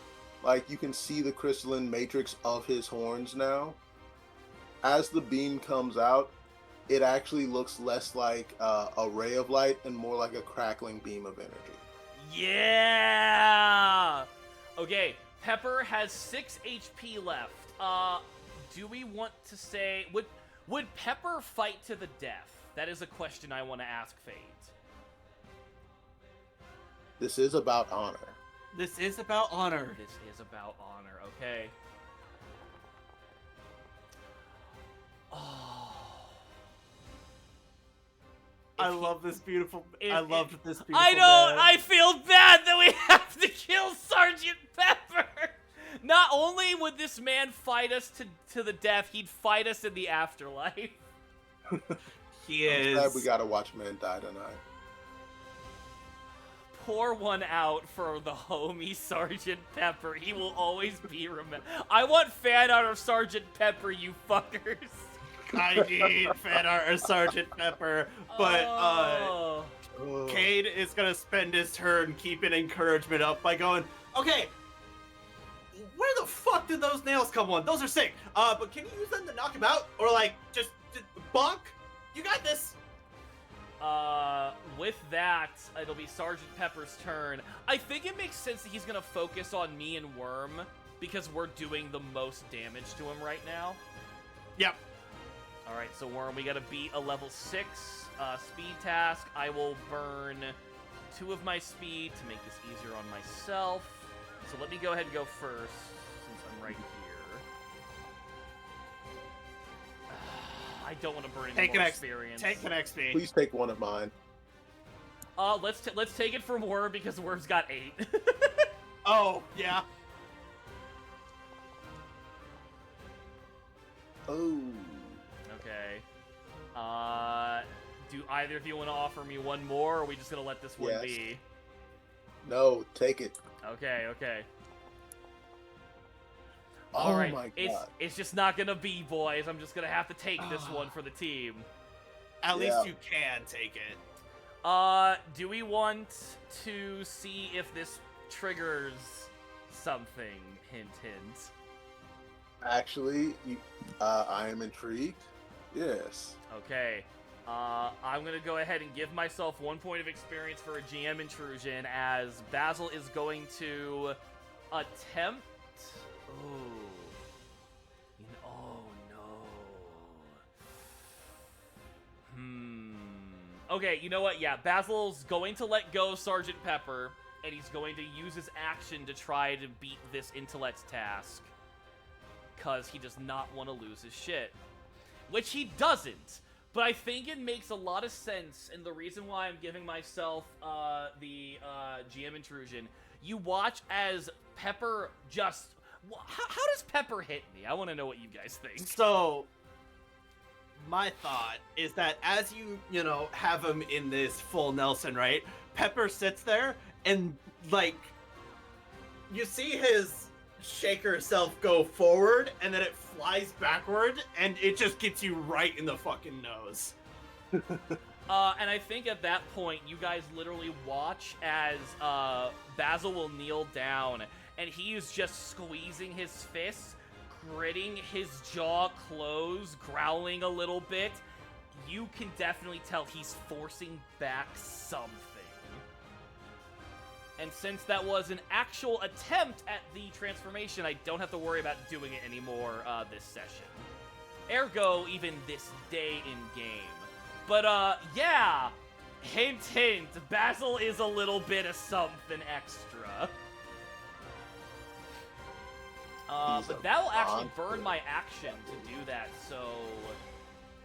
Like, you can see the crystalline matrix of his horns now. As the beam comes out, it actually looks less like a ray of light and more like a crackling beam of energy. Yeah! Okay, Pepper has 6 HP left. Do we want to say... Would Pepper fight to the death? That is a question I want to ask Fate. This is about honor. This is about honor. This is about honor, okay. Oh. I love this beautiful. If- I love this beautiful. I know, man. I feel bad that we have to kill Sergeant Pepper! Not only would this man fight us to the death, he'd fight us in the afterlife. He I'm is. glad we gotta watch men die tonight. Pour one out for the homie Sergeant Pepper. He will always be remembered. I want fan art of Sergeant Pepper, you fuckers. I need fan art of Sergeant Pepper, but Oh. Cade is gonna spend his turn keeping encouragement up by going, okay, where the fuck did those nails come on? Those are sick. But can you use them to knock him out? Or like, just bonk? You got this. With that, it'll be Sergeant Pepper's turn. I think it makes sense that he's gonna focus on me and Worm, because we're doing the most damage to him right now. Yep. Alright, so Worm, we gotta beat a level 6 speed task. I will burn 2 of my speed to make this easier on myself. so let me go ahead and go first, since I'm right here. I don't want to burn any more experience. Take an XP. Please take one of mine. Let's take it from Worm, because Worm's got 8. Oh, yeah. Oh. Okay. Do either of you want to offer me one more, or are we just gonna let this one Yes. be? No, take it. Okay, okay. Oh Alright, my god. it's just not gonna be, boys. I'm just gonna have to take this one for the team. At Yeah. least you can take it. Do we want to see if this triggers something? Hint, hint. Actually, I am intrigued. Yes. Okay. I'm gonna go ahead and give myself 1 point of experience for a GM intrusion, as Basil is going to attempt. Oh no. Okay, you know what? Yeah, Basil's going to let go of Sergeant Pepper, and he's going to use his action to try to beat this intellect task, because he does not want to lose his shit. Which he doesn't. But I think it makes a lot of sense, and the reason why I'm giving myself the GM intrusion, you watch as Pepper just... How does Pepper hit me? I want to know what you guys think. So, my thought is that as you know, have him in this full Nelson, right? Pepper sits there, and, like, you see his shaker self go forward, and then it flies backward, and it just gets you right in the fucking nose. And I think at that point, you guys literally watch as Basil will kneel down, and he is just squeezing his fists, gritting his jaw closed, growling a little bit. You can definitely tell he's forcing back something. And since that was an actual attempt at the transformation, I don't have to worry about doing it anymore this session. Ergo, even this day in-game. But, yeah! Hint, hint, Basil is a little bit of something extra. But that will actually burn my action to do that, so...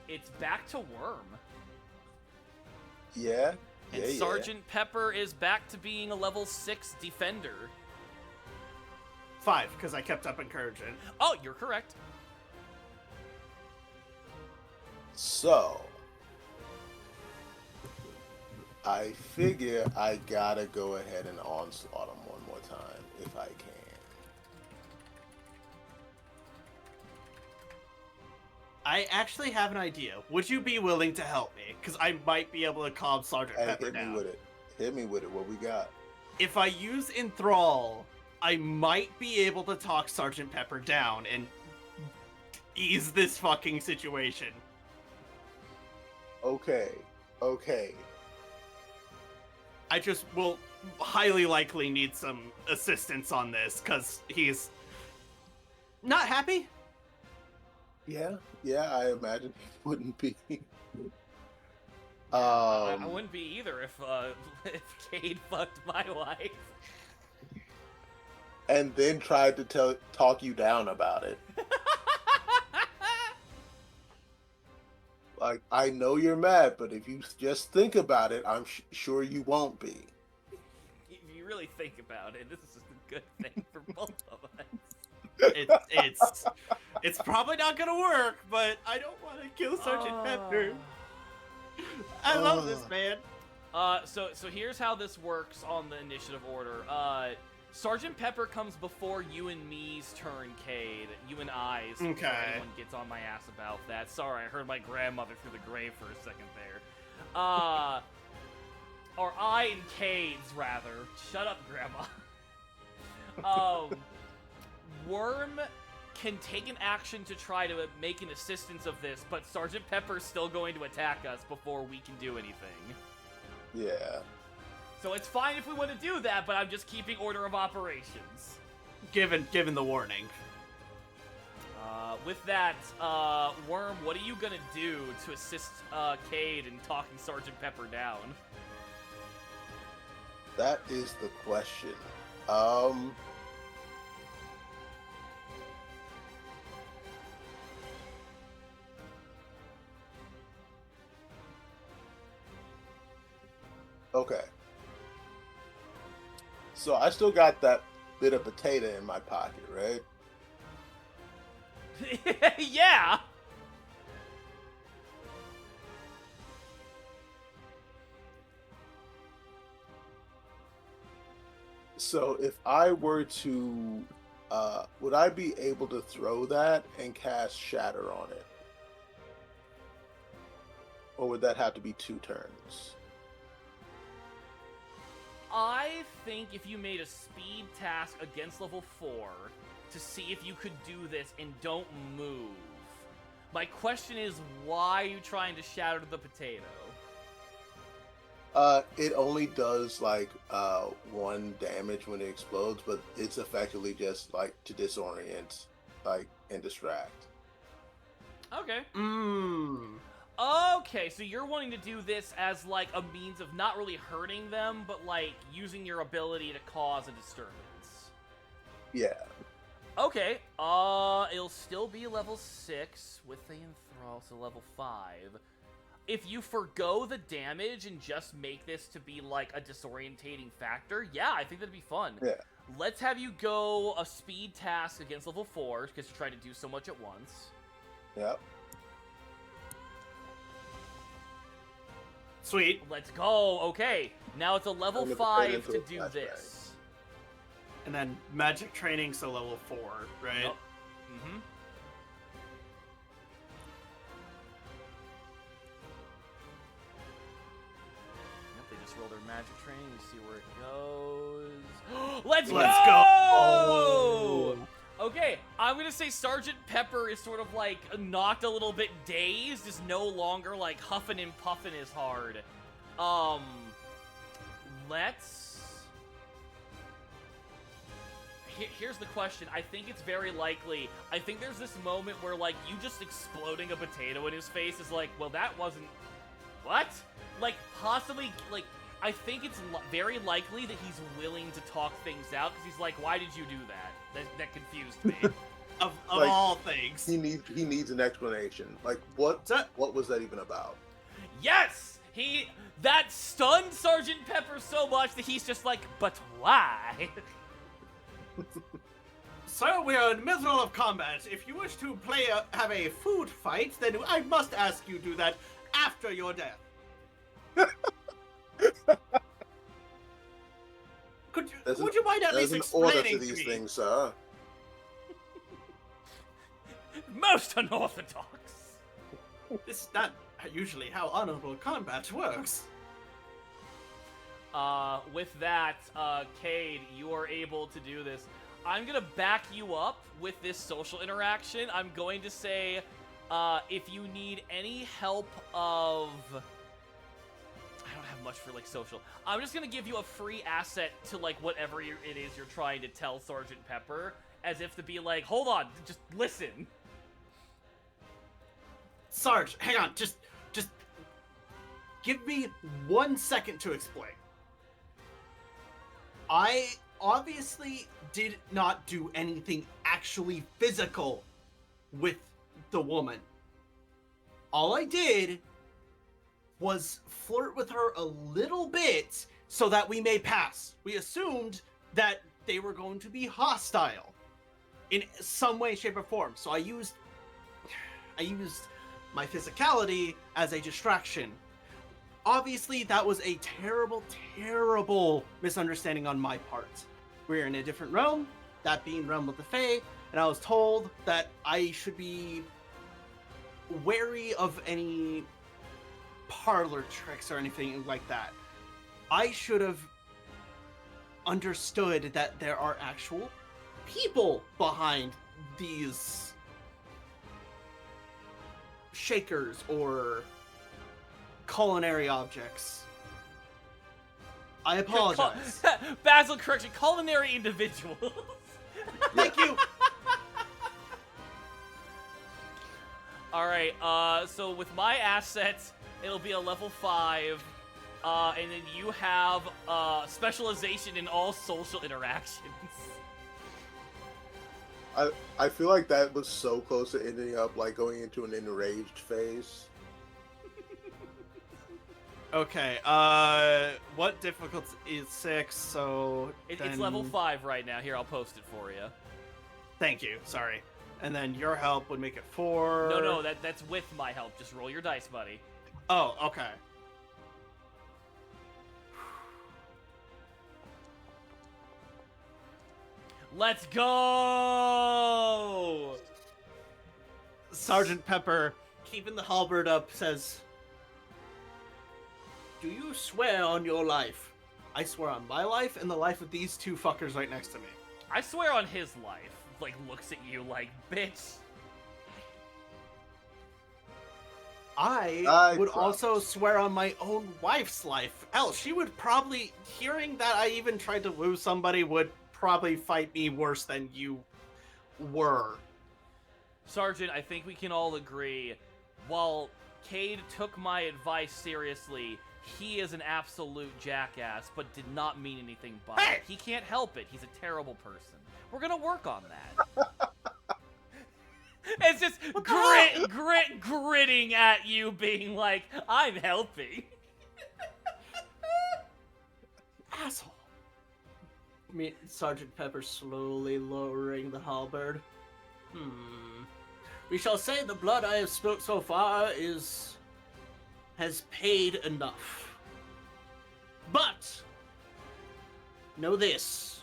It's back to Worm. Yeah. And Sergeant Pepper is back to being a level 6 defender. 5, because I kept up encouragement. Oh, you're correct. So, I figure I gotta go ahead and onslaught him one more time, if I can. I actually have an idea. Would you be willing to help me? Because I might be able to calm Sergeant Hey, Pepper hit down. me with it. Hit me with it. What we got? If I use Enthrall, I might be able to talk Sergeant Pepper down and ease this fucking situation. Okay. Okay. I just will highly likely need some assistance on this, because he's not happy. Yeah, I imagine he wouldn't be. I wouldn't be either if Cade fucked my wife. And then tried to talk you down about it. Like, I know you're mad, but if you just think about it, I'm sure you won't be. If you really think about it, this is just a good thing for both of us. It's probably not gonna work, but I don't want to kill Sergeant Pepper. I love this man. So here's how this works on the initiative order. Sergeant Pepper comes before you and me's turn, Cade. You and I's. Okay. Before anyone gets on my ass about that. Sorry, I heard my grandmother through the grave for a second there. Or I and Cade's, rather. Shut up, Grandma. Worm can take an action to try to make an assistance of this, but Sergeant Pepper's still going to attack us before we can do anything. Yeah. So it's fine if we want to do that, but I'm just keeping order of operations. Given the warning. With that, Worm, what are you gonna do to assist Cade in talking Sergeant Pepper down? That is the question. Okay. So I still got that bit of potato in my pocket, right? Yeah. So if I were to, would I be able to throw that and cast Shatter on it? Or would that have to be 2 turns? I think if you made a speed task against level 4 to see if you could do this and don't move. My question is, why are you trying to shatter the potato? It only does like 1 damage when it explodes, but it's effectively just like to disorient, like, and distract. Okay. Mmm. Okay, so you're wanting to do this as like a means of not really hurting them, but like using your ability to cause a disturbance. Yeah. Okay, it'll still be level 6 with the enthrall, so level 5. If you forgo the damage and just make this to be like a disorientating factor, yeah, I think that'd be fun. Yeah. Let's have you go a speed task against level 4, because you're trying to do so much at once. Yep. Sweet. Let's go. Okay, now it's a level I'm gonna 5 put it to into a do flashbang. this. And then magic training, so level 4, right? Yep. Mm-hmm. Yep, they just roll their magic training. We see where it goes. Let's Let's go! go! Okay, I'm gonna say Sergeant Pepper is sort of like knocked a little bit dazed, is no longer like huffing and puffing as hard. Let's... Here's the question. I think it's very likely. I think there's this moment where, like, you just exploding a potato in his face is like, well, that wasn't... What? Like, possibly, like, I think it's very likely that he's willing to talk things out, because he's like, why did you do that? That confused me. Of Like, all things. He needs an explanation. Like, what was that even about? Yes! That stunned Sergeant Pepper so much that he's just like, but why? Sir, we are in the middle of combat. If you wish to have a food fight, then I must ask you do that after your death. Would you mind at least There's an order explaining to these me? things, sir. Most unorthodox. This is not usually how honorable combat works. With that, Cade, you are able to do this. I'm gonna back you up with this social interaction. I'm going to say, if you need any help of... I don't have much for, like, social. I'm just gonna give you a free asset to, like, whatever it is you're trying to tell Sergeant Pepper, as if to be like, hold on, just listen. Sarge, hang on, just give me 1 second to explain. I obviously did not do anything actually physical with the woman. All I did was flirt with her a little bit so that we may pass. We assumed that they were going to be hostile in some way, shape, or form. So I used my physicality as a distraction. Obviously, that was a terrible, terrible misunderstanding on my part. We're in a different realm, that being Realm of the Fae, and I was told that I should be wary of any parlor tricks or anything like that. I should have understood that there are actual people behind these shakers or culinary objects. I apologize. Basil, correction, culinary individuals. Thank you. Alright, so with my assets, it'll be a level 5, and then you have specialization in all social interactions. I feel like that was so close to ending up like going into an enraged phase. Okay, what difficulty is 6, so... It's level 5 right now. Here, I'll post it for you. Thank you, sorry. And then your help would make it 4... No, that's with my help. Just roll your dice, buddy. Oh, okay. Let's go! Sergeant Pepper, keeping the halberd up, says, "Do you swear on your life?" "I swear on my life and the life of these two fuckers right next to me." I swear on his life. Like, looks at you like, bitch. I would promise. also swear on my own wife's life. Hell, she would probably, hearing that I even tried to woo somebody, would probably fight me worse than you were. Sergeant, I think we can all agree, while Cade took my advice seriously, he is an absolute jackass, but did not mean anything by it. He can't help it. He's a terrible person. We're gonna work on that. It's just gritting at you, being like, I'm helping. Asshole. Sergeant Pepper slowly lowering the halberd. We shall say the blood I have spilt so far has paid enough. But know this.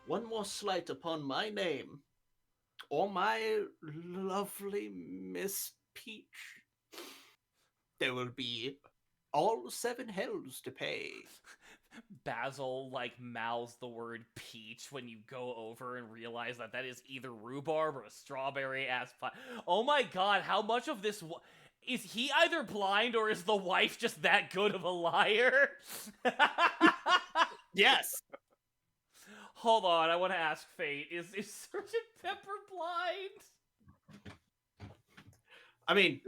One more slight upon my name, or my lovely Miss Peach, there will be all 7 hells to pay. Basil, like, mouths the word peach when you go over and realize that that is either rhubarb or a strawberry-ass pie. Oh my god, how much of this... Is he either blind or is the wife just that good of a liar? Yes! Hold on, I want to ask Fate. Is Sergeant Pepper blind? I mean...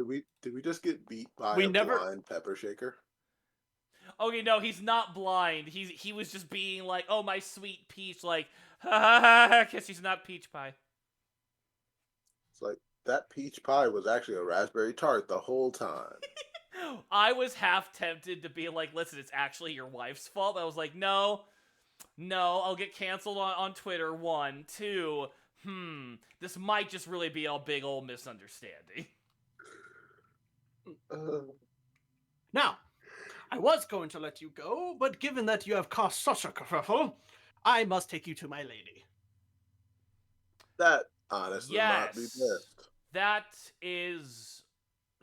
Did we just get beat by we a never... blind pepper shaker? Okay, no, he's not blind. He was just being like, oh, my sweet peach, like, ha ha ha, guess she's not peach pie. It's like, that peach pie was actually a raspberry tart the whole time. I was half tempted to be like, listen, it's actually your wife's fault. I was like, no, I'll get canceled on Twitter, 1. 2, this might just really be a big old misunderstanding. Now, I was going to let you go, but given that you have caused such a kerfuffle, I must take you to my lady. That honestly might be best. That is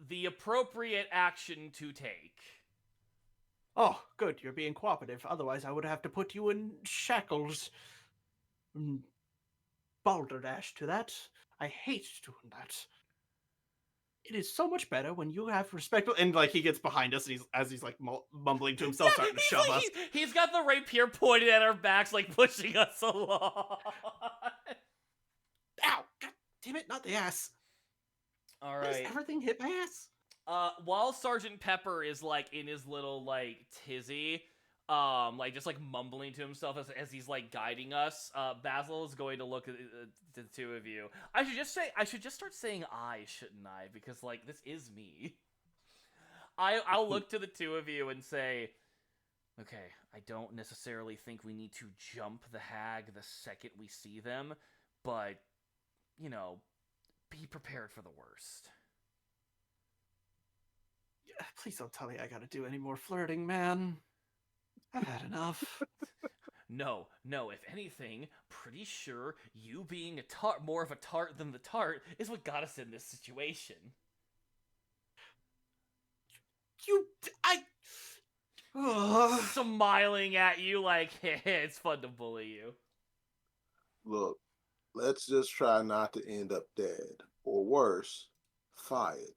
the appropriate action to take. Oh, good, you're being cooperative. Otherwise, I would have to put you in shackles. Balderdash to that. I hate doing that. It is so much better when you have respectful... And, like, he gets behind us, and he's like, mumbling to himself, starting to shove us. He's got the rapier pointed at our backs, like, pushing us along. Ow! God damn it, not the ass. All right. Does everything hit my ass? While Sergeant Pepper is, like, in his little, like, tizzy, like, just, like, mumbling to himself as he's, like, guiding us, Basil is going to look at the two of you. I should just start saying I, shouldn't I? Because, like, this is me. I'll look to the two of you and say, okay, I don't necessarily think we need to jump the hag the second we see them, but, you know, be prepared for the worst. Yeah, please don't tell me I gotta do any more flirting, man. I've had enough. No, if anything, pretty sure you being more of a tart than the tart is what got us in this situation. Smiling at you like, it's fun to bully you. Look, let's just try not to end up dead. Or worse, fired.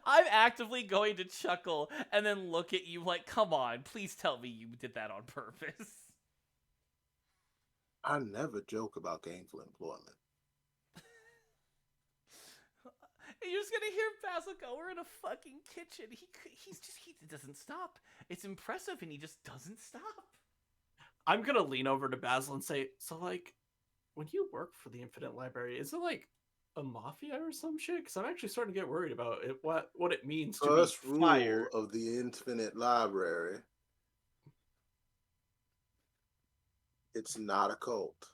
I'm actively going to chuckle and then look at you like, come on, please tell me you did that on purpose. I never joke about gainful employment. And you're just gonna hear Basil go, we're in a fucking kitchen. He doesn't stop. It's impressive and he just doesn't stop. I'm gonna lean over to Basil and say, so, like, when you work for the Infinite Library, is it, like, a mafia or some shit? Because I'm actually starting to get worried about it. What it means to be First rule fire. of the Infinite Library: it's not a cult.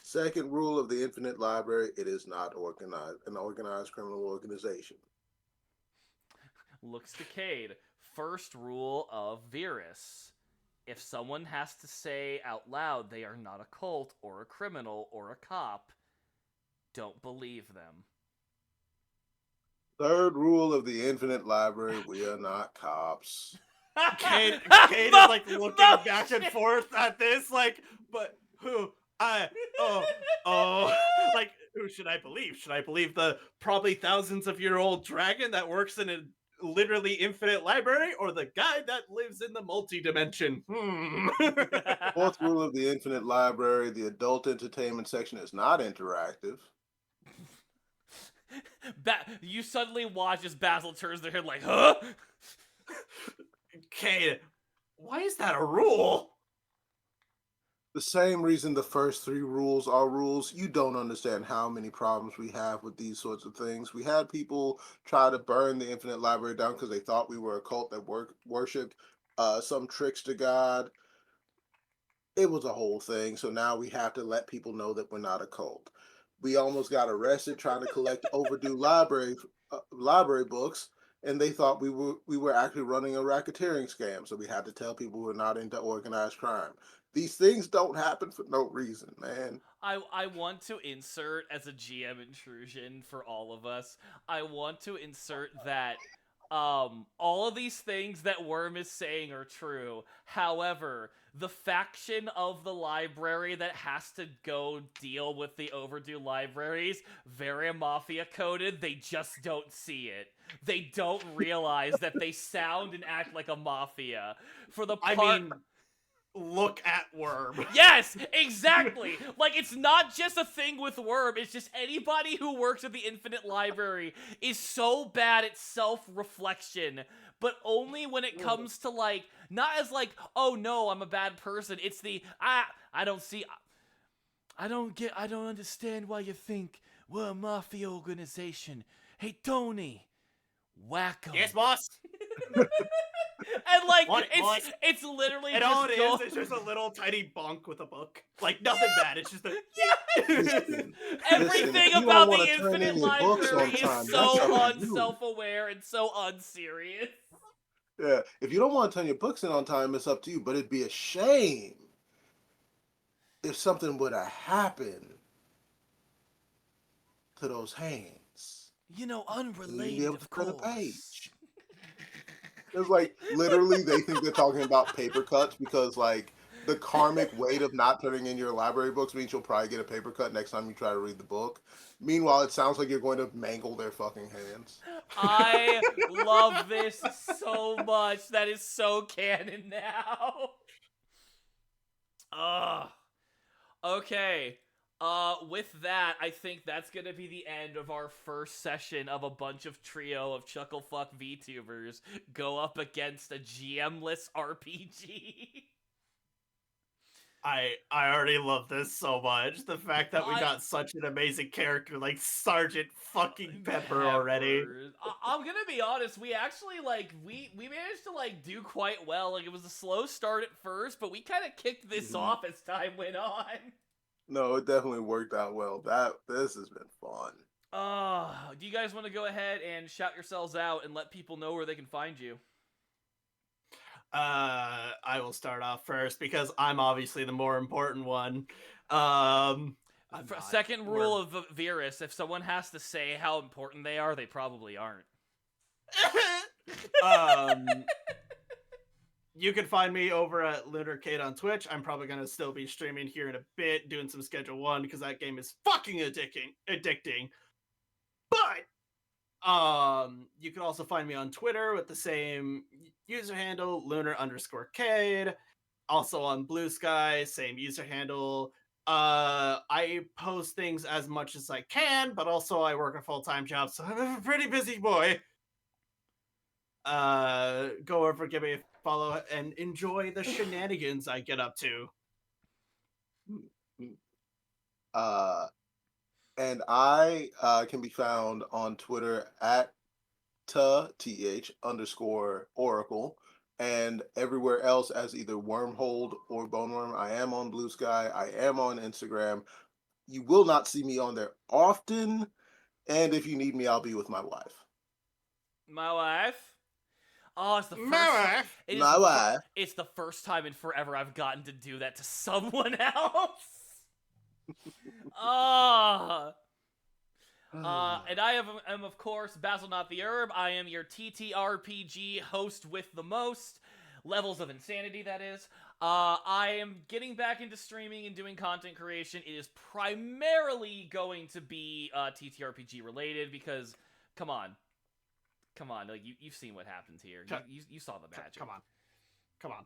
Second rule of the Infinite Library: it is not an organized criminal organization. Looks decayed. First rule of Virus. If someone has to say out loud they are not a cult or a criminal or a cop, don't believe them. Third rule of the Infinite Library: we are not cops. Kate is like looking back and forth at this, like, but who? Like, who should I believe? Should I believe the probably thousands of year old dragon that works in a literally infinite library, or the guy that lives in the multi-dimension? Fourth rule of the Infinite Library: the adult entertainment section is not interactive. You suddenly watch as Basil turns their head like, huh? Kate, why is that a rule? The same reason the first three rules are rules. You don't understand how many problems we have with these sorts of things. We had people try to burn the Infinite Library down because they thought we were a cult that worshipped some trickster god. It was a whole thing. So now we have to let people know that we're not a cult. We almost got arrested trying to collect overdue library books, and they thought we were actually running a racketeering scam. So we had to tell people we're not into organized crime. These things don't happen for no reason, man. I want to insert as a GM intrusion for all of us. I want to insert that all of these things that Worm is saying are true. However, the faction of the library that has to go deal with the overdue libraries, very mafia coded, they just don't see it. They don't realize that they sound and act like a mafia. For the part I mean, look at Worm. Yes, exactly. Like, it's not just a thing with Worm. It's just anybody who works at the Infinite Library is so bad at self-reflection, but only when it comes to, like, not as like, oh no, I'm a bad person. It's the, I don't understand why you think we're a mafia organization. Hey, Tony, whack 'em. Yes, boss. And like, What, boss? it's literally And just all it is, it's just a little tiny bunk with a book. Like, nothing bad. It's just a... Listen, Everything if you about don't wanna the turn Infinite in your books on Library time, is that's so up to you. unself-aware and so unserious. Yeah, if you don't want to turn your books in on time, it's up to you. But it'd be a shame if something would have happened to those hands. You know, And you'd be unrelated, able of to turn a course. page. It's like literally they think they're talking about paper cuts because like the karmic weight of not turning in your library books means you'll probably get a paper cut next time you try to read the book. Meanwhile, it sounds like you're going to mangle their fucking hands. I love this so much. That is so canon now. Ugh. Okay. With that, I think that's gonna be the end of our first session of a bunch of trio of Chucklefuck VTubers go up against a GM-less RPG. I already love this so much. The fact that we got such an amazing character like Sergeant fucking Pepper already. I'm gonna be honest, we actually, like, we managed to, like, do quite well. Like, it was a slow start at first, but we kind of kicked this off as time went on. No, it definitely worked out well. This has been fun. Do you guys want to go ahead and shout yourselves out and let people know where they can find you? I will start off first because I'm obviously the more important one. Second rule of Virus, if someone has to say how important they are, they probably aren't. You can find me over at LunarCade on Twitch. I'm probably going to still be streaming here in a bit, doing some Schedule 1, because that game is fucking addicting. But, you can also find me on Twitter with the same user handle, Lunar_Cade. Also on Blue Sky, same user handle. I post things as much as I can, but also I work a full-time job, so I'm a pretty busy boy. Go over, give me a follow, and enjoy the shenanigans I get up to. And I can be found on Twitter at th_oracle, and everywhere else as either Wormhold or Boneworm. I am on Blue Sky. I am on Instagram. You will not see me on there often, and if you need me, I'll be with my wife. My wife. Oh, it's the first. My wife. It's the first time in forever I've gotten to do that to someone else. Ah. And I am, of course, Basil Not the Herb. I am your TTRPG host with the most levels of insanity, that is. I am getting back into streaming and doing content creation. It is primarily going to be TTRPG related because, come on, like you've seen what happens here. You saw the magic. Come on.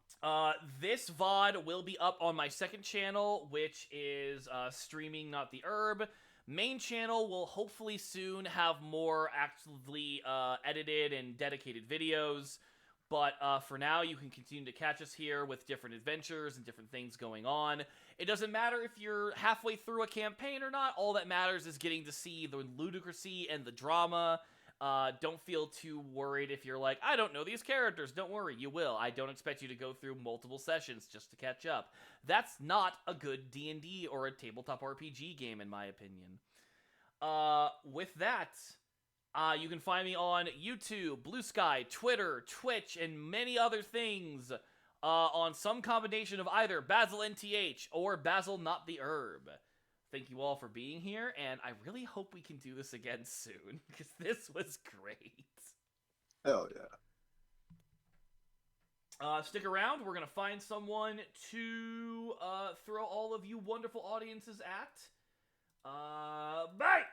This VOD will be up on my second channel, which is Streaming Not the Herb. Main channel will hopefully soon have more actively edited and dedicated videos, but for now you can continue to catch us here with different adventures and different things going on. It doesn't matter if you're halfway through a campaign or not, all that matters is getting to see the ludicrousy and the drama. Don't feel too worried if you're like, I don't know these characters. Don't worry, you will. I don't expect you to go through multiple sessions just to catch up. That's not a good D&D or a tabletop RPG game, in my opinion. With that, you can find me on YouTube, Blue Sky, Twitter, Twitch, and many other things on some combination of either Basil NTH or Basil Not the Herb. Thank you all for being here, and I really hope we can do this again soon, because this was great. Hell yeah. Stick around. We're going to find someone to throw all of you wonderful audiences at. Bye!